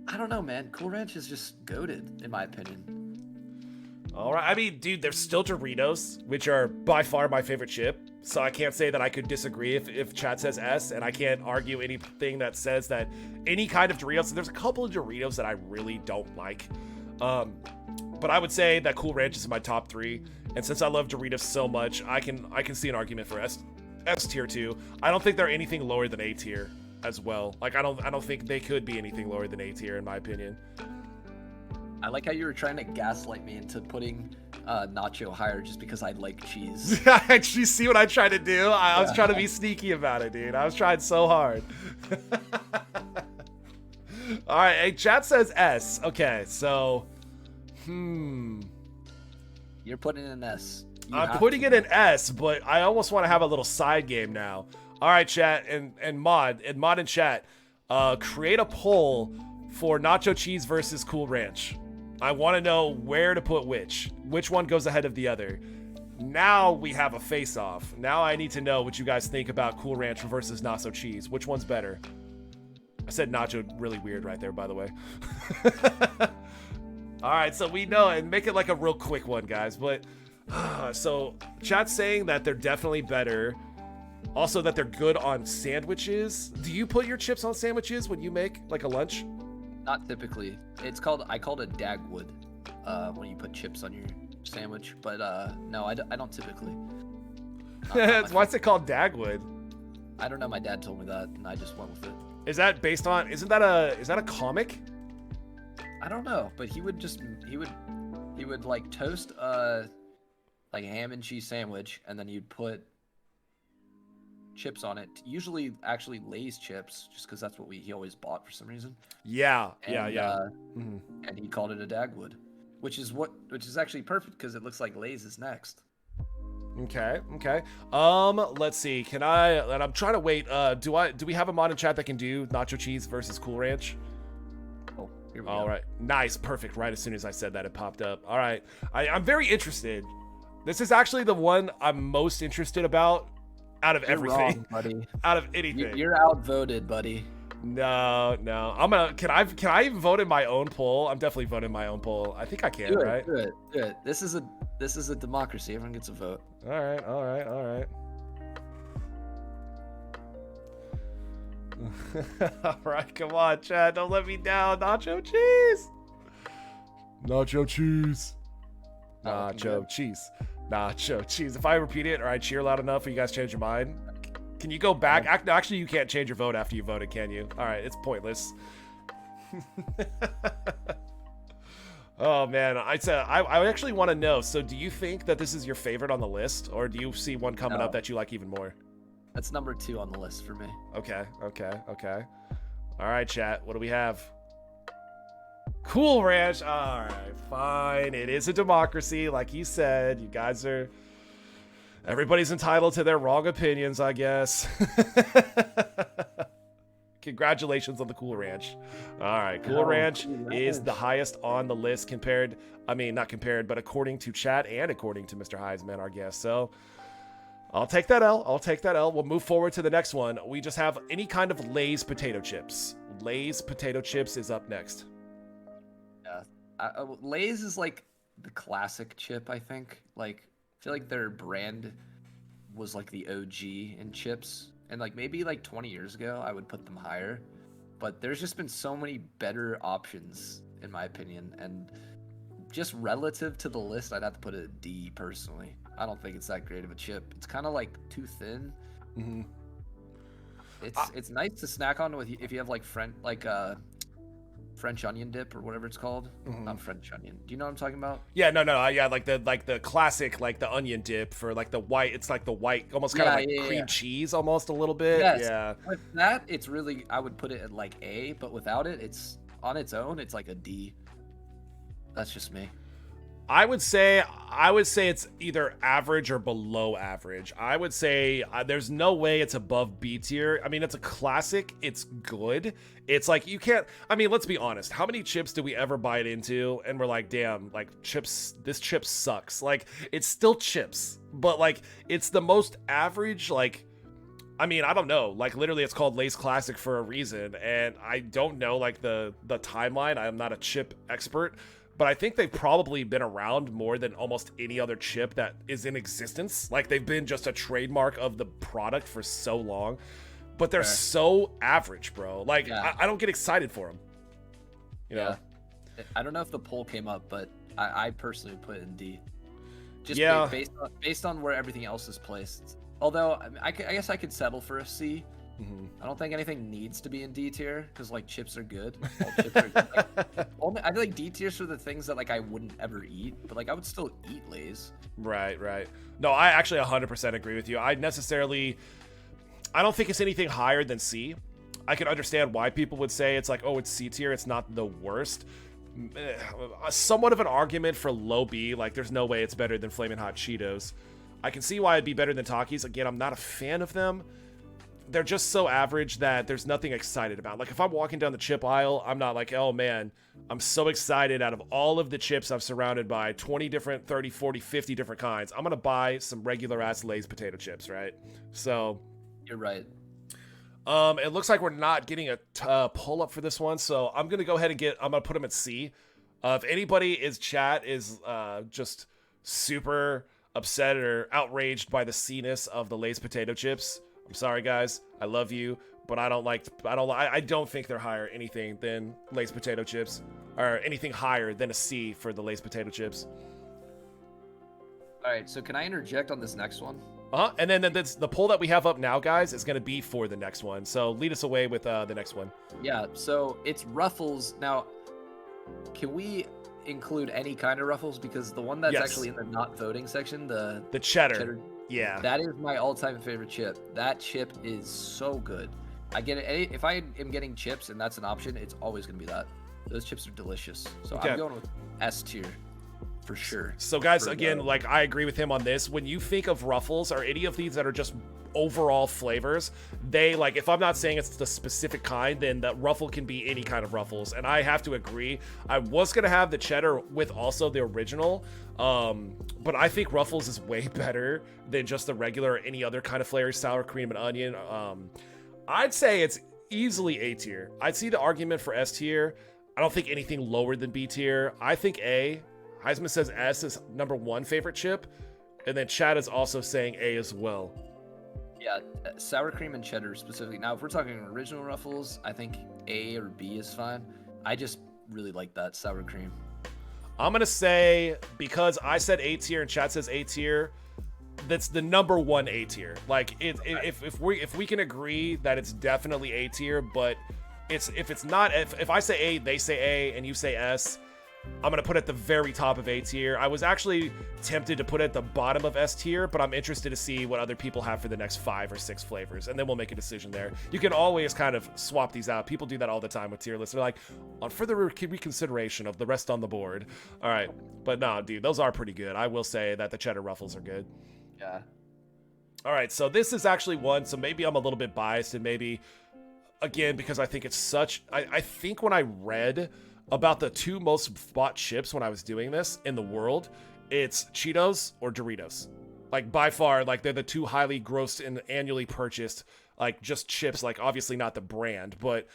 I don't know, man. Cool Ranch is just goated, in my opinion. All right. I mean, dude, there's still Doritos, which are by far my favorite chip. So I can't say that I could disagree if chat says S, and I can't argue anything that says that any kind of Doritos. There's a couple of Doritos that I really don't like. But I would say that Cool Ranch is in my top 3. And since I love Doritos so much, I can see an argument for S tier too. I don't think they're anything lower than A tier as well. Like I don't think they could be anything lower than A tier in my opinion. I like how you were trying to gaslight me into putting nacho higher just because I like cheese. You see what I tried to do? I was trying to be sneaky about it, dude. I was trying so hard. All right, hey, chat says S. Okay, so, You're putting in an S. I'm putting it in S, but I almost want to have a little side game now. All right, chat and mod and chat, create a poll for nacho cheese versus Cool Ranch. I want to know where to put which one goes ahead of the other. Now we have a face-off. Now I need to know what you guys think about Cool Ranch versus nacho cheese. Which one's better? I said nacho really weird right there, by the way. All right, so we know, and make it like a real quick one, guys. But so chat's saying that they're definitely better. Also that they're good on sandwiches. Do you put your chips on sandwiches when you make like a lunch? Not typically. I call it a dagwood when you put chips on your sandwich. But no, I don't typically. Why is it called Dagwood? I don't know. My dad told me that, and I just went with it. Is that based on? Is that a comic? I don't know, but he would like toast like a ham and cheese sandwich, and then you'd put chips on it. Usually, actually, Lay's chips, just because that's what he always bought for some reason. Yeah. And he called it a Dagwood, which is actually perfect because it looks like Lay's is next. Okay. Let's see. And I'm trying to wait. Do we have a mod in chat that can do nacho cheese versus Cool Ranch? Oh, here we go. All right. Nice. Perfect. Right as soon as I said that, it popped up. All right. I'm very interested. This is actually the one I'm most interested about out of everything. Wrong, buddy. Out of anything. You're outvoted, buddy. No. Can I even vote in my own poll? I'm definitely voting in my own poll. I think I can, right? Do it. This is a democracy. Everyone gets a vote. All right. All right, come on, Chad. Don't let me down. Nacho cheese. Nacho cheese. Nacho cheese. Nacho cheese. If I repeat it or I cheer loud enough, or you guys change your mind, can you go back? Actually, you can't change your vote after you voted, can you? All right, it's pointless. Oh man, I actually want to know. So, do you think that this is your favorite on the list, or do you see one coming up that you like even more? That's number 2 on the list for me. Okay. All right, chat. What do we have? Cool Ranch. All right, fine. It is a democracy, like you said. You guys are. Everybody's entitled to their wrong opinions, I guess. Congratulations on the Cool Ranch. All right, Cool Ranch is the highest on the list not compared, but according to chat and according to Mr. Heizman, our guest. So I'll take that L. We'll move forward to the next one. We just have any kind of Lay's potato chips. Lay's potato chips is up next. Yeah, Lay's is like the classic chip, I think. Like, I feel like their brand was like the OG in chips. And like maybe like 20 years ago, I would put them higher. But there's just been so many better options, in my opinion. And just relative to the list, I'd have to put it a D personally. I don't think it's that great of a chip. It's kind of like too thin. Mm-hmm. It's nice to snack on with if you have like French onion dip or whatever it's called. Mm-hmm. Not French onion. Do you know what I'm talking about? Yeah, no. Yeah, like the classic, like the onion dip for like the white. It's like the white, almost kind of like cream cheese, almost a little bit. Yes. Yeah. With that, it's really, I would put it at like A, but without it, it's on its own. It's like a D. That's just me. I would say it's either average or below average. I would say there's no way it's above B tier. I mean, it's a classic. It's good. It's like you can't. I mean, let's be honest. How many chips do we ever bite into and we're like, damn, like chips. This chip sucks. Like it's still chips, but like it's the most average. Like, I mean, I don't know. Like literally, it's called Lay's Classic for a reason, and I don't know like the timeline. I'm not a chip expert. But I think they've probably been around more than almost any other chip that is in existence. Like they've been just a trademark of the product for so long. But they're so average, bro. Like I don't get excited for them. You know? I don't know if the poll came up, but I personally would put it in D. Just Yeah. based on where everything else is placed. Although I guess I could settle for a C. I don't think anything needs to be in D tier because like chips are good. All chips are good. Only, I feel like D tiers for the things that like I wouldn't ever eat, but like I would still eat Lay's. Right. No, I actually 100% agree with you. I don't think it's anything higher than C. I can understand why people would say it's like, oh, it's C tier. It's not the worst. Somewhat of an argument for low B. Like, there's no way it's better than Flamin' Hot Cheetos. I can see why it'd be better than Takis. Again, I'm not a fan of them. They're just so average that there's nothing excited about. Like, if I'm walking down the chip aisle, I'm not like, oh man, I'm so excited out of all of the chips I'm surrounded by, 20 different, 30, 40, 50 different kinds. I'm gonna buy some regular ass Lay's potato chips, right? So You're right. it looks like we're not getting a pull up for this one, so I'm gonna go ahead and I'm gonna put them at C. If anybody chat is just super upset or outraged by the C-ness of the Lay's potato chips, I'm sorry guys, I love you, but I don't think they're higher anything than Lay's potato chips, or anything higher than a C for the Lay's potato chips. All right, so can I interject on this next one? And then the poll that we have up now, guys, is going to be for the next one. So lead us away with the next one. Yeah, so it's Ruffles. Now, can we include any kind of Ruffles? Because the one that's Yes. actually in the not voting section, the cheddar. Yeah. that is my all-time favorite chip. That chip is so good. I get it. If I am getting chips and that's an option, it's always going to be that. Those chips are delicious. So Okay. I'm going with S tier for sure. So guys, For again, like I agree with him on this. When you think of Ruffles or any of these that are just overall flavors, they like, if I'm not saying it's the specific kind, then that Ruffle can be any kind of Ruffles. And I have to agree. I was going to have the cheddar with also the original, but I think Ruffles is way better than just the regular or any other kind of flavor, sour cream and onion. I'd say it's easily A tier. I'd see the argument for S tier. I don't think anything lower than B tier. I think A. Heizman says S is number 1 favorite chip, and then Chad is also saying A as well. Yeah, sour cream and cheddar specifically. Now, if we're talking original Ruffles, I think A or B is fine. I just really like that sour cream. I'm gonna say, because I said A tier and Chad says A tier, that's the number 1 A tier. Like, if we can agree that it's definitely A tier, but if I say A, they say A, and you say S, I'm going to put it at the very top of A tier. I was actually tempted to put it at the bottom of S tier, but I'm interested to see what other people have for the next 5 or 6 flavors, and then we'll make a decision there. You can always kind of swap these out. People do that all the time with tier lists. They're like, on further reconsideration of the rest on the board. All right. But no, dude, those are pretty good. I will say that the cheddar Ruffles are good. Yeah. All right, so this is actually one, so maybe I'm a little bit biased, and maybe, again, because I think it's such... I think when I read about the 2 most bought chips when I was doing this in the world, it's Cheetos or Doritos. Like, by far, like, they're the 2 highly grossed and annually purchased, like, just chips, like, obviously not the brand, but...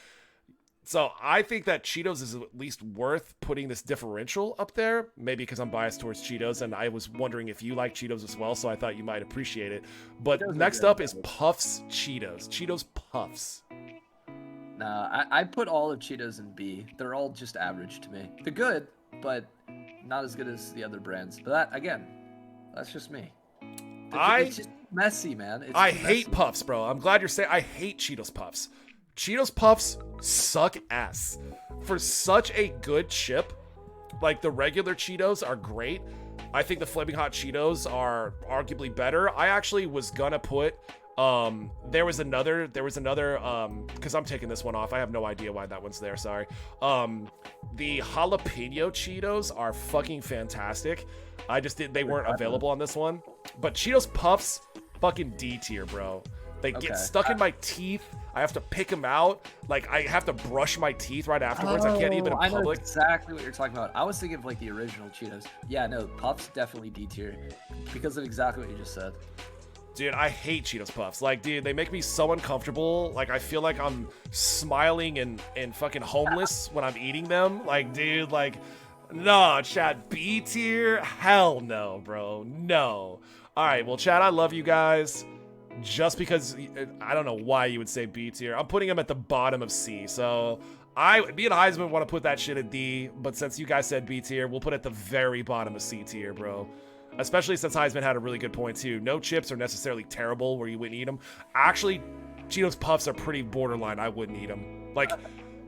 So I think that Cheetos is at least worth putting this differential up there, maybe because I'm biased towards Cheetos, and I was wondering if you like Cheetos as well, so I thought you might appreciate it. But next up is Puffs Cheetos. Cheetos Puffs. Nah, I put all of Cheetos in B. They're all just average to me. They're good, but not as good as the other brands. But that, again, that's just me. It's just messy, man. I hate Puffs, bro. I'm glad you're saying I hate Cheetos Puffs. Cheetos Puffs suck ass. For such a good chip, like the regular Cheetos are great. I think the Flaming Hot Cheetos are arguably better. I actually was gonna put there was another because I'm taking this one off. I have no idea why that one's there, sorry. The jalapeno Cheetos are fucking fantastic. They weren't available on this one. But Cheetos Puffs, fucking D tier, bro. They get stuck in my teeth. I have to pick them out. Like, I have to brush my teeth right afterwards. I can't even in I know public. exactly what you're talking about. I was thinking of like the original Cheetos. Yeah, no, Puffs definitely D tier because of exactly what you just said. Dude, I hate Cheetos Puffs. Like, dude, they make me so uncomfortable. Like, I feel like I'm smiling and fucking homeless when I'm eating them. Like, dude, like, no, Chad, B tier? Hell no, bro. No. All right, well, Chad, I love you guys. Just because, I don't know why you would say B tier. I'm putting them at the bottom of C, so Me and Heizman want to put that shit in D, but since you guys said B tier, we'll put it at the very bottom of C tier, bro. Especially since Heizman had a really good point too. No chips are necessarily terrible where you wouldn't eat them. Actually, Cheetos Puffs are pretty borderline. I wouldn't eat them. Like,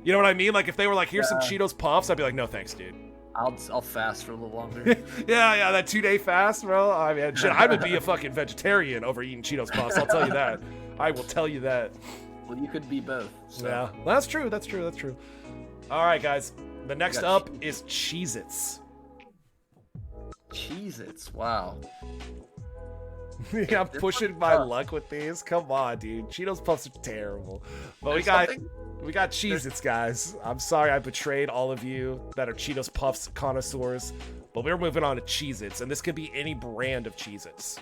you know what I mean? Like if they were like, here's some Cheetos Puffs, I'd be like, no thanks, dude. I'll fast for a little longer. yeah, that 2-day fast, bro. I mean, shit, I would be a fucking vegetarian over eating Cheetos Puffs. I'll tell you that. I will tell you that. Well, you could be both. So. Yeah, that's true. All right, guys. The next up is Cheez-Its. Cheez-Its, wow. Yeah, I'm pushing my luck with these. Come on, dude. Cheetos Puffs are terrible. But we got Cheez-Its, guys. I'm sorry I betrayed all of you that are Cheetos Puffs connoisseurs. But we're moving on to Cheez-Its, and this could be any brand of Cheez-Its.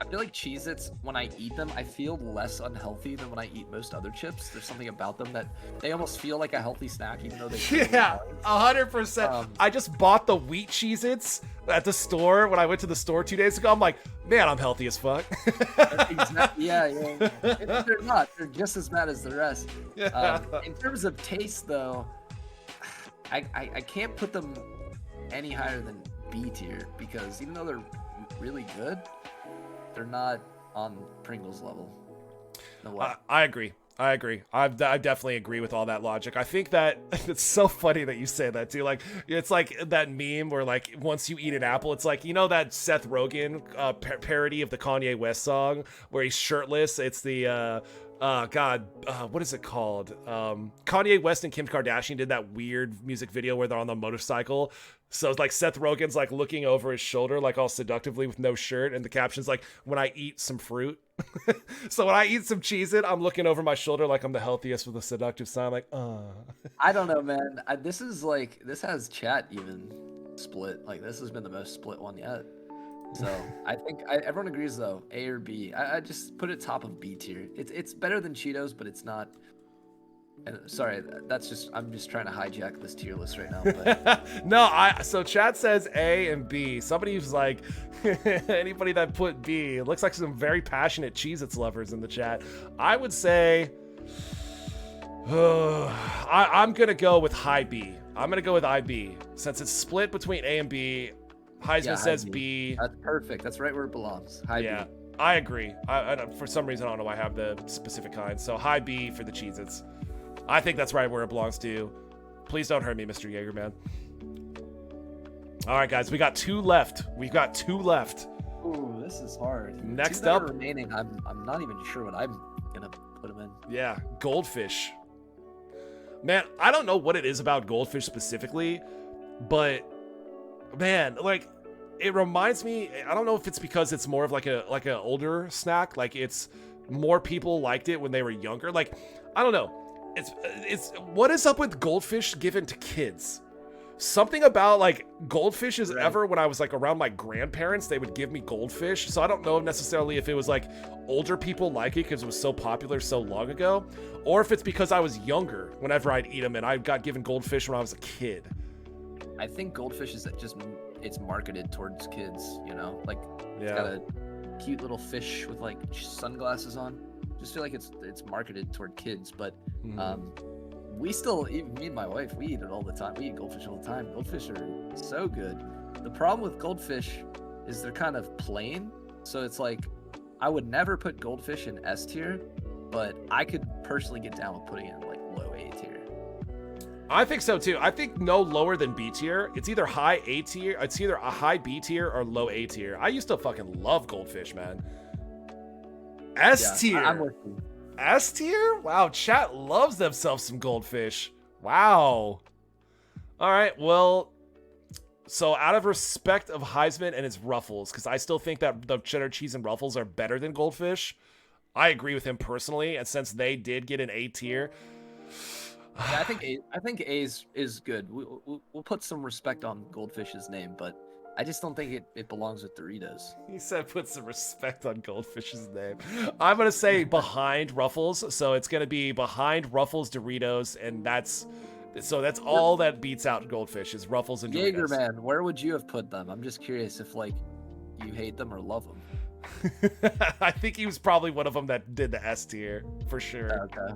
I feel like Cheez-Its, when I eat them, I feel less unhealthy than when I eat most other chips. There's something about them that they almost feel like a healthy snack, even though they yeah, 100%. I just bought the wheat Cheez-Its at the store when I went to the store 2 days ago. I'm like, man, I'm healthy as fuck. Yeah. They're not. They're just as bad as the rest. In terms of taste, though, I can't put them any higher than B tier because even though they're really good, they're not on Pringles level. No way. I agree. I definitely agree with all that logic. I think that it's so funny that you say that too. Like it's like that meme where like once you eat an apple, it's like, you know, that Seth Rogen parody of the Kanye West song where he's shirtless. It's the what is it called? Kanye West and Kim Kardashian did that weird music video where they're on the motorcycle. So it's like Seth Rogen's like looking over his shoulder, like all seductively with no shirt. And the caption's like, when I eat some fruit. So when I eat some Cheez-It, I'm looking over my shoulder like I'm the healthiest with a seductive sign. Like, I don't know, man. This has chat even split. Like this has been the most split one yet. So I think everyone agrees though, A or B. I just put it top of B tier. It's better than Cheetos, but it's not. And sorry, I'm just trying to hijack this tier list right now. But. No, so chat says A and B. Somebody's like, anybody that put B, it looks like some very passionate Cheez-Its lovers in the chat. I would say, I'm gonna go with high B. I'm gonna go with IB since it's split between A and B. Heizman says B. That's perfect. That's right where it belongs. High B. I agree. I for some reason, I don't know why I have the specific kind. So high B for the Cheez-Its. I think that's right where it belongs to. Please don't hurt me, Mr. Jaeger, man. All right, guys, we got two left. Ooh, this is hard. Next up, remaining. I'm not even sure what I'm gonna put them in. Yeah, Goldfish. Man, I don't know what it is about Goldfish specifically, but man, like it reminds me. I don't know if it's because it's more of like an older snack. Like it's more people liked it when they were younger. Like I don't know. It's what is up with Goldfish given to kids? Something about like Goldfishes ever when I was like around my grandparents, they would give me Goldfish. So I don't know necessarily if it was like older people like it because it was so popular so long ago, or if it's because I was younger whenever I'd eat them and I got given Goldfish when I was a kid. I think Goldfish is it's marketed towards kids, you know? Like it's got a cute little fish with like sunglasses on. Just feel like it's marketed toward kids, but we still, even me and my wife, we eat it all the time. We eat Goldfish all the time. Goldfish are so good. The problem with Goldfish is they're kind of plain, so it's like I would never put Goldfish in S tier, but I could personally get down with putting it in like low A tier. I think so too. I think no lower than B tier. It's either high A tier, it's either a high B tier or low A tier. I used to fucking love Goldfish, man. S tier. I'm with you. S tier? Wow, chat loves themselves some Goldfish. Wow. All right, well, so out of respect of Heizman and his Ruffles, because I still think that the cheddar cheese and Ruffles are better than Goldfish, I agree with him personally, and since they did get an A tier, yeah, I think A is good. We'll put some respect on Goldfish's name, but I just don't think it belongs with Doritos. He said put some respect on Goldfish's name. I'm going to say behind Ruffles, so it's going to be behind Ruffles, Doritos, and that's all that beats out Goldfish is Ruffles and Doritos. Jaeger, man, where would you have put them? I'm just curious if like you hate them or love them. I think he was probably one of them that did the S tier for sure. Okay.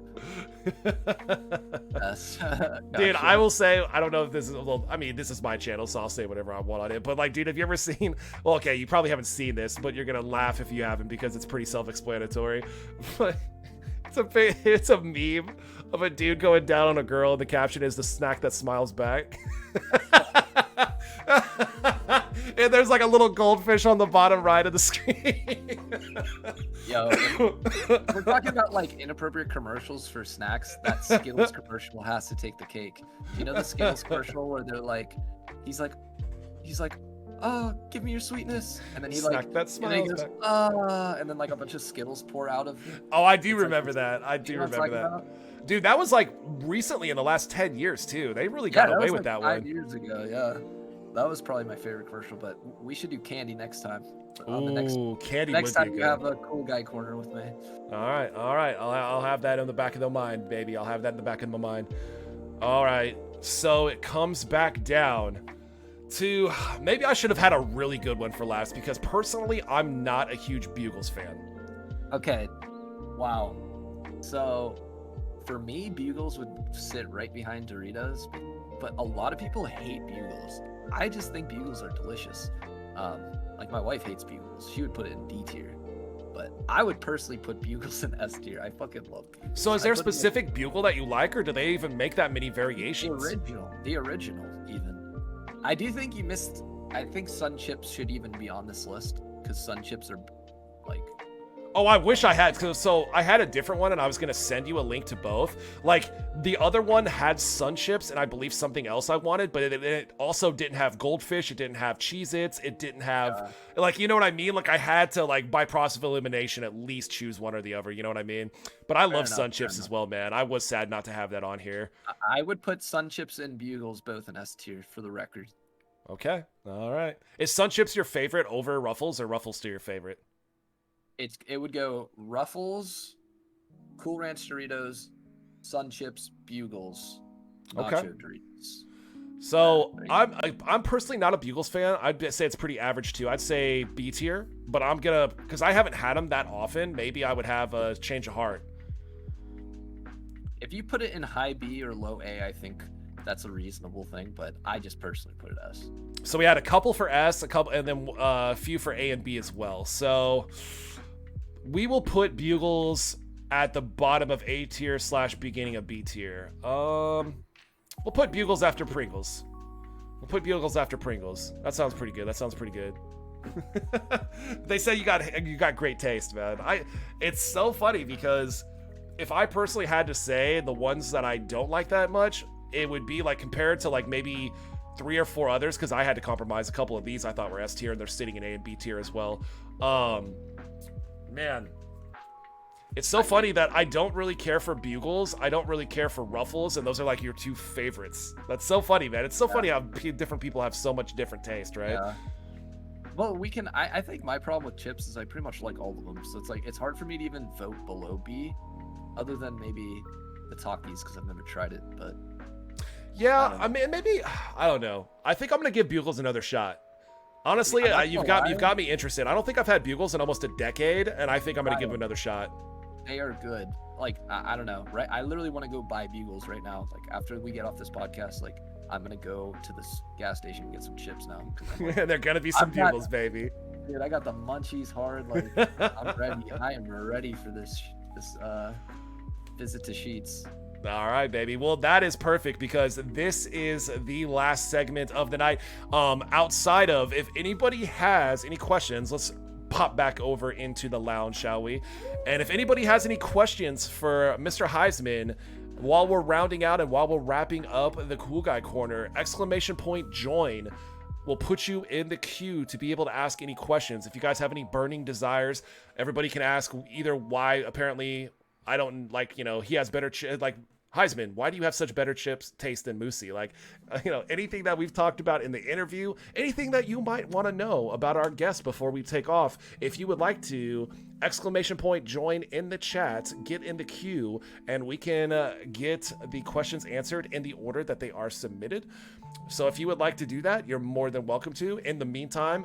Yes. Dude, Gotcha. I will say, I don't know if this is, well, I mean, this is my channel, so I'll say whatever I want on it. But like, dude, have you ever seen, well, okay, you probably haven't seen this, but you're gonna laugh if you haven't because it's pretty self-explanatory. But it's a meme of a dude going down on a girl, and the caption is "the snack that smiles back." And there's like a little goldfish on the bottom right of the screen. Yo, if we're talking about like inappropriate commercials for snacks, that Skittles commercial has to take the cake. Do you know the Skittles commercial where they're like, he's like, oh, give me your sweetness, and then he Snack like, that and then he smiles goes, back. and then like a bunch of Skittles pour out of. Oh, I do It's remember like, that. I you do know what I'm remember that. talking about? Dude, that was like recently in the last 10 years too. They really got Yeah, away was with like that 5 one. years ago. Yeah, that was probably my favorite commercial. But we should do candy next time. On the Ooh, candy next would time be you good. have a cool guy corner with me. All right. I'll have that in the back of the mind, baby. I'll have that in the back of my mind. All right. So it comes back down to, maybe I should have had a really good one for last because personally, I'm not a huge Bugles fan. Okay. Wow. So for me, Bugles would sit right behind Doritos, but a lot of people hate Bugles. I just think Bugles are delicious. Like my wife hates Bugles. She would put it in D tier. But I would personally put Bugles in S tier. I fucking love Bugles. So is there a I put it in specific Bugle that you like, or do they even make that many the variations? original even. I do think you missed. I think Sun Chips should even be on this list because Sun Chips are like. Oh, I wish I had, so I had a different one and I was going to send you a link to both. Like, the other one had Sun Chips and I believe something else I wanted, but it also didn't have Goldfish, it didn't have Cheez-Its, it didn't have, like, you know what I mean? Like, I had to, like, by process of elimination, at least choose one or the other, you know what I mean? But I love Sun Chips as well, man. I was sad not to have that on here. I would put Sun Chips and Bugles both in S tier for the record. Okay, all right. Is Sun Chips your favorite over Ruffles, or Ruffles still your favorite? It would go Ruffles, Cool Ranch Doritos, Sun Chips, Bugles, Nacho Okay. Doritos. So I'm personally not a Bugles fan. I'd say it's pretty average too. I'd say B tier, but I'm gonna, because I haven't had them that often. Maybe I would have a change of heart. If you put it in high B or low A, I think that's a reasonable thing. But I just personally put it S. So we had a couple for S, a couple, and then a few for A and B as well. So we will put Bugles at the bottom of A tier / beginning of B tier. We'll put Bugles after Pringles. We'll put Bugles after Pringles. That sounds pretty good. They say you got great taste, man. It's so funny because if I personally had to say the ones that I don't like that much, it would be like compared to like maybe 3 or 4 others, because I had to compromise a couple of these I thought were S tier and they're sitting in A and B tier as well. Man, it's so funny that I don't really care for Bugles, I don't really care for Ruffles, and those are like your 2 favorites. That's so funny, man. It's so funny how different people have so much different taste, right? Yeah. Well, we can. I think my problem with chips is I pretty much like all of them, so it's like it's hard for me to even vote below B, other than maybe the Takis because I've never tried it. But yeah, I mean, maybe I don't know. I think I'm gonna give Bugles another shot. Honestly, you've got me interested. I don't think I've had Bugles in almost a decade, and I think I'm gonna give them another shot. They are good. Like I don't know, right? I literally want to go buy Bugles right now. Like after we get off this podcast, like I'm gonna go to this gas station and get some chips now. They're gonna be some Bugles, baby. Dude, I got the munchies hard. Like I'm ready. I am ready for this visit to Sheets. All right, baby. Well, that is perfect because this is the last segment of the night. Outside of, if anybody has any questions, let's pop back over into the lounge, shall we? And if anybody has any questions for Mr. Heizman, while we're rounding out and while we're wrapping up the Cool Guy Corner, !join will put you in the queue to be able to ask any questions. If you guys have any burning desires, everybody can ask either why apparently I don't like, he has better like Heizman, why do you have such better chips taste than Moosey? Like, anything that we've talked about in the interview, anything that you might want to know about our guest before we take off. If you would like to, !join in the chat, get in the queue, and we can get the questions answered in the order that they are submitted. So if you would like to do that, you're more than welcome to. In the meantime,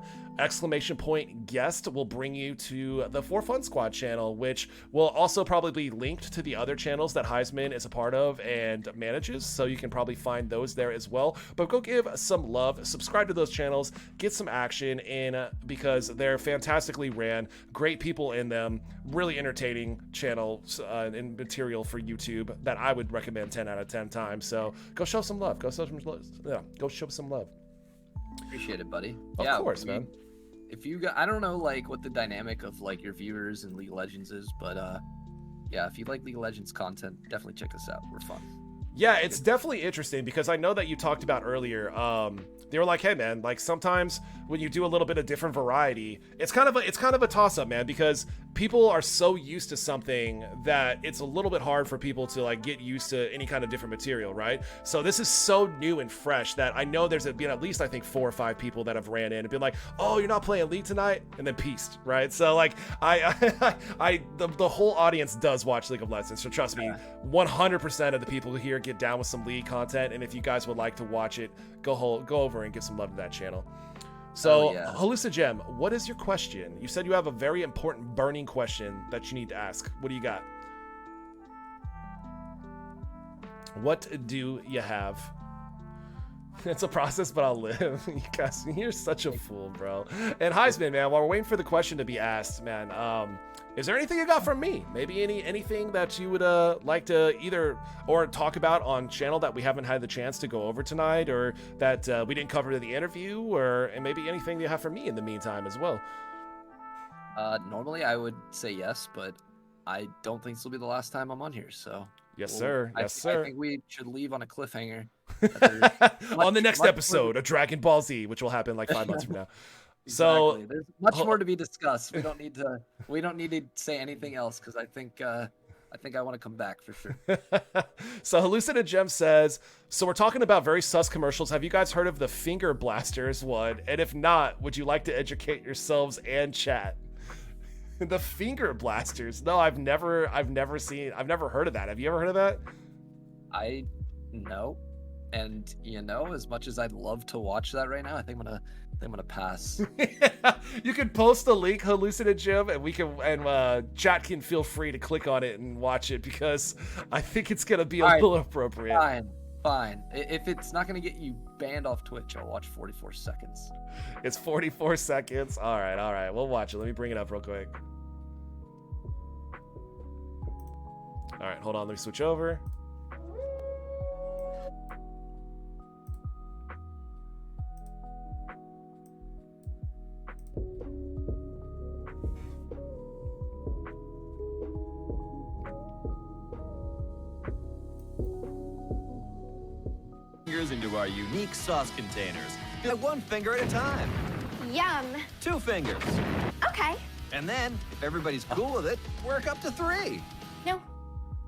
!guest will bring you to the For Fun Squad channel, which will also probably be linked to the other channels that Heizman is a part of and manages, so you can probably find those there as well. But go give some love, subscribe to those channels, get some action in, because they're fantastically ran, great people in them, really entertaining channels and material for YouTube that I would recommend 10 out of 10 times. So go show some love. Go show some love. Appreciate it, buddy. Of course, man. If you got, I don't know like what the dynamic of like your viewers in League of Legends is, but yeah, if you like League of Legends content, definitely check us out. We're fun. Yeah, it's definitely interesting because I know that you talked about earlier. They were like, "Hey, man, like sometimes when you do a little bit of different variety, it's kind of a toss-up, man, because people are so used to something that it's a little bit hard for people to like get used to any kind of different material, right? So this is so new and fresh that I know there's been at least I think 4 or 5 people that have ran in and been like, "Oh, you're not playing League tonight," and then pieced, right? So like the whole audience does watch League of Legends, so trust me, 100% of the people here get down with some League content, and if you guys would like to watch it, go over and give some love to that channel. So, Hallucigem, what is your question? You said you have a very important burning question that you need to ask. What do you got? What do you have? It's a process, but I'll live. You guys, you're such a fool, bro. And Heizman, man, while we're waiting for the question to be asked, man, is there anything you got from me? Maybe anything that you would like to either or talk about on channel that we haven't had the chance to go over tonight, or that we didn't cover in the interview, or and maybe anything you have for me in the meantime as well? Normally I would say yes, but I don't think this will be the last time I'm on here, so. Yes, sir. Yes, sir. I think we should leave on a cliffhanger. On the next episode of Dragon Ball Z, which will happen like 5 months from now. Exactly. So there's much more to be discussed. We don't need to say anything else, because I think I want to come back for sure. So Hallucinogem says, so we're talking about very sus commercials. Have you guys heard of the Finger Blasters one? And if not, would you like to educate yourselves and chat? The Finger Blasters. No, I've never heard of that. Have you ever heard of that? No. And as much as I'd love to watch that right now, I think I'm gonna pass. You can post the link, Hallucinogem, and chat can feel free to click on it and watch it, because I think it's gonna be a little appropriate. Fine. If it's not gonna get you banned off Twitch, I'll watch 44 seconds. It's 44 seconds. All right. We'll watch it. Let me bring it up real quick. All right, hold on. Let me switch over. Fingers into our unique sauce containers. At 1 finger at a time. Yum. 2 fingers. Okay. And then, if everybody's cool with it, work up to 3. No,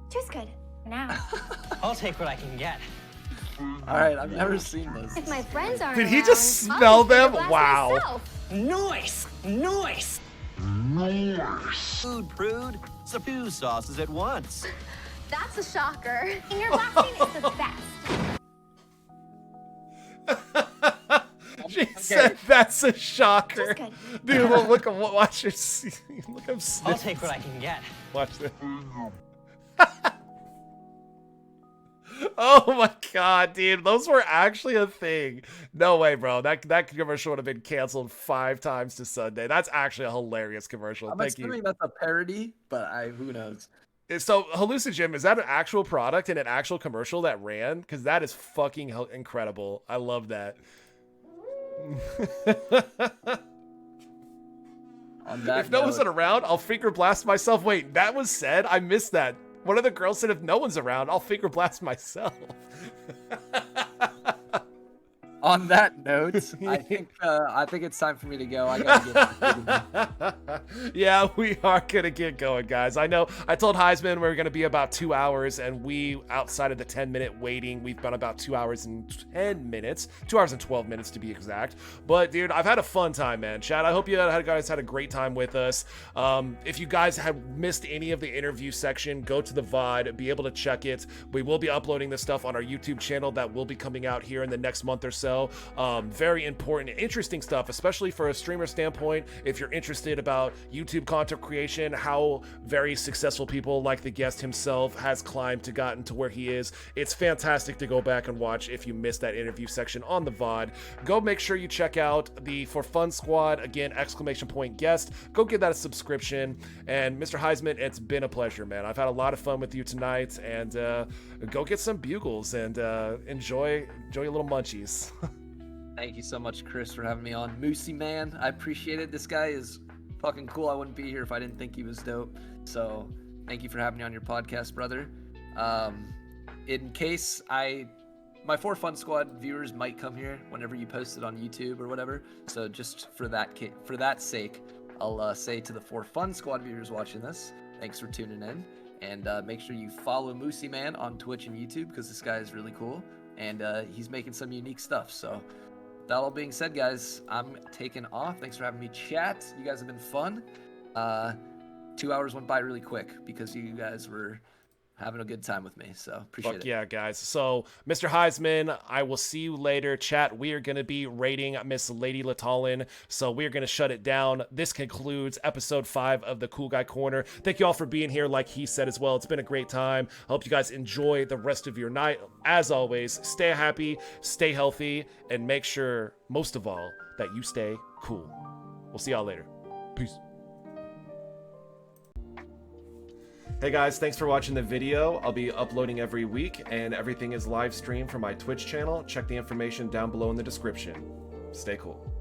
two's good. Now. I'll take what I can get. All right, I've never seen this. If my friends aren't Did he around, just smell I'll them? finger blast Wow. myself. Nice! Food prude. So 2 sauces at once. That's a shocker. Finger blasting is the best. She said that's a shocker. Just good. Dude, watch your look him sniff. I'll take what I can get. Watch this. Oh my god, dude, those were actually a thing. No way, bro. That commercial would have been canceled 5 times to Sunday. That's actually a hilarious commercial. I'm Thank you. assuming that's a parody, but who knows? So, Hallucigem, is that an actual product and an actual commercial that ran? Because that is fucking incredible. I love that. If no one's around, I'll finger blast myself. Wait, that was said? I missed that. One of the girls said, if no one's around, I'll finger blast myself. On that note, I think it's time for me to go. I gotta get. Yeah, we are gonna get going, guys. I know. I told Heizman we were gonna be about 2 hours, and we, outside of the 10-minute waiting, we've been about 2 hours and 10 minutes, 2 hours and 12 minutes to be exact. But dude, I've had a fun time, man. Chad, I hope you guys had a great time with us. If you guys have missed any of the interview section, go to the VOD, be able to check it. We will be uploading this stuff on our YouTube channel that will be coming out here in the next month or so. show. Very important and interesting stuff, especially for a streamer standpoint. If you're interested about YouTube content creation, how very successful people like the guest himself has climbed to gotten to where he is, it's fantastic to go back and watch if you missed that interview section on the VOD. Go make sure you check out the For Fun Squad, again, exclamation point guest. Go give that a subscription. And Mr. Heizman, it's been a pleasure, man. I've had a lot of fun with you tonight, and go get some bugles and enjoy your little munchies. Thank you so much, Chris, for having me on. Moosey Man, I appreciate it. This guy is fucking cool. I wouldn't be here if I didn't think he was dope. So thank you for having me on your podcast, brother. In case my For Fun Squad viewers might come here whenever you post it on YouTube or whatever. So just for that sake, I'll say to the For Fun Squad viewers watching this, thanks for tuning in. And make sure you follow Moosey Man on Twitch and YouTube, because this guy is really cool. And he's making some unique stuff. So that all being said, guys, I'm taking off. Thanks for having me chat. You guys have been fun. 2 hours went by really quick because you guys were having a good time with me, so appreciate it. Yeah, guys. So, Mr. Heizman, I will see you later. Chat, we are going to be rating Miss Lady Latalin, so we're going to shut it down. This concludes episode 5 of the Cool Guy Corner. Thank you all for being here, like he said as well. It's been a great time. I hope you guys enjoy the rest of your night. As always, stay happy, stay healthy, and make sure, most of all, that you stay cool. We'll see y'all later. Peace. Hey guys, thanks for watching the video. I'll be uploading every week, and everything is live streamed from my Twitch channel. Check the information down below in the description. Stay cool.